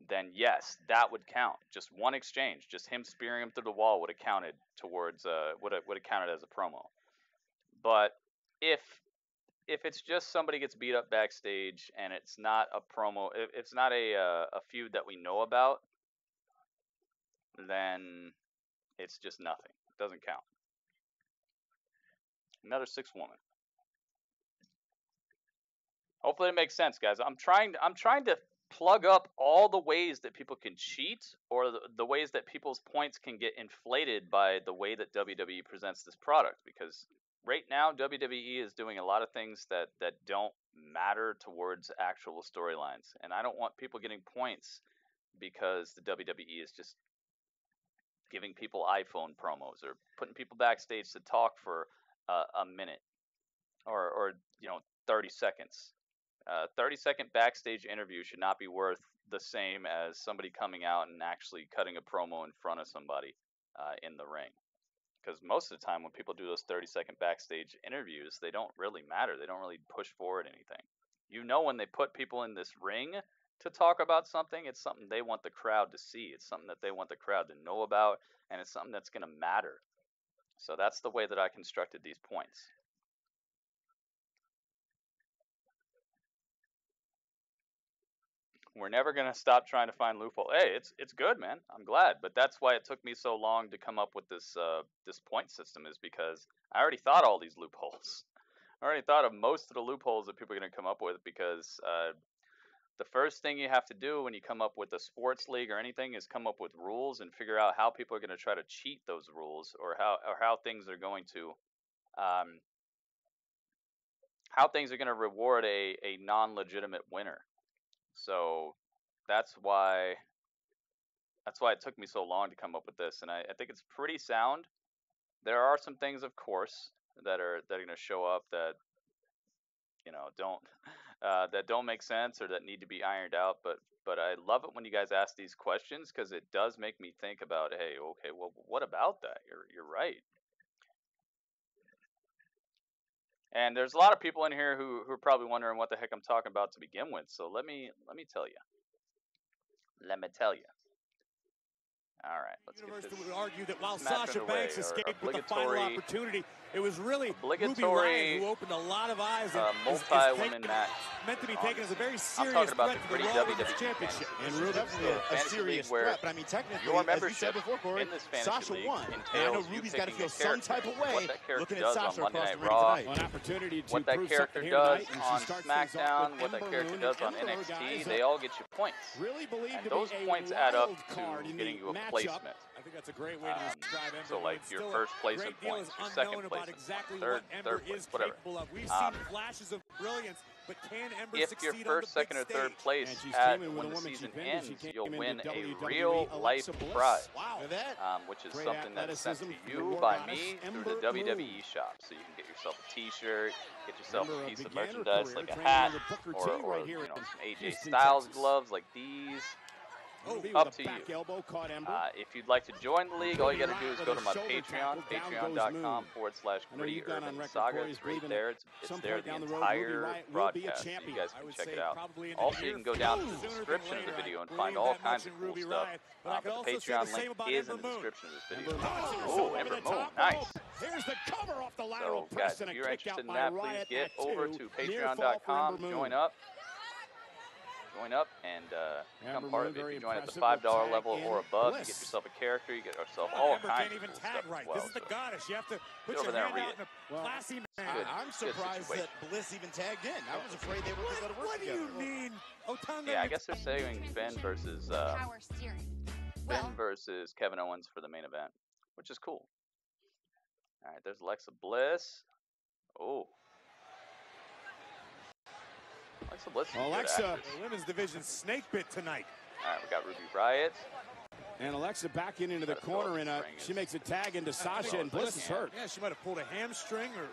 then yes, that would count. Just one exchange, just him spearing him through the wall would have counted towards would have counted as a promo. But if it's just somebody gets beat up backstage and it's not a promo, if it's not a feud that we know about, then it's just nothing. It doesn't count. Another 6-woman. Hopefully it makes sense, guys. I'm trying to plug up all the ways that people can cheat, or the ways that people's points can get inflated by the way that WWE presents this product, because right now WWE is doing a lot of things that don't matter towards actual storylines, and I don't want people getting points because the WWE is just giving people iPhone promos or putting people backstage to talk for a minute or 30 seconds. 30-second backstage interview should not be worth the same as somebody coming out and actually cutting a promo in front of somebody in the ring. Because most of the time when people do those 30-second backstage interviews, they don't really matter. They don't really push forward anything. When they put people in this ring to talk about something, it's something they want the crowd to see. It's something that they want the crowd to know about, and it's something that's going to matter. So that's the way that I constructed these points. We're never going to stop trying to find loophole. Hey, it's good, man. I'm glad. But that's why it took me so long to come up with this point system, is because I already thought all these loopholes. I already thought of most of the loopholes that people are going to come up with, because the first thing you have to do when you come up with a sports league or anything is come up with rules and figure out how people are going to try to cheat those rules, or how things are going to reward a non-legitimate winner. So that's why it took me so long to come up with this, and I think it's pretty sound. There are some things, of course, that are going to show up that don't make sense or that need to be ironed out. But I love it when you guys ask these questions, because it does make me think about, hey, okay, well, what about that? You're right. And there's a lot of people in here who are probably wondering what the heck I'm talking about to begin with. So let me tell you. All right, let's get this. Would argue that while match Sasha underway, Banks escaped with the final opportunity, it was really Ruby obligatory Riott who opened a lot of eyes. Multi-women match. Meant to be taken as a very I'm serious talking about threat the to the Gritty Raw WWE Women's Championship. And Rude, definitely a serious threat, but I mean, technically, your as you said membership before, Corey, in this fantasy Sasha league won. And I know entails you Ruby's got to picking feel a some type of way what that character looking at does Sasha on Monday across Night the ring Raw, tonight. An opportunity to what that prove character something does here tonight, on and she starts things off SmackDown, with what that Ember character Moon. does on Ember, NXT, guys, they all get you points. Really believe And to those be a points add up wild to card in getting the you a matchup. placement. I think that's a great way to describe Ember. So like your first placement points, your second placement exactly points, third place, whatever. We've seen flashes of brilliance, but can Ember If your first, second, or third place when the season ends, you'll win a real life prize, which is something that is sent to you by me through the WWE shop. So you can get yourself a T-shirt, get yourself a piece of merchandise like a hat, or you know, some AJ Styles gloves like these. Up to you. If you'd like to join the league, all you got to do is go to my Patreon, patreon.com/GrittyUrbanSaga. It's right there. It's there the entire broadcast, so you guys can check it out. Also, you can go down to the description of the video and find all kinds of cool stuff. But the Patreon link is in the description of this video. Oh, Ember Moon, nice. So, guys, if you're interested in that, please get over to patreon.com, join up. And become part of it. If you join at the $5 level or above, you get yourself a character, you get yourself all kinds of cool stuff as well. This is the goddess. You have to put over your there hand and out read in a classy manner. I'm surprised that Bliss even tagged in. I was afraid they weren't going to work together. What do you mean? Yeah, I guess they're saying Finn versus Kevin Owens for the main event, which is cool. All right, there's Alexa Bliss. Oh. Alexa, the women's division snake bit tonight. All right, we got Ruby Riott. And Alexa backing into the corner, and she makes a tag into Sasha, and Bliss is hurt. Yeah, she might have pulled a hamstring or...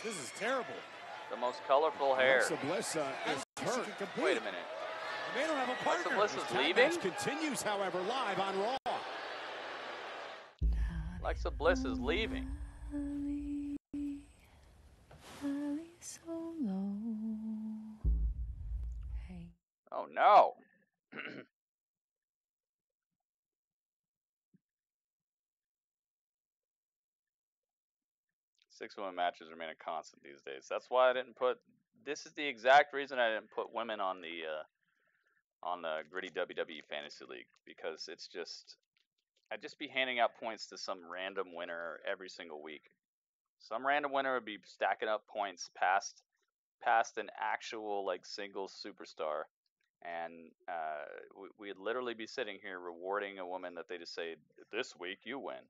This is terrible. The most colorful hair. Alexa Bliss is hurt. Wait a minute. They don't have a partner. Alexa Bliss is leaving? Continues, however, live on Raw. Alexa Bliss is leaving. Oh no. 6-woman matches remain a constant these days. That's why I didn't put. This is the exact reason I didn't put women on the Gritty WWE Fantasy League, because it's just. I'd just be handing out points to some random winner every single week. Some random winner would be stacking up points past an actual like single superstar, and we'd literally be sitting here rewarding a woman that they just say, "This week you win."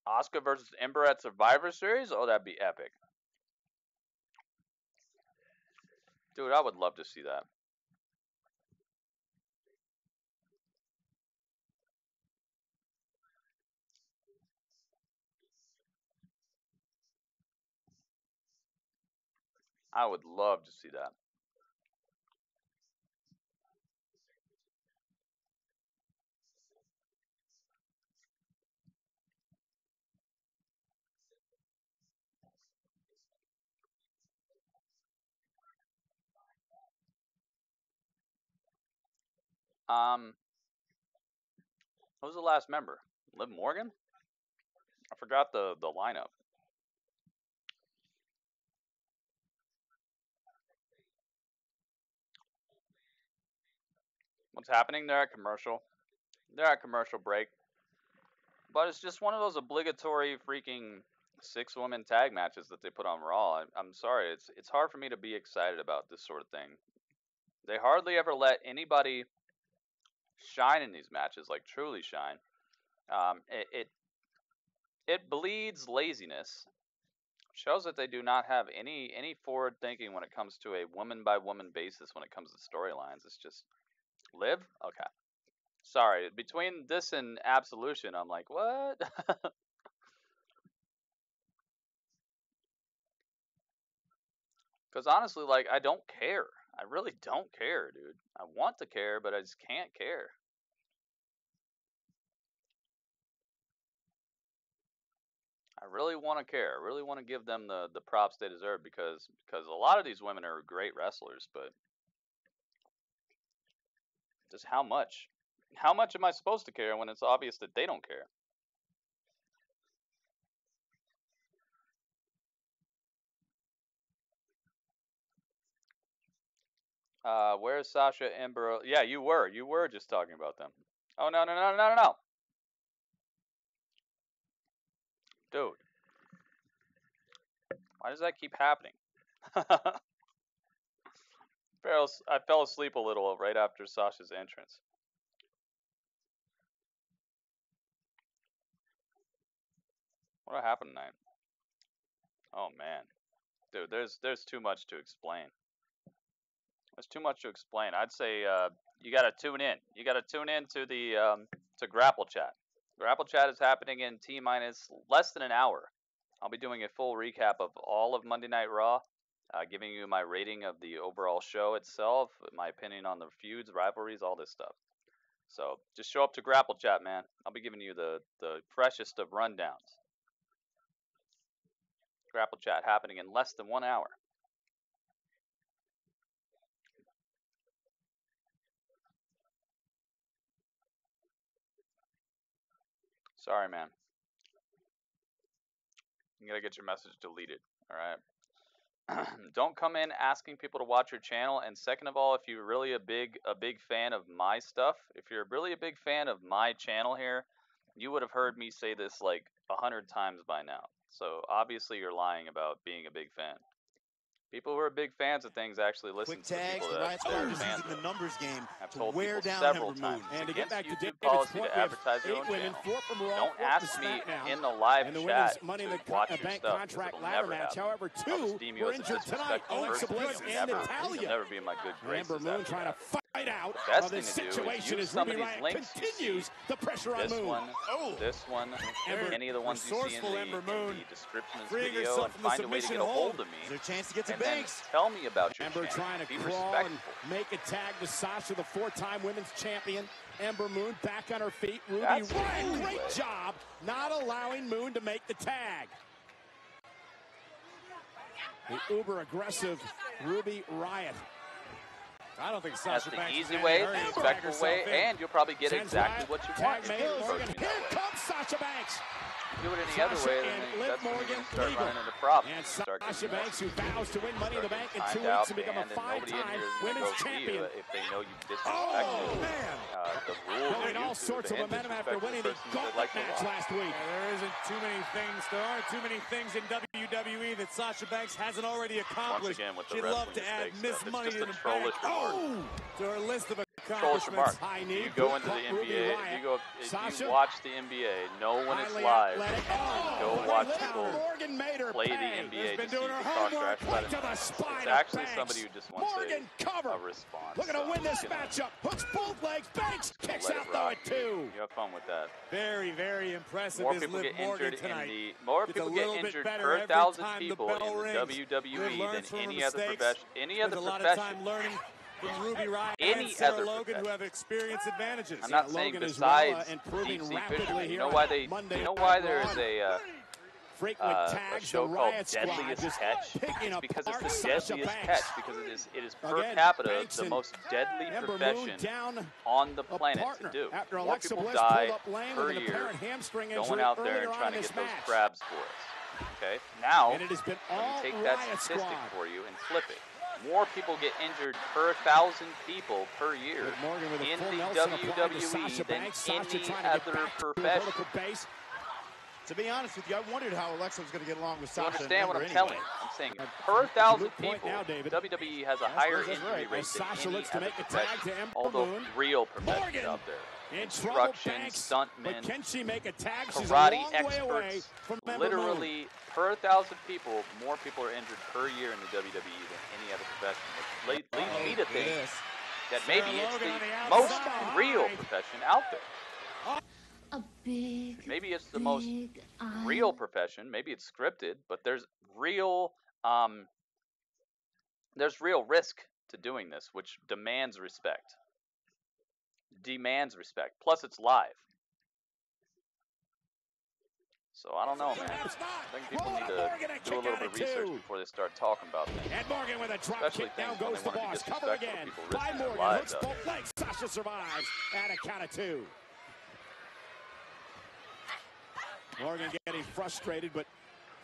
Asuka versus Ember at Survivor Series? Oh, that'd be epic. Dude, I would love to see that. I would love to see that. Who's the last member? Liv Morgan? I forgot the lineup. What's happening? They're at commercial. They're at commercial break. But it's just one of those obligatory freaking 6-woman tag matches that they put on Raw. I'm sorry, it's hard for me to be excited about this sort of thing. They hardly ever let anybody shine in these matches, like truly shine. It bleeds laziness. Shows that they do not have any forward thinking when it comes to a woman by woman basis when it comes to storylines. It's just Liv? Okay. Sorry, between this and Absolution, I'm like, what? Because honestly, like, I don't care. I really don't care, dude. I want to care, but I just can't care. I really want to care. I really want to give them the props they deserve because a lot of these women are great wrestlers, but just how much? How much am I supposed to care when it's obvious that they don't care? Where's Sasha, Ember? Yeah, you were just talking about them. Oh, no. Dude. Why does that keep happening? I fell asleep a little right after Sasha's entrance. What happened tonight? Oh, man. Dude, there's too much to explain. There's too much to explain. I'd say you got to tune in. You got to tune in to the to Grapple Chat. Grapple Chat is happening in T-minus less than an hour. I'll be doing a full recap of all of Monday Night Raw, giving you my rating of the overall show itself, my opinion on the feuds, rivalries, all this stuff. So just show up to Grapple Chat, man. I'll be giving you the freshest of rundowns. Grapple Chat happening in less than 1 hour. Sorry, man. You gotta get your message deleted, alright? Don't come in asking people to watch your channel, and second of all, if you're really a big fan of my stuff, if you're really a big fan of my channel here, you would have heard me say this like 100 times by now. So obviously you're lying about being a big fan. People who are big fans of things actually listen to the people that they're fans of. The numbers game I've told people several times. And to get back to YouTube policy to advertise your own channel. Don't ask me in the live chat to watch your stuff, because it'll never happen. However, I'll just deem you as a disrespectful person. You'll never be in my good graces after that. Fight out. The best thing to do is use some of these links you see. The pressure on this one, any of the ones you see in the description of this video, and find a way to get a hold of me. Is there a chance to get to and then Banks? tell me about your Ember channel. trying to be crawl respectful. and make a tag to Sasha, the 4-time women's champion. Ember Moon back on her feet. Ruby Riott, great job not allowing Moon to make the tag. The uber aggressive Ruby Riott. I don't think That's Sasha the Banks easy way, the respectful way, and you'll probably get exactly what you want. Here comes Sasha Banks. Do it any other way, then that's when you're going to start running into problems. And Sasha Banks, who vows to win Money in the Bank in 2 weeks and become a 5-time women's champion. If they know you disrespected the rules, going all sorts of momentum after winning the gauntlet match last week. There aren't too many things in WWE that Sasha Banks hasn't already accomplished. She'd love to add Miss Money in the Bank to her list of accomplishments. You go into the NBA, if you watch the NBA, know when it's live. Go watch people play the NBA to see the talk trash about it. It's actually somebody who just wants a response. Looking to win this matchup. Hooks both legs. Banks kicks out though at 2. You have fun with that. Very, very impressive. More people get injured more people get injured per 1,000 people in the WWE than any other profession. Any other profession. Ruby Riott any and Sarah other Logan, who have experience advantages. I'm not saying besides deep-sea fishermen. You know why there is a show called Deadliest Catch? It's because it's the deadliest catch, because it is per capita the most deadly profession on the planet to do. More people die per year going out there and trying to get those crabs for us. Okay? Now, let me take that statistic for you and flip it. More people get injured per 1,000 people per year in the WWE than any other profession. To be honest with you, I wondered how Alexa was going to get along with Sasha. You understand what I'm telling you? I'm saying per 1,000 people, WWE has a higher injury rate than any other profession. Although real professions out there. Construction, stuntmen, karate experts, literally per 1,000 people, more people are injured per year in the WWE than any other profession. Which leads me to think that maybe it's the most real profession out there. Maybe it's the most real profession. Maybe it's scripted, but there's real risk to doing this, which demands respect. Demands respect. Plus, it's live. So I don't know, man. I think people need to do a little bit of research before they start talking about things. And Morgan with a drop kick down goes the boss. Cover again by Morgan. Hooks both legs. Sasha survives at a count of 2. Morgan getting frustrated, but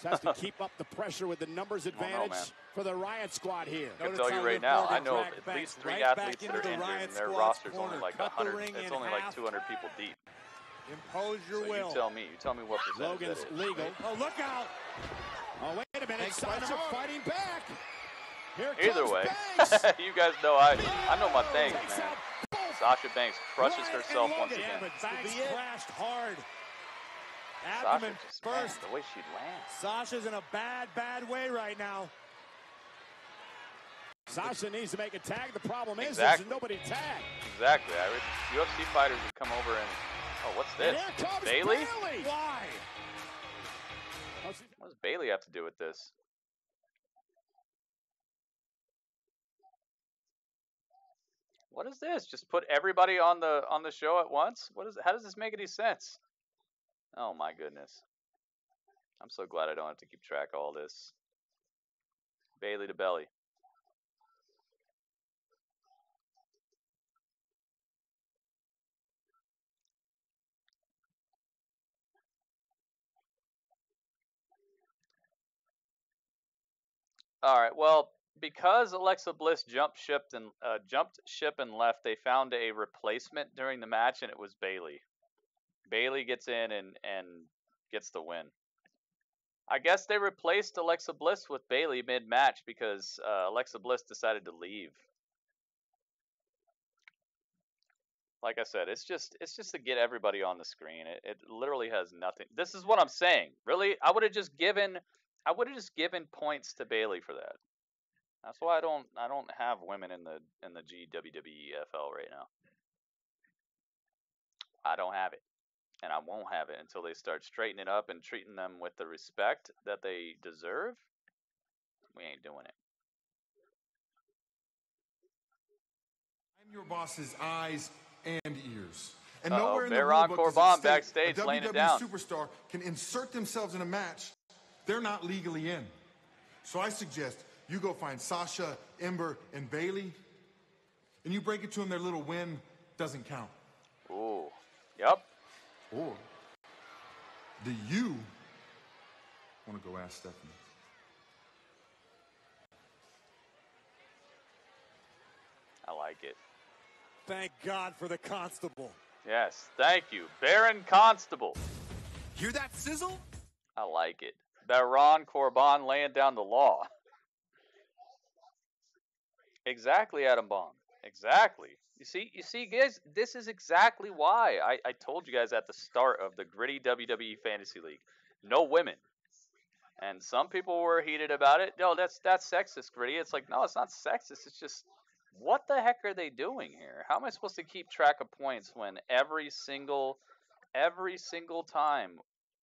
has to keep up the pressure with the numbers advantage for the Riot Squad here. I can tell you right now, I know at least 3 athletes that are injured, and their roster's only like 100. It's only like 200 people deep. Impose your will. You tell me. You tell me what percentage Logan's that is. legal. Oh, look out! Oh, wait a minute. Sasha fighting back. Here Either comes way, Banks. you guys know I know my things, man. Sasha Banks crushes herself once again. Yeah, but Banks crashed hard. Sasha Abdomen just, first. man, the way she lands. Sasha's in a bad way right now. Sasha needs to make a tag. The problem is Exactly. there's nobody to tag. Exactly. UFC fighters would come over and, oh, what's this? And here comes Bayley? Why? What does Bayley have to do with this? What is this? Just put everybody on the show at once? What is? How does this make any sense? Oh my goodness. I'm so glad I don't have to keep track of all this. Bayley to belly. All right. Well, because Alexa Bliss jumped ship and left, they found a replacement during the match, and it was Bayley. Bayley gets in and gets the win. I guess they replaced Alexa Bliss with Bayley mid-match because Alexa Bliss decided to leave. Like I said, it's just to get everybody on the screen. It literally has nothing. This is what I'm saying. Really, I would have just given points to Bayley for that. That's why I don't have women in the GWWEFL right now. I don't have it. And I won't have it until they start straightening it up and treating them with the respect that they deserve. We ain't doing it. I'm your boss's eyes and ears. And nowhere in the Baron rulebook does Corbin it backstage state a laying it WWE down. superstar can insert themselves in a match they're not legally in. So I suggest you go find Sasha, Ember, and Bayley, and you break it to them their little win doesn't count. Ooh. Yep. Or do you want to go ask Stephanie? I like it. Thank God for the constable. Yes, thank you. Baron Constable. Hear that sizzle? I like it. Baron Corbin laying down the law. Exactly, Adam Bomb. Exactly. You see, guys, this is exactly why I told you guys at the start of the gritty WWE Fantasy League. No women. And some people were heated about it. No, that's sexist, gritty. It's like, no, it's not sexist. It's just, what the heck are they doing here? How am I supposed to keep track of points when every single time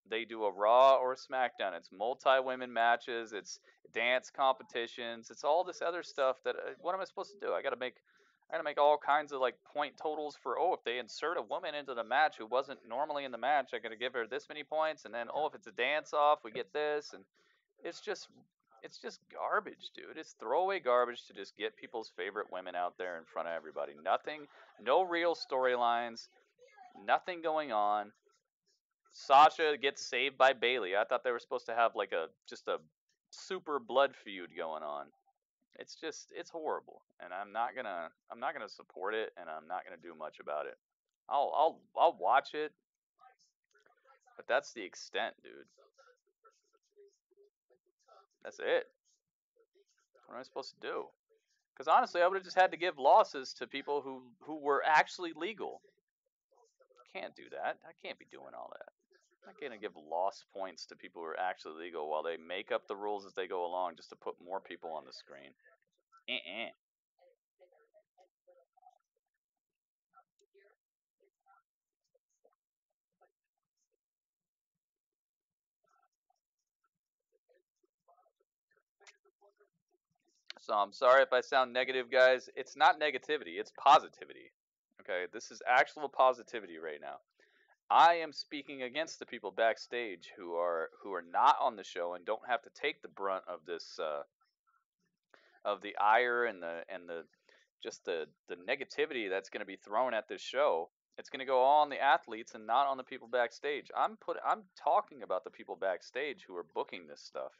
they do a Raw or a SmackDown, it's multi-women matches, it's dance competitions, it's all this other stuff that, what am I supposed to do? I gotta make all kinds of like point totals for, oh, if they insert a woman into the match who wasn't normally in the match, I'm gonna give her this many points, and then, oh, if it's a dance off, we get this, and it's just garbage, dude. It's throwaway garbage to just get people's favorite women out there in front of everybody. Nothing, no real storylines, nothing going on. Sasha gets saved by Bayley. I thought they were supposed to have like just a super blood feud going on. It's horrible, and I'm not gonna support it, and I'm not gonna do much about it. I'll watch it, but that's the extent, dude. That's it. What am I supposed to do? Because honestly, I would have just had to give losses to people who were actually legal. Can't do that. I can't be doing all that. I'm not gonna give loss points to people who are actually legal while they make up the rules as they go along just to put more people on the screen. So I'm sorry if I sound negative, guys. It's not negativity. It's positivity. Okay, this is actual positivity right now. I am speaking against the people backstage who are not on the show and don't have to take the brunt of this of the ire and the just the negativity that's going to be thrown at this show. It's going to go all on the athletes and not on the people backstage. I'm talking about the people backstage who are booking this stuff.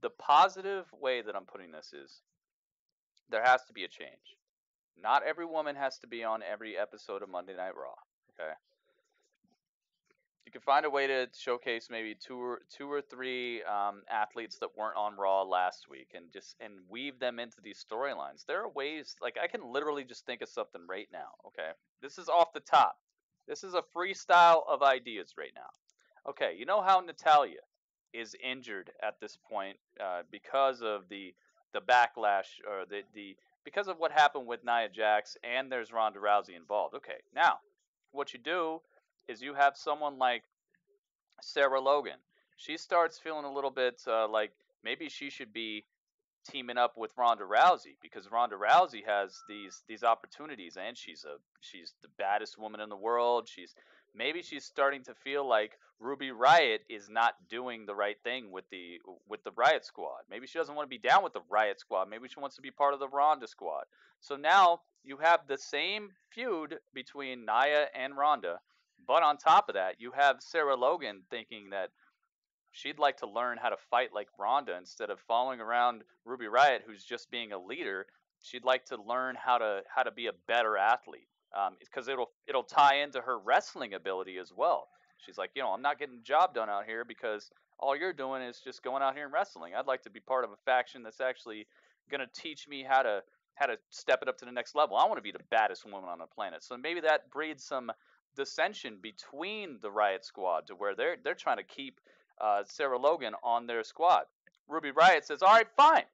The positive way that I'm putting this is there has to be a change. Not every woman has to be on every episode of Monday Night Raw. Okay. You can find a way to showcase maybe two or three athletes that weren't on Raw last week, and weave them into these storylines. There are ways, like I can literally just think of something right now. Okay, this is off the top. This is a freestyle of ideas right now. Okay, you know how Natalya is injured at this point because of the backlash or because of what happened with Nia Jax, and there's Ronda Rousey involved. Okay, now what you do is you have someone like Sarah Logan. She starts feeling a little bit like maybe she should be teaming up with Ronda Rousey, because Ronda Rousey has these opportunities, and she's the baddest woman in the world. Maybe she's starting to feel like Ruby Riott is not doing the right thing with the Riott Squad. Maybe she doesn't want to be down with the Riott Squad. Maybe she wants to be part of the Ronda Squad. So now you have the same feud between Nia and Ronda, but on top of that, you have Sarah Logan thinking that she'd like to learn how to fight like Ronda instead of following around Ruby Riott, who's just being a leader. She'd like to learn how to be a better athlete, because it'll tie into her wrestling ability as well. She's like, I'm not getting the job done out here because all you're doing is just going out here and wrestling. I'd like to be part of a faction that's actually going to teach me how to step it up to the next level. I want to be the baddest woman on the planet. So maybe that breeds some dissension between the Riott Squad to where they're trying to keep Sarah Logan on their squad. Ruby Riott says, all right, fine.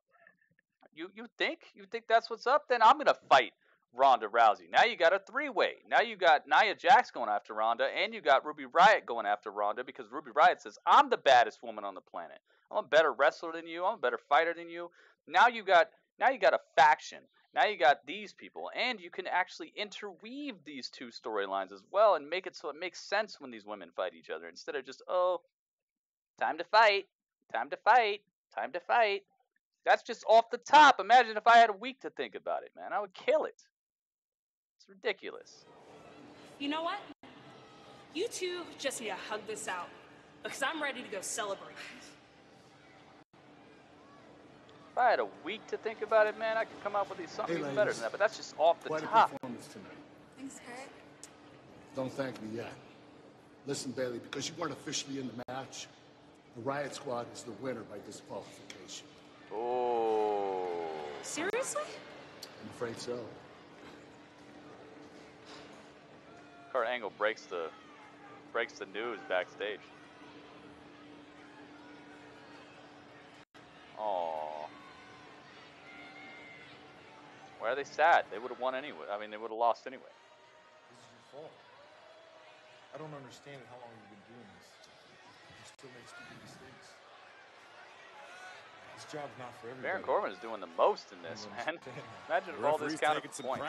You think that's what's up? Then I'm going to fight Ronda Rousey. Now you got a three-way. Now you got Nia Jax going after Ronda, and you got Ruby Riott going after Ronda, because Ruby Riott says, I'm the baddest woman on the planet. I'm a better wrestler than you. I'm a better fighter than you. Now you got a faction. Now you got these people, and you can actually interweave these two storylines as well and make it so it makes sense when these women fight each other, instead of just, time to fight, time to fight, time to fight. That's just off the top. Imagine if I had a week to think about it, man. I would kill it. It's ridiculous. You know what? You two just need to hug this out, because I'm ready to go celebrate. If I had a week to think about it, man, I could come up with something even better than that. But that's just off the top. Performance tonight. Thanks, Kurt. Don't thank me yet. Listen, Bayley, because you weren't officially in the match, the Riott Squad is the winner by disqualification. Oh. Seriously? I'm afraid so. Kurt Angle breaks the news backstage. Oh. Why are they sad? They would have won anyway. I mean, they would have lost anyway. This is your fault. I don't understand how long you've been doing this. You still make stupid mistakes. This job's not for everybody. Baron Corbin is doing the most in this, man. Imagine if all this counted for points.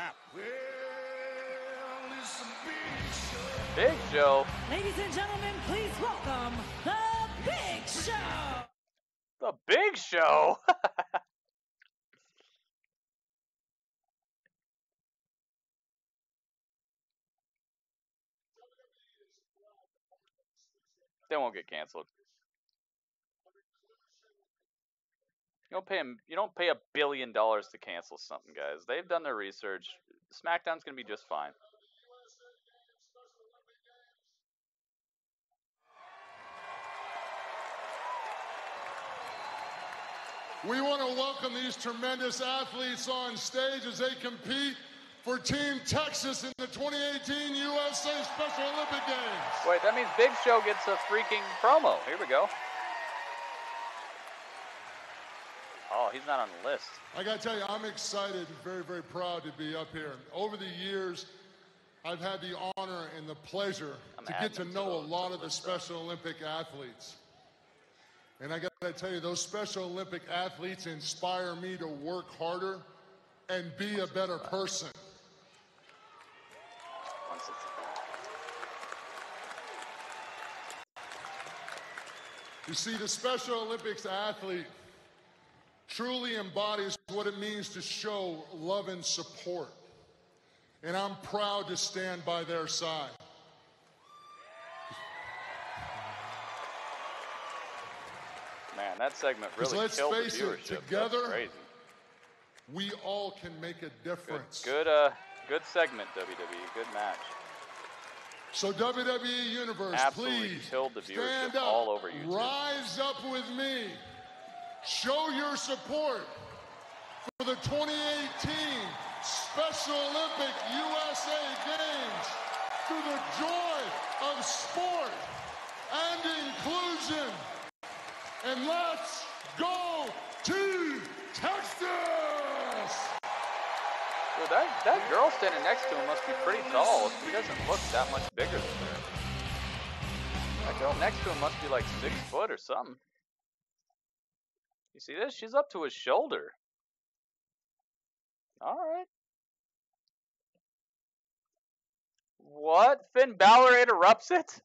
Big Show. Ladies and gentlemen, please welcome the Big Show. The Big Show. They won't get canceled. You don't pay $1 billion to cancel something, guys. They've done their research. SmackDown's gonna be just fine. We want to welcome these tremendous athletes on stage as they compete for Team Texas in the 2018 USA Special Olympic Games. Wait, that means Big Show gets a freaking promo. Here we go. Oh, he's not on the list. I got to tell you, I'm excited and very, very proud to be up here. Over the years, I've had the honor and the pleasure to get to know a lot of the Special Olympic athletes. And I gotta tell you, those Special Olympic athletes inspire me to work harder and be a better person. You see, the Special Olympics athlete truly embodies what it means to show love and support. And I'm proud to stand by their side. Man, that segment really killed the viewership. Let's face it, together, that's crazy. We all can make a difference. Good segment, WWE. Good match. So WWE Universe, absolutely please killed the viewership stand up, all over YouTube. Rise up with me. Show your support for the 2018 Special Olympic USA Games through the joy of sport and inclusion. And let's go to Texas! Dude, that girl standing next to him must be pretty tall. He doesn't look that much bigger than her. That girl next to him must be like 6 foot or something. You see this? She's up to his shoulder. Alright. What? Finn Balor interrupts it?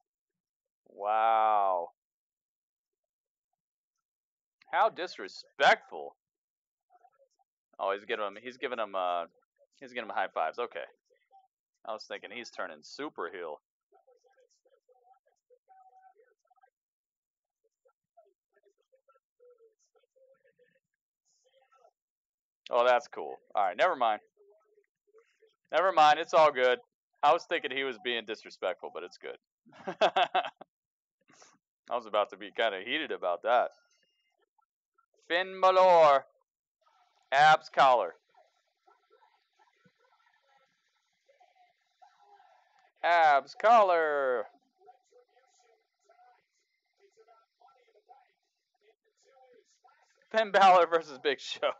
Wow. How disrespectful. Oh, he's giving him high fives. Okay. I was thinking he's turning super heel. Oh, that's cool. All right, never mind. Never mind, it's all good. I was thinking he was being disrespectful, but it's good. I was about to be kind of heated about that. Finn Balor. Abs collar. Abs collar. Finn Balor versus Big Show.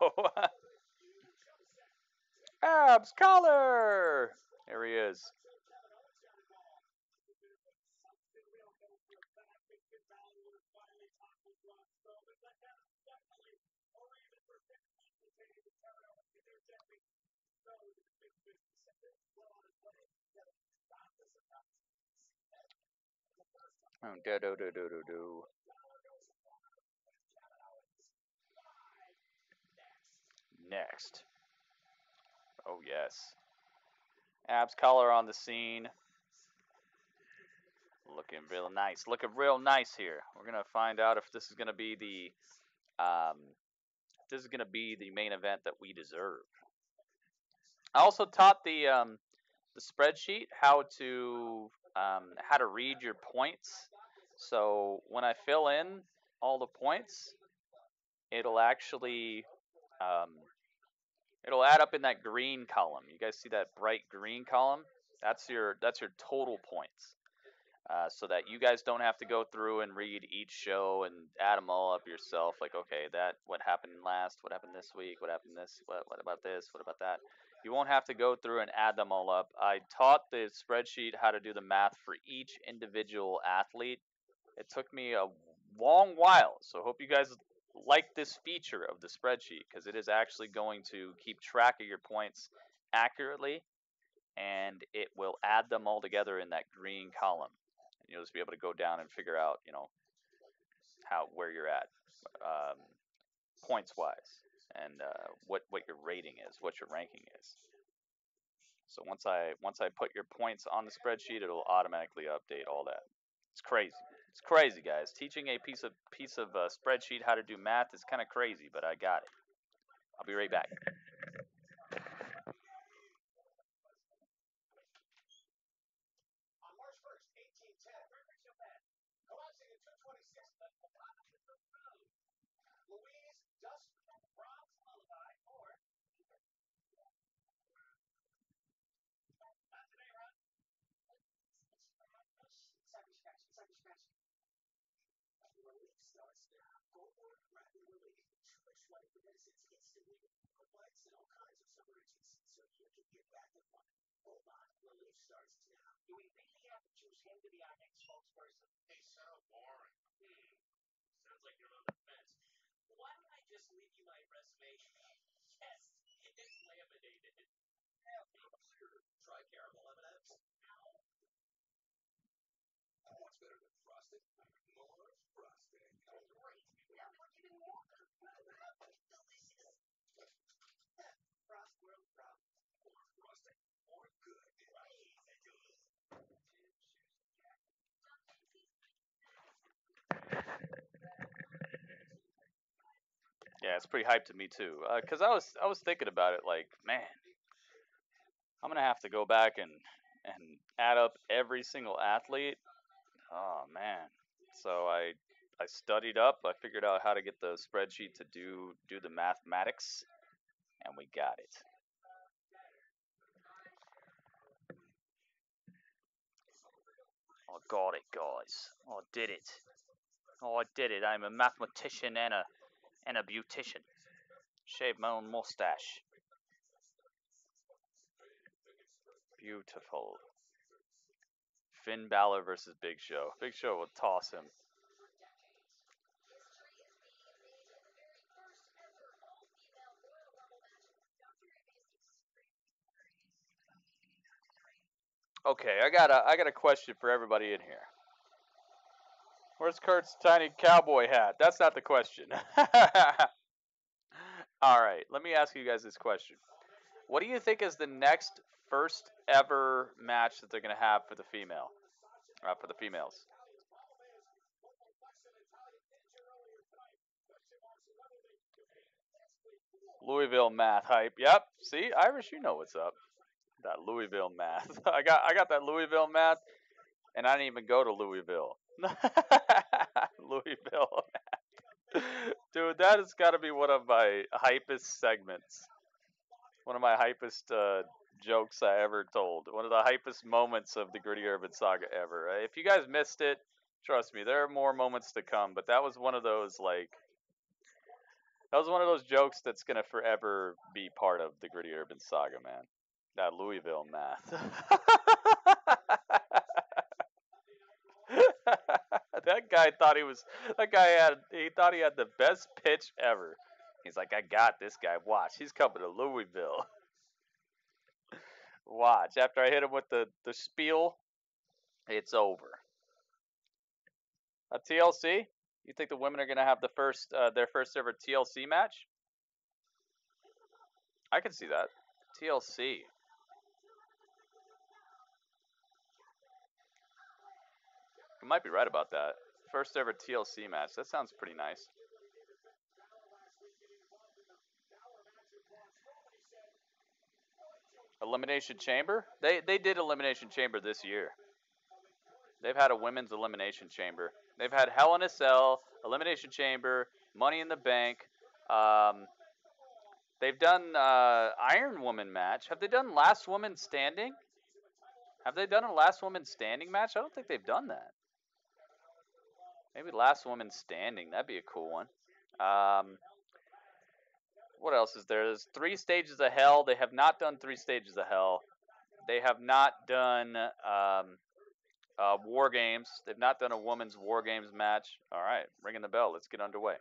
Abs collar. There he is. Next. Oh, yes. Abs collar on the scene. Looking real nice. Looking real nice here. We're going to find out if this is going to be the main event that we deserve. I also taught the spreadsheet how to read your points. So when I fill in all the points, it'll actually it'll add up in that green column. You guys see that bright green column? That's your total points. So that you guys don't have to go through and read each show and add them all up yourself. Like, okay, what happened last? What happened this week? What happened this? What about this? What about that? You won't have to go through and add them all up. I taught the spreadsheet how to do the math for each individual athlete. It took me a long while, so I hope you guys like this feature of the spreadsheet, because it is actually going to keep track of your points accurately, and it will add them all together in that green column. And you'll just be able to go down and figure out, where you're at, points wise, and what your rating is, what your ranking is. So once I put your points on the spreadsheet, it'll automatically update all that. It's crazy. It's crazy, guys. Teaching a piece of spreadsheet how to do math is kind of crazy, but I got it. I'll be right back. Do we really have to choose him to be our next spokesperson? He's so boring. Sounds like you're on the fence. Why don't I just leave you my resume? Yes, it's laminated. Try caramel M&M's. What's better than frosting? More frosting. Great. Now we want even more. Delicious. Frost World Problems. More frosting. More good. Yeah, it's pretty hyped to me too. Cause I was thinking about it, like, man, I'm gonna have to go back and add up every single athlete. Oh man. So I studied up. I figured out how to get the spreadsheet to do the mathematics, and we got it. I got it, guys. I did it. Oh, I did it. I'm a mathematician and a beautician. Shaved my own mustache. Beautiful. Finn Balor versus Big Show. Big Show will toss him. Okay, I got a question for everybody in here. Where's Kurt's tiny cowboy hat? That's not the question. All right, let me ask you guys this question. What do you think is the next first ever match that they're going to have for the females? Louisville math hype. Yep. See, Irish, you know what's up. That Louisville math. I got that Louisville math, and I didn't even go to Louisville. Louisville math. Dude, that has got to be one of my hypest segments. One of my hypest jokes I ever told. One of the hypest moments of the Gritty Urban Saga ever. If you guys missed it, trust me, there are more moments to come. But that was one of those, like, that was one of those jokes that's going to forever be part of the Gritty Urban Saga, man. That Louisville math. That guy thought he thought he had the best pitch ever. He's like, I got this guy. Watch, he's coming to Louisville. Watch, after I hit him with the spiel, it's over. A TLC? You think the women are going to have their first ever TLC match? I can see that. TLC. You might be right about that. First ever TLC match. That sounds pretty nice. Elimination Chamber? They did Elimination Chamber this year. They've had a women's Elimination Chamber. They've had Hell in a Cell, Elimination Chamber, Money in the Bank. They've done Iron Woman match. Have they done Last Woman Standing? Have they done a Last Woman Standing match? I don't think they've done that. Maybe Last Woman Standing. That'd be a cool one. What else is there? There's 3 Stages of Hell. They have not done 3 Stages of Hell. They have not done War Games. They've not done a women's War Games match. All right, ringing the bell. Let's get underway.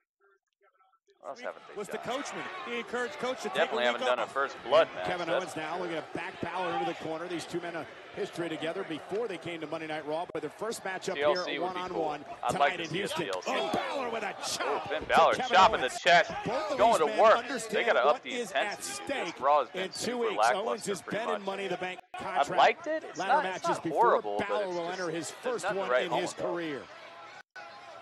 What else haven't they done? The coachman. He encouraged Coach to definitely haven't done a First Blood match. Kevin Owens now looking to back Balor into the corner. These two men have history together before they came to Monday Night Raw. But their first matchup TLC here, one-on-one, cool. I'd like to in see Houston. a TLC. And Balor with a chop. Finn Balor chopping the chest, going to work. They got to up the intensity. This Raw has been in 2 super weeks, lackluster. Owens has been in Money in the Bank contract. I've liked it. It's Ladder not matches horrible, before Balor but will enter his first one right in his career.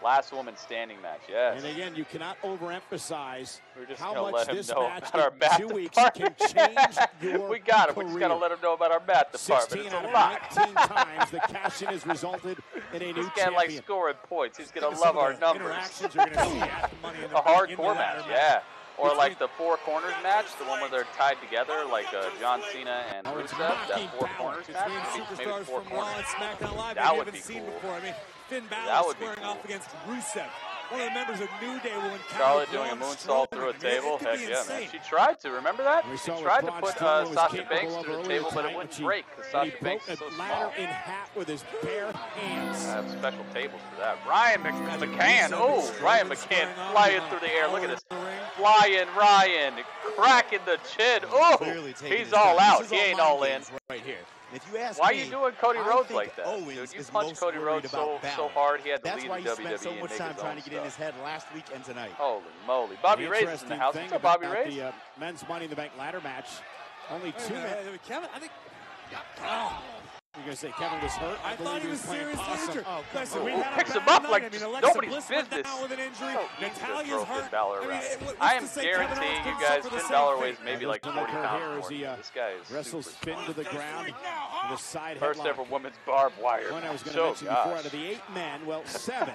Last Woman Standing match, yes. And again, you cannot overemphasize how gonna much let him this know match about our in math 2 weeks department. can change your We got it. We career. just got to let him know about our math department. 16 It's out a of lot. 19 times the cash-in has resulted in a new This guy champion. likes scoring points. He's going to love our numbers. A hardcore match, yeah. Or like the 4 corners match, the one where they're tied together, like John Cena and Rusev, that 4 corners match. Maybe 4 corners. SmackDown Live That we would haven't be seen cool. before. I mean, Finn That Balor would be squaring cool. off against Rusev. one of the members of New Day will encounter Charlotte doing a moonsault through a table. Heck yeah, man. She tried to. Remember that? She tried to put Sasha Banks through the table, but it wouldn't break because Sasha Banks is so small. In half with his bare hands. I have special tables for that. Ryan McCann. Oh, Ryan McCann flying through the air. Look at this. Flying Ryan. Cracking the chin. Oh, he's all out. He ain't all in. Right here. If you ask Why are you doing Cody Rhodes like that? Dude, you punched Cody Rhodes so hard he had to leave the WWE. That's why he spent so much time trying to get in his head last week and tonight. Holy moly. Bobby Ray's is in the house. What's up, Bobby Ray? The men's Money in the Bank ladder match. Only 2 men. Kevin, I think. You're going to say Kevin was hurt? I thought he was seriously injured. Listen, picks him up like nobody's business. With an injury. Natalia's hurt. I am guaranteeing you guys Finn Balor weighs maybe like 40 pounds more. This guy is wrestles Finn to the ground. With a side first ever women's barbed wire. One I was going to mention before, out of the 8 men, well, 7.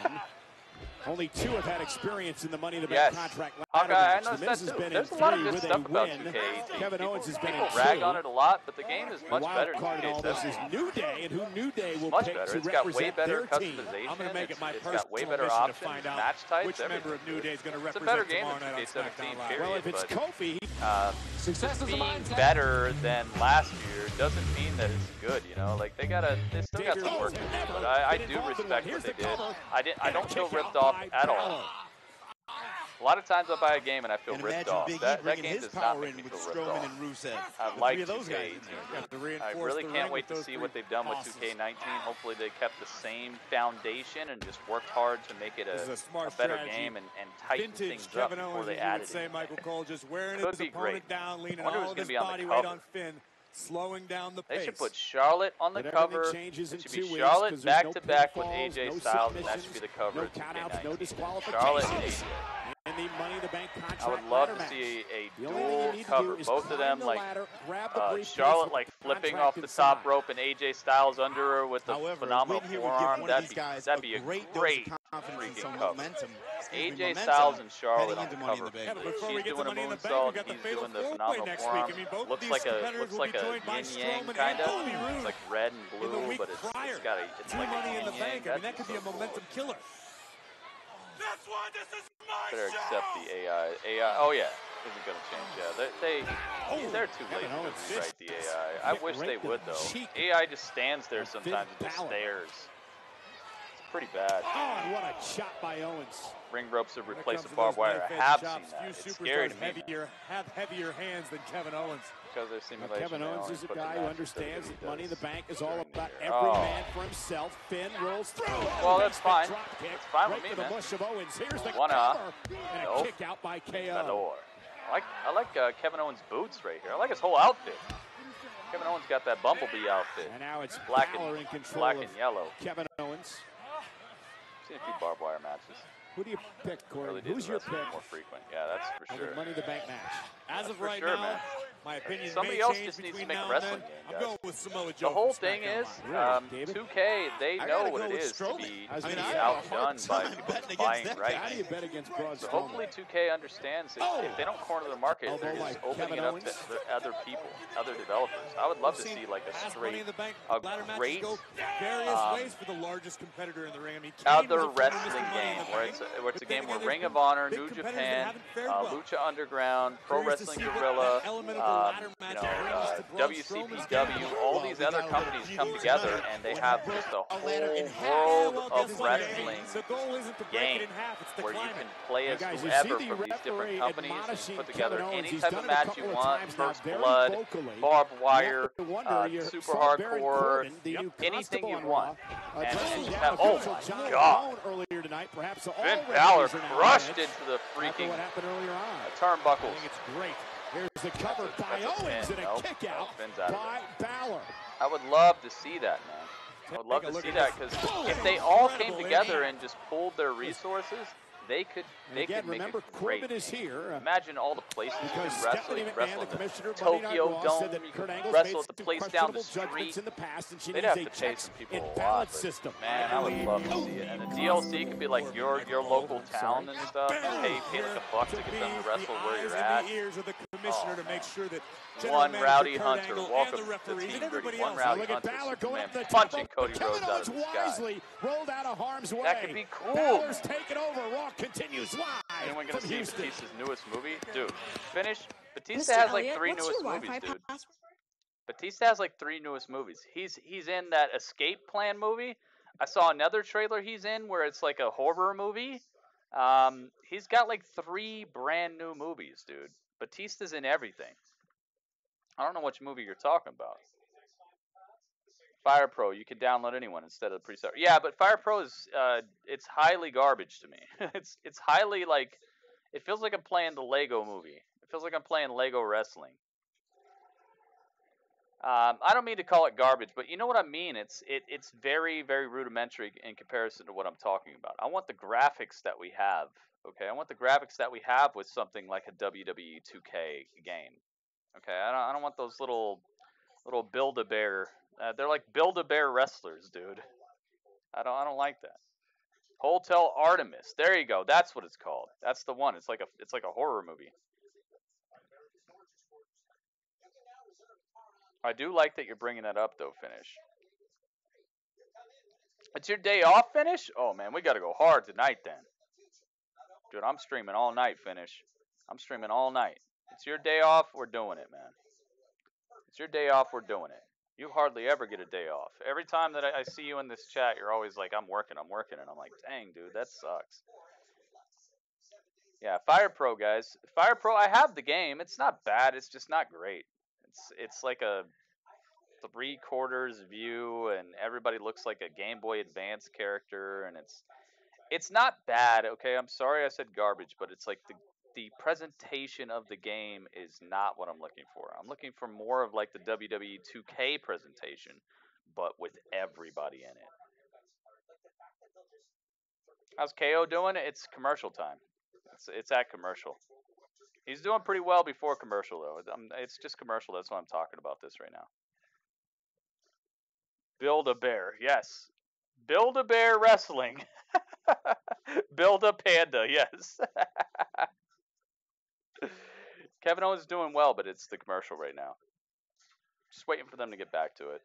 Only 2 have had experience in the Money in the Bank contract. I know that too. There's a lot of good stuff about 2K18. Kevin Owens has been People rag on it a lot, but the game is much better than 2K17. This is New Day, and who New Day will much pick better. to It's got way represent better their team. customization. I'm going to make it my It's personal got way better mission to options, find out match types, which member of New Day is going to represent it's a better game tomorrow than night on 2K17, SmackDown Live. period. Well, if it's Kofi, success is being better than last year doesn't mean that it's good, you know. Like they still got some work to do, but I do respect what they did. I don't feel ripped off at all. A lot of times I buy a game and I feel ripped off. That game does not make me feel ripped off. I like 2K18. I really can't wait to see what they've done with 2K19. Hopefully they kept the same foundation and just worked hard to make it a better game and tighten things up before they added it. Michael Cole just wearing Could his be great. opponent down, leaning I wonder all who's of his going to be on body the weight cover. on Finn, slowing down the pace. They should put Charlotte on the cover. It should be Charlotte back-to-back with AJ Styles, and that should be the cover of 2K19. Charlotte and AJ. I would love to see a dual cover. Both of them, like Charlotte, like flipping off the top rope, and AJ Styles under her with the phenomenal forearm. That'd be a great freaking cover. AJ Styles and Charlotte on the cover. She's doing a moonsault, and he's doing the phenomenal forearm. Looks like a yin-yang kind of. It's like red and blue, but it's like a yin-yang. That could be a momentum killer. Better accept the AI. Oh yeah, isn't gonna change. Yeah, they're too late to rewrite the AI. I wish they would though. AI just stands there sometimes and just stares. It's pretty bad. Oh, and what a shot by Owens. Ring ropes have replaced the barbed wire. I have seen that. It's scary to me. Have heavier hands than Kevin Owens. Because they're simulation. Kevin Owens is a guy who understands that Money in the Bank is all about every man for himself. Finn rolls through. Well, that's fine. That's fine with me, man. Here's the cover. And a kick out by KO. Balor. I like Kevin Owens' boots right here. I like his whole outfit. Kevin Owens got that bumblebee outfit. And now it's black and yellow. Kevin Owens. I've seen a few barbed wire matches. Who do you pick, Corbin? Who's your pick? More frequent. Yeah, that's for sure. The Money in the Bank match. As of right now, man. my opinion Somebody else just needs to make a wrestling game, guys. I'm going with Samoa Joe. The whole thing is, 2K, they know what it is to be outdone by people buying rights. How do you bet against Braun So hopefully 2K understands if they don't corner the market, they're just opening it up to other people, other developers. I would love to see like a straight, a great various ways for the largest competitor in the ring. I mean, other wrestling game where it's a game where Ring of Honor, New Japan, Lucha Underground, Pro Wrestling Guerrilla, WCPW, all these other companies come together and they have just a whole world of wrestling game where you can play as whoever from these different companies and put together any type of match you want, First Blood, Barbed Wire, Super Hardcore, anything you want. And oh my God! Finn Balor crushed into the freaking turnbuckles. Here's the cover by Owens and a kick out by Balor. I would love to see that, man. I would love to see that because if they all came together and just pooled their resources, they could make a great Corbin is here. Imagine all the places you can wrestle. You can wrestle at the Tokyo Dome. You can wrestle at the place down the street. They'd have to pay some people a lot. But, man, I would love to see it. And the DLC could be like your local town and stuff. Pay like $1 to get them to wrestle where you're at. One Rowdy Hunter. Welcome to Team Gritty. One Rowdy Hunter. Superman punching Cody Rhodes out of the sky. That could be cool. Balor's taking over. continues live. Anyone gonna see Houston. Batista's newest movie? Dude, Finish. Batista Mr. has like Elliott, 3 what's newest your movies, Wi-Fi dude. password? Batista has like 3 newest movies. He's in that Escape Plan movie. I saw another trailer he's in where it's like a horror movie. He's got like 3 brand new movies, dude. Batista's in everything. I don't know which movie you're talking about. Fire Pro, you can download anyone instead of the preset. Yeah, but Fire Pro is it's highly garbage to me. it's highly like it feels like I'm playing the Lego movie. It feels like I'm playing Lego wrestling. I don't mean to call it garbage, but you know what I mean. It's very, very rudimentary in comparison to what I'm talking about. I want the graphics that we have. Okay, I want the graphics that we have with something like a WWE 2K game. Okay, I don't want those little Build-A-Bear. They're like Build-A-Bear wrestlers, dude. I don't like that. Hotel Artemis. There you go. That's what it's called. That's the one. It's like a horror movie. I do like that you're bringing that up, though, Finish. It's your day off, Finish? Oh, man, we got to go hard tonight, then. Dude, I'm streaming all night, Finish. I'm streaming all night. It's your day off, we're doing it, man. It's your day off, we're doing it. You hardly ever get a day off. Every time that I see you in this chat, you're always like, I'm working. And I'm like, dang, dude, that sucks. Yeah, Fire Pro, guys. Fire Pro, I have the game. It's not bad. It's just not great. It's like a 3/4 view, and everybody looks like a Game Boy Advance character, and it's not bad. Okay, I'm sorry I said garbage, but it's like the presentation of the game is not what I'm looking for. I'm looking for more of like the WWE 2K presentation, but with everybody in it. How's KO doing? It's commercial time. It's at commercial. He's doing pretty well before commercial, though. It's just commercial. That's why I'm talking about this right now. Build-A-Bear. Yes. Build-A-Bear Wrestling. Build-A-Panda. Yes. Kevin Owens is doing well, but it's the commercial right now. Just waiting for them to get back to it.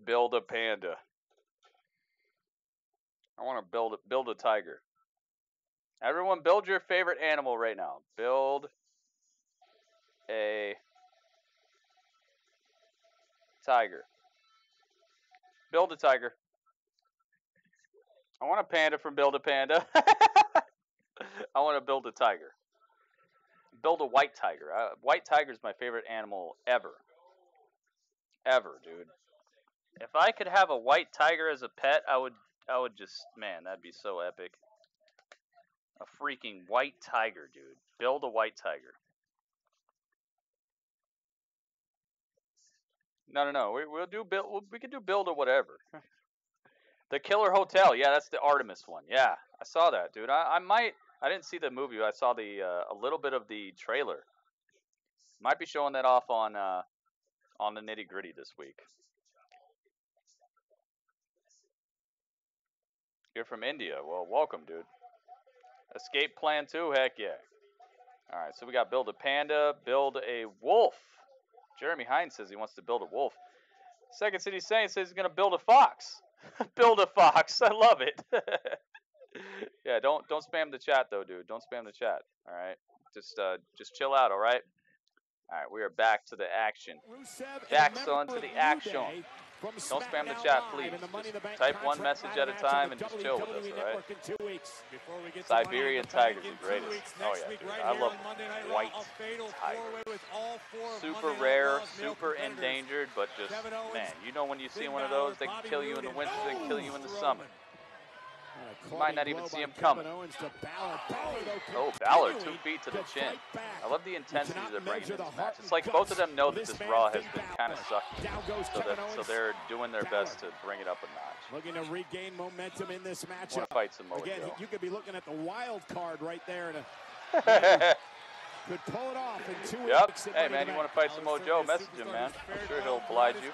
Build a panda. I want to build a tiger. Everyone, build your favorite animal right now. Build a tiger. Build a tiger. I want a panda from Build a Panda. I want to build a tiger. Build a white tiger. White tiger is my favorite animal ever. Ever, dude. If I could have a white tiger as a pet, I would just, man, that'd be so epic. A freaking white tiger, dude. Build a white tiger. No. We could do build or whatever. The Killer Hotel. Yeah, that's the Artemis one. Yeah, I saw that, dude. I didn't see the movie. I saw a little bit of the trailer. Might be showing that off on the Nitty Gritty this week. You're from India. Well, welcome, dude. Escape Plan 2? Heck yeah. Alright, so we got build a panda, build a wolf. Jeremy Hines says he wants to build a wolf. Second City Saint says he's going to build a fox. Build a fox. I love it. Yeah, don't spam the chat, though, dude. Don't spam the chat. Alright? Just chill out, alright? Alright, we are back to the action. Back, son, to the action. Don't spam the chat, please. Just type one message at a time and just chill with us, alright? Siberian tigers are the greatest. Oh yeah, dude. I love white tiger. Super rare, super endangered, but just, man, you know when you see one of those, they can kill you in the winter, they can kill you in the summer. You might not even see him coming. Oh, Balor, 2 feet to the chin. I love the intensity they're bringing in this match. It's like both of them know that this Raw has been kind of sucky, so they're doing their best to bring it up a notch. Looking to regain momentum in this matchup. Want to fight some more. Again, you could be looking at the wild card right there. could pull it off in 2 Yep. weeks. Hey, man, you want to fight some Mojo? Message him, man. I'm sure he'll oblige you.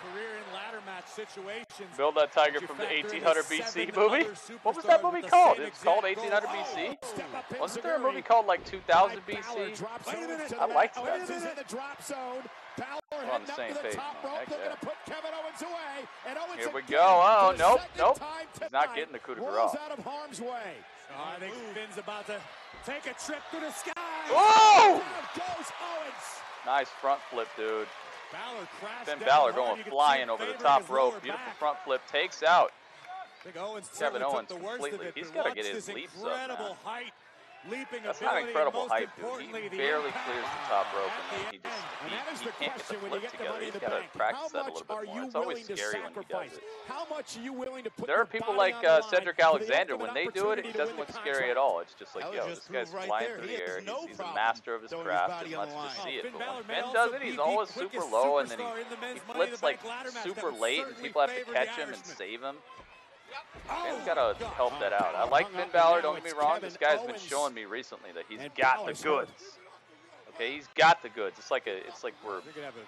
Build that tiger from the 1800 BC movie? What was that movie called? It's called 1800 BC? Wasn't there a movie called like 2000 BC? I liked that. We're on the same page, man. Heck yeah. Here we go. Oh, nope, nope. He's not getting the coup de grace. I think Finn's about to take a trip through the sky. Whoa! Goes Owens. Nice front flip, dude. Balor crashed Finn down Balor hard. going You can flying see over the favor top his rope. lower Beautiful back. front flip takes out I think Owens Kevin certainly Owens took the worst of completely. it, He's but got to watch get his this leaps up, incredible man. height, leaping That's ability, not incredible and most height, dude. importantly, He the barely impact. clears the top rope, and then he just And that is he the can't get the question when you flip get the together. money in He's the got to bank. practice How that a much little are bit more. you It's always willing to scary when he does sacrifice? it. How much are you willing to put There are your people body like on the line Cedric for the Alexander. ultimate When they do it, opportunity it to doesn't win the look scary at contract? all. It's just like, That yo, would this just guy's prove right flying there. through He the has air. no He's a problem master of his throwing his craft, body and on let's the just line. see it. Finn But Balor when may Finn also does it, be he's the always super quickest low, and then superstar in the men's he Money in flips the like Bank ladder match. super That will late, and certainly people have to favor catch the him and Irishman. save him. Finn's got to help that out. I like Finn Balor, don't get me wrong. This guy's been showing me recently that he's got the goods. Okay, he's got the goods. It's like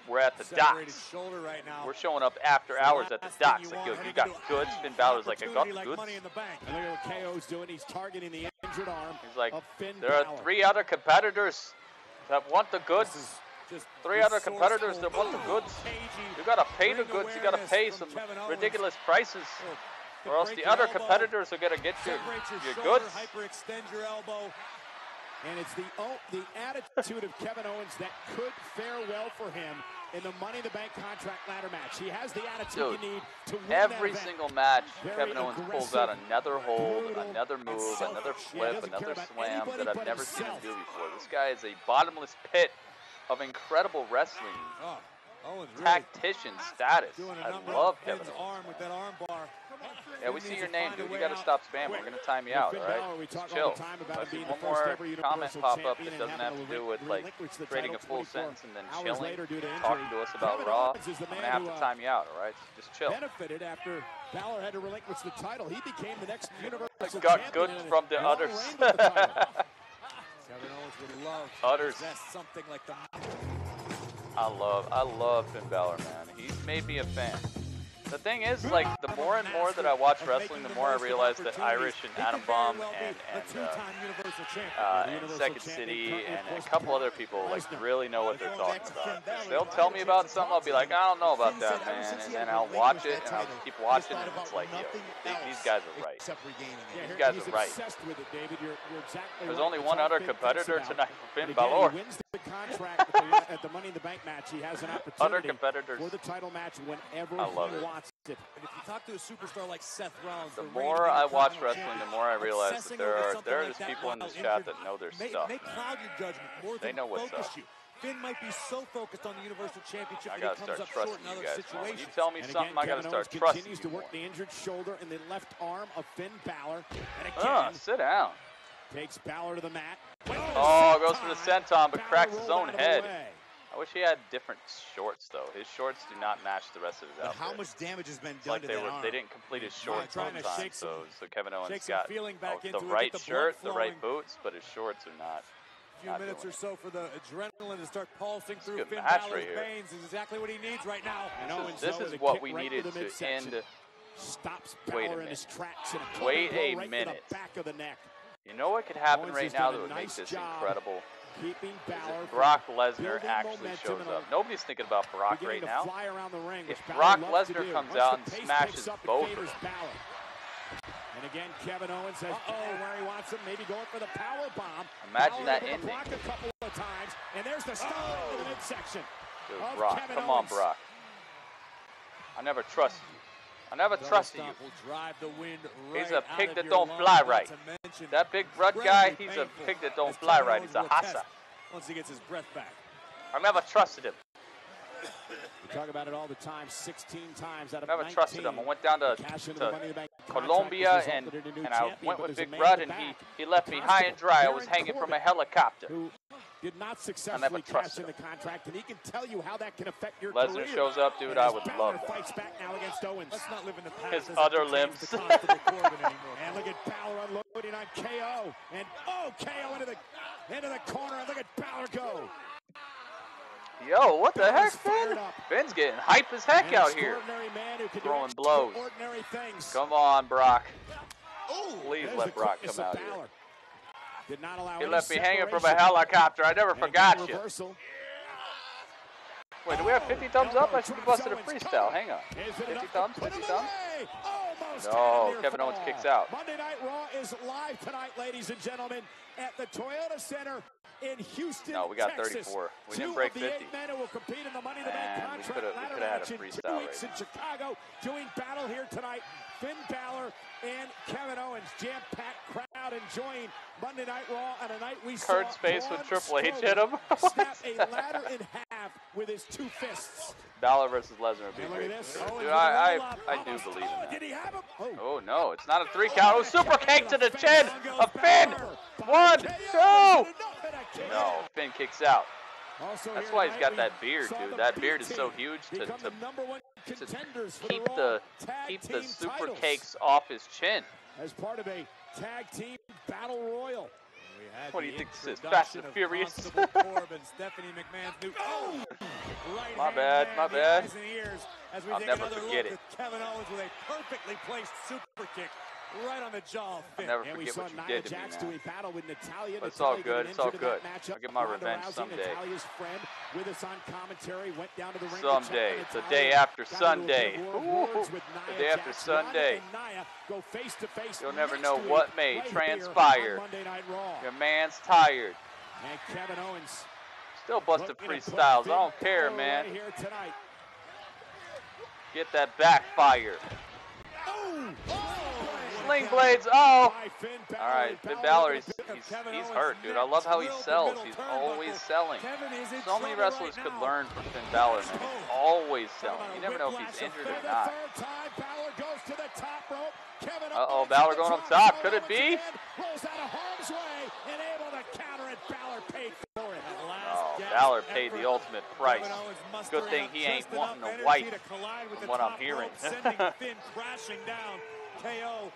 we're at the docks. Right now. We're showing up after hours at the docks. Like, yo, you got goods? Finn Balor's like, I got the goods. Money in the bank. And look at what KO's doing. He's targeting the injured arm. He's like, of Finn there are Balor. 3 other competitors that want the goods. 3 other competitors that want the goods. You gotta pay the goods. You gotta pay some ridiculous prices, or else the other competitors are gonna get your goods. Hyperextend your elbow. And it's the attitude of Kevin Owens that could fare well for him in the Money in the Bank contract ladder match. He has the attitude you need to win every that event. single match, Very Kevin Owens pulls out another hold, another move, another flip, another slam that I've never seen him do before. This guy is a bottomless pit of incredible wrestling. Tactician status. I love Kevin Owens. Yeah, we see your name, dude. You got to stop spamming. We're going to time you out, all right? Just chill. If I see one more comment pop up that doesn't have to do with, like, creating a full sentence and then chilling, talking to us about Raw, I'm going to have to time you out, all right? Just chill. Benefited after Balor had to relinquish the title. He became the next Universal Got Champion. good from the others. Kevin Owens would love to possess something like the... I love Finn Balor, man. He's made me a fan. The thing is, like, the more and more that I watch wrestling, the more I realize that Irish and Adam Bomb and Second City and a couple other people, like, really know what they're talking about. They'll tell me about something, I'll be like, I don't know about that, man. And then I'll watch it, and I'll just keep watching, and it's like, yo, these guys are right. These guys are right. There's only one other competitor tonight for Finn Balor. The contract at the Money in the Bank match, he has an opportunity other competitors for the title match whenever he wants it. And if you talk to a superstar like Seth Rollins, the more I watch wrestling, the more I realize that there are just people in this chat that know their stuff. May cloud your judgment more they than know what's focus up. you. Finn might be so focused on the Universal Championship I that gotta he comes start up short trusting in other you guys more. When situations. you tell me something, I gotta start trusting continues you to work more. the injured shoulder and the left arm of Finn Balor. And again, sit down. Takes Balor to the mat. Oh, goes for the senton, but cracks his own head. I wish he had different shorts, though. His shorts do not match the rest of his outfit. How much damage has been It's done like to that arm? They didn't complete his shorts on time, so Kevin Owens got the the right shirt, the right boots, but his shorts are not. A few minutes or so for the adrenaline to start pulsing through good Finn match Balor's right here. veins is exactly what he needs right now. This is what we needed to end. Stops Wait a Balor in minute. his tracks and a Wait a right minute. To the back of the neck. You know what could happen Owens right has now done that a would make nice this job incredible? Keeping Balor If Brock from Lesnar building actually momentum shows and up. Nobody's thinking about Brock right beginning to now. fly around the ring, If which Brock Balor loves to Lesnar do. comes Once out the and pace smashes picks up, it both of favors them. Balor. And again, Kevin Owens has where he wants him, maybe going for the power bomb. Imagine Balor that able to ending. block a couple of times, and there's the stop in the midsection. Dude, of Brock, Kevin come Owens. on, Brock. I never trusted you. I never trusted you. He's a pig that don't fly right. That big Rudd guy, he's a pig that don't fly right. He's a hassa. Once he gets his breath back. I never trusted him. We talk about it all the time, 16 times out of Never 19. trusted him. I went down to Colombia and I went with Big Rudd and he left me high and dry. I was hanging from a helicopter. Did not successfully cash in the contract, and he can tell you how that can affect your Lesnar career. shows up, dude. I would love that. Fights back now against Owens. Let's not live in the past. His other limbs. And look at Balor unloading on KO. And KO into the into the corner, and look at Balor go. Yo, what the heck, Finn? Finn's getting hype as heck out here. Throwing blows. Come on, Brock. Please let Brock come out here. Did not allow he left me hanging from a helicopter. I never forgot you. Wait, do we have 50 thumbs up? I should be busted a freestyle. Hang on. 50 thumbs? 50 thumbs? No, Kevin Owens kicks out. Monday Night Raw is live tonight, ladies and gentlemen, at the Toyota Center in Houston, no, we got Texas. 34. We didn't break 50. 2 of the 8 men who will compete in the Money in the Bank contract ladder match in 2 weeks in Chicago. Doing battle here tonight, Finn Balor and Kevin Owens. Jam-packed crowd enjoying Monday Night Raw on a night we Kurt's saw face when Triple H hit him. snap a ladder in half with his 2 fists. Balor versus Lesnar would be great. Dude, I do believe in that. Did he have him? Oh, no, it's not a 3 count. Oh, super kick to the chin of Finn. 1, 2. No, Finn kicks out. That's why he's got that beard, dude. That beard is so huge to keep the super cakes off his chin. As part of a tag team battle royal. What do you think this is? Fast and Furious? Corbin, Stephanie McMahon's new. My bad, my bad. I'll never forget it. Kevin Owens with a perfectly placed super kick right on the jaw. I'll never forget what you did to me, man. But it's all good. It's all good. I'll get my revenge someday. Someday. The day after Sunday. Ooh, the day after Sunday. You'll never know what may transpire. Your man's tired. And Kevin Owens still busting freestyles. I don't care, man. Get that backfire. Sling blades. Oh. All right, Finn Balor. He's hurt, dude. I love how he sells. He's always selling. So many wrestlers could learn from Finn Balor, man. He's always selling. You never know if he's injured or not. Uh-oh, Balor going up top. Could it be? Oh, Balor paid the ultimate price. Good thing he ain't wanting a wife from what I'm hearing. Finn crashing down. KO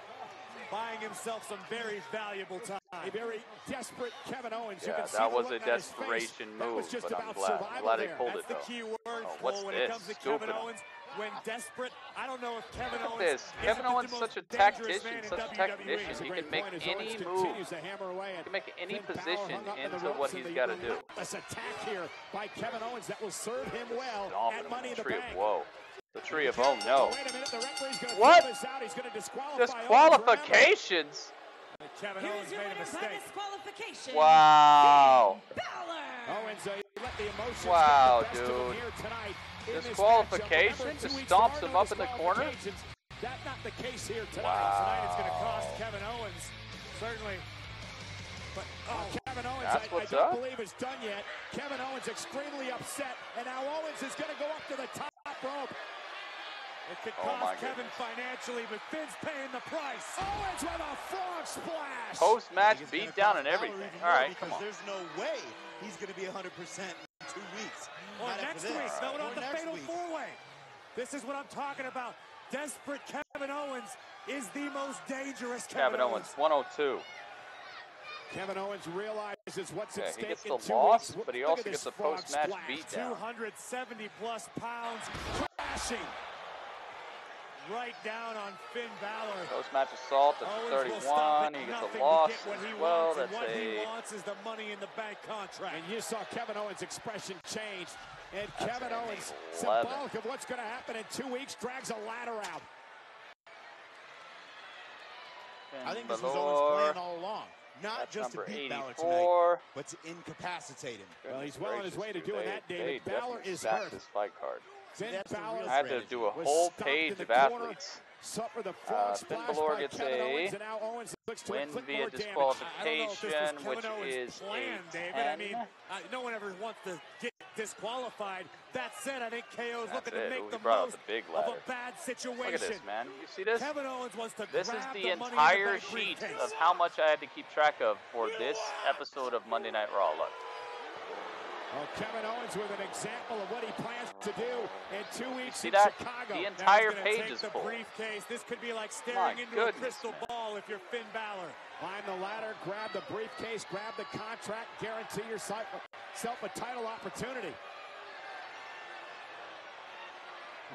buying himself some very valuable time. A very desperate Kevin Owens. Yeah, that was a desperation move, but I'm glad he pulled it, though. That's the key word, oh, what's when this? it comes to Kevin Owens. When desperate, I don't know if Kevin Look Owens. at this. Kevin Owens is such a tactician, such a technician. He can make any move. He can make any position into what he's got to do. This attack here by Kevin Owens that will serve him well at Money in the Bank. Whoa. The tree of oh no. Wait a minute, the referee's going to what? This out. He's going to disqualify Disqualifications? Kevin Owens made a mistake. Wow. Owens, let the emotions wow, get the best of him here tonight. Disqualification? Just stomps him up in the corner? That's not the case here tonight. Wow. Tonight it's going to cost Kevin Owens, certainly. But Kevin Owens, that's I don't believe it's done yet. Kevin Owens extremely upset, and now Owens is going to go up to the top rope. It could cost Kevin financially, but Finn's paying the price. Owens with a frog splash. Post-match beat down and everything. All right, come on. There's no way he's going to be 100% in 2 weeks. Or next week. No, not the fatal four-way. This is what I'm talking about. Desperate Kevin Owens is the most dangerous Kevin Owens, 102. Kevin Owens realizes what's at stake. He gets the loss, but he also gets the post-match beatdown. 270-plus pounds crashing right down on Finn Balor. Post-match assault, that's 31. He gets a loss as well. That's what he wants is the Money in the Bank contract. And you saw Kevin Owens' expression change. And Kevin Owens, symbolic of what's going to happen in 2 weeks, drags a ladder out. I think this was Owens' plan all along. Not just to beat Balor tonight, but to incapacitate him. Well, he's well on his way to doing that, David. Balor is hurt. His fight card. Balor I had to do a whole page of athletes. Suffer the frog Finn splash Balor by gets Kevin a Owens, and now Owens looks to win inflict via more disqualification, which is plan, David. I mean, no one ever wants to get disqualified. That said, I think KO's looking to make the most of a bad situation. Look at this, man. You see this? Kevin Owens wants to this is the entire sheet of how much I had to keep track of for this episode of Monday Night Raw. Look. Oh, Kevin Owens with an example of what he plans to do in 2 weeks in that? Chicago. The entire page take is the full. briefcase. This could be like staring into a crystal ball if you're Finn Balor. Climb the ladder, grab the briefcase, grab the contract, guarantee yourself a title opportunity.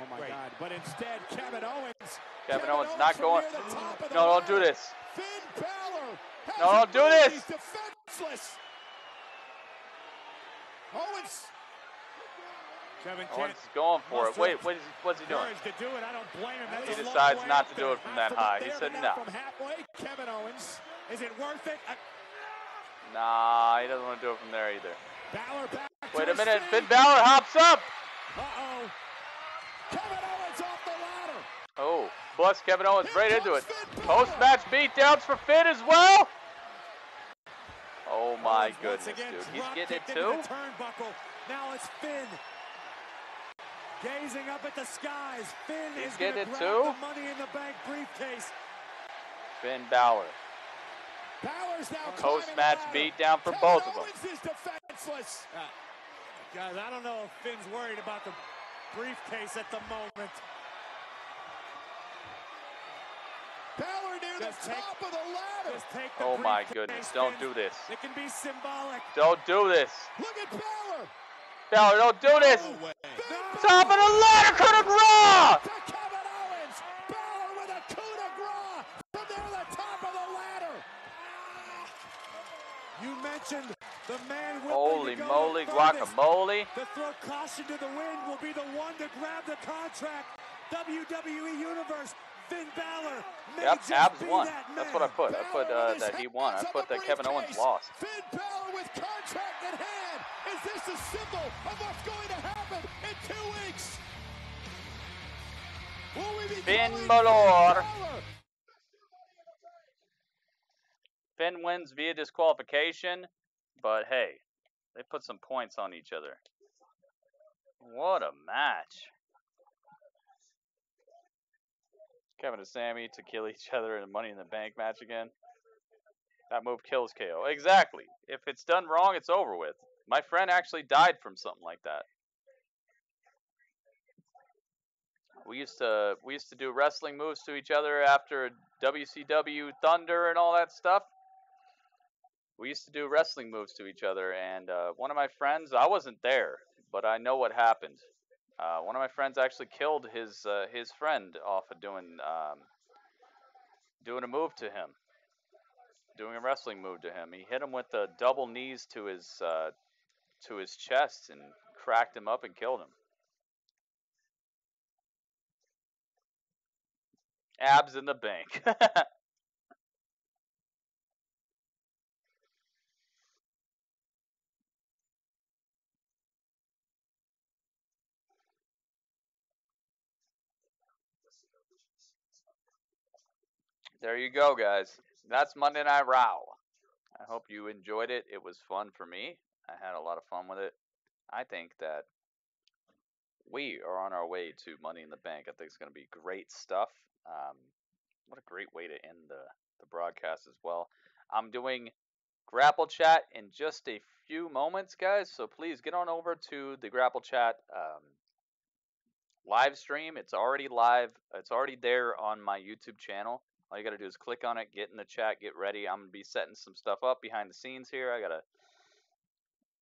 Oh my God! But instead, Kevin Owens not going. No, don't do this. Finn Balor. No, don't do this. He's defenseless. Owens. Owens is going for it. Wait, what's he doing? To do it, I don't blame him. That's he decides not to do it from that high. He said no. From halfway, Kevin Owens. Is it worth it? Nah, he doesn't want to do it from there either. Balor back. Wait a minute. Finn Balor hops up. Uh-oh. Kevin Owens off the ladder. Oh, plus Kevin Owens right into it. Post-match beatdowns for Finn as well. Oh my goodness, dude. He's getting it too? Turnbuckle. Now it's Finn. Gazing up at the skies. Finn is getting it grab too? the Money in the Bank briefcase. Finn Balor. Balor's now post-match beatdown for both of them. Owens is defenseless. Guys, I don't know if Finn's worried about the briefcase at the moment. Balor near the top of the ladder. Just take the oh my briefcase, goodness, don't Finn. do this. It can be symbolic. Don't do this. Look at Balor. Balor, don't do this. No. Top of the ladder, coup de grace. To Kevin Owens. Balor with a coup de grace from near the top of the ladder. You mentioned the man with Holy moly, guacamole. To throw caution to the wind will be the one to grab the contract. WWE Universe, Finn Balor. Yep, abs won. That's what I put. I put that he won. I put that Kevin Owens lost. Finn Balor with contract in hand. Is this a symbol of what's going to happen in 2 weeks? Will we be Finn Balor. Finn wins via disqualification, but hey, they put some points on each other. What a match. Kevin and Sammy to kill each other in a Money in the Bank match again. That move kills KO. Exactly. If it's done wrong, it's over with. My friend actually died from something like that. We used to do wrestling moves to each other after WCW Thunder and all that stuff. We used to do wrestling moves to each other, and one of my friends, I wasn't there, but I know what happened. One of my friends actually killed his friend off of doing a move to him, doing a wrestling move to him. He hit him with the double knees to his chest and cracked him up and killed him. Abs in the bank. There you go, guys. That's Monday Night Raw. I hope you enjoyed it. It was fun for me. I had a lot of fun with it. I think that we are on our way to Money in the Bank. I think it's going to be great stuff. What a great way to end the broadcast as well. I'm doing Grapple Chat in just a few moments, guys. So please get on over to the Grapple Chat live stream. It's already live. It's already there on my YouTube channel. All you got to do is click on it, get in the chat, get ready. I'm going to be setting some stuff up behind the scenes here. I got to...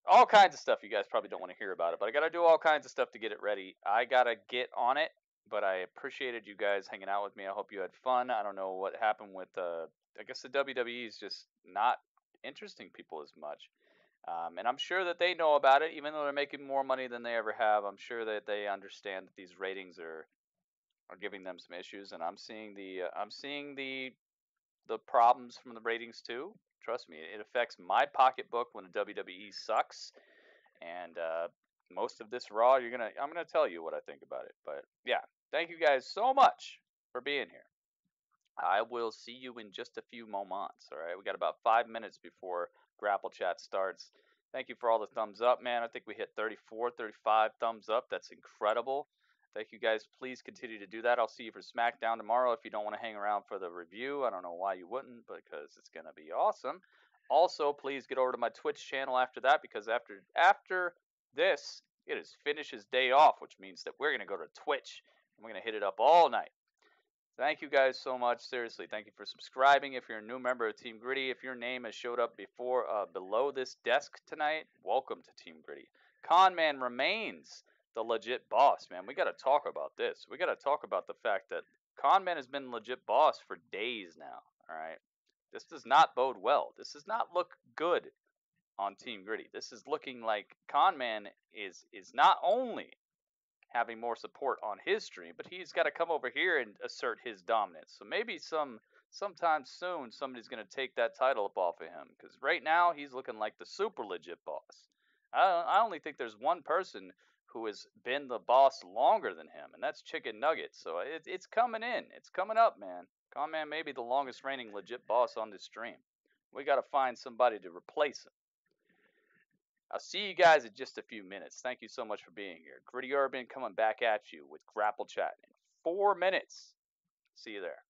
all kinds of stuff you guys probably don't want to hear about it, but I got to do all kinds of stuff to get it ready. I got to get on it, but I appreciated you guys hanging out with me. I hope you had fun. I don't know what happened with... I guess the WWE is just not interesting people as much. And I'm sure that they know about it, even though they're making more money than they ever have. I'm sure that they understand that these ratings are giving them some issues, and I'm seeing the problems from the ratings too. Trust me, it affects my pocketbook when the WWE sucks. And most of this Raw, I'm gonna tell you what I think about it. But yeah, thank you guys so much for being here. I will see you in just a few moments. All right, we got about 5 minutes before Grapple Chat starts. Thank you for all the thumbs up, man. I think we hit 34, 35 thumbs up. That's incredible. Thank you guys. Please continue to do that. I'll see you for SmackDown tomorrow. If you don't want to hang around for the review, I don't know why you wouldn't, because it's going to be awesome. Also, please get over to my Twitch channel after that, because after this, it is Finish's day off, which means that we're going to go to Twitch, and we're going to hit it up all night. Thank you guys so much. Seriously, thank you for subscribing. If you're a new member of Team Gritty, if your name has showed up before below this desk tonight, welcome to Team Gritty. Conman remains the legit boss, man. We got to talk about this. We got to talk about the fact that Conman has been legit boss for days now, all right? This does not bode well. This does not look good on Team Gritty. This is looking like Conman is not only having more support on his stream, but he's got to come over here and assert his dominance. So maybe sometime soon somebody's going to take that title up off of him, because right now he's looking like the super legit boss. I only think there's one person who has been the boss longer than him, and that's Chicken Nugget. So it's coming in. It's coming up, man. Conman may be the longest reigning legit boss on this stream. We got to find somebody to replace him. I'll see you guys in just a few minutes. Thank you so much for being here. Gritty Urban coming back at you with Grapple Chat in 4 minutes. See you there.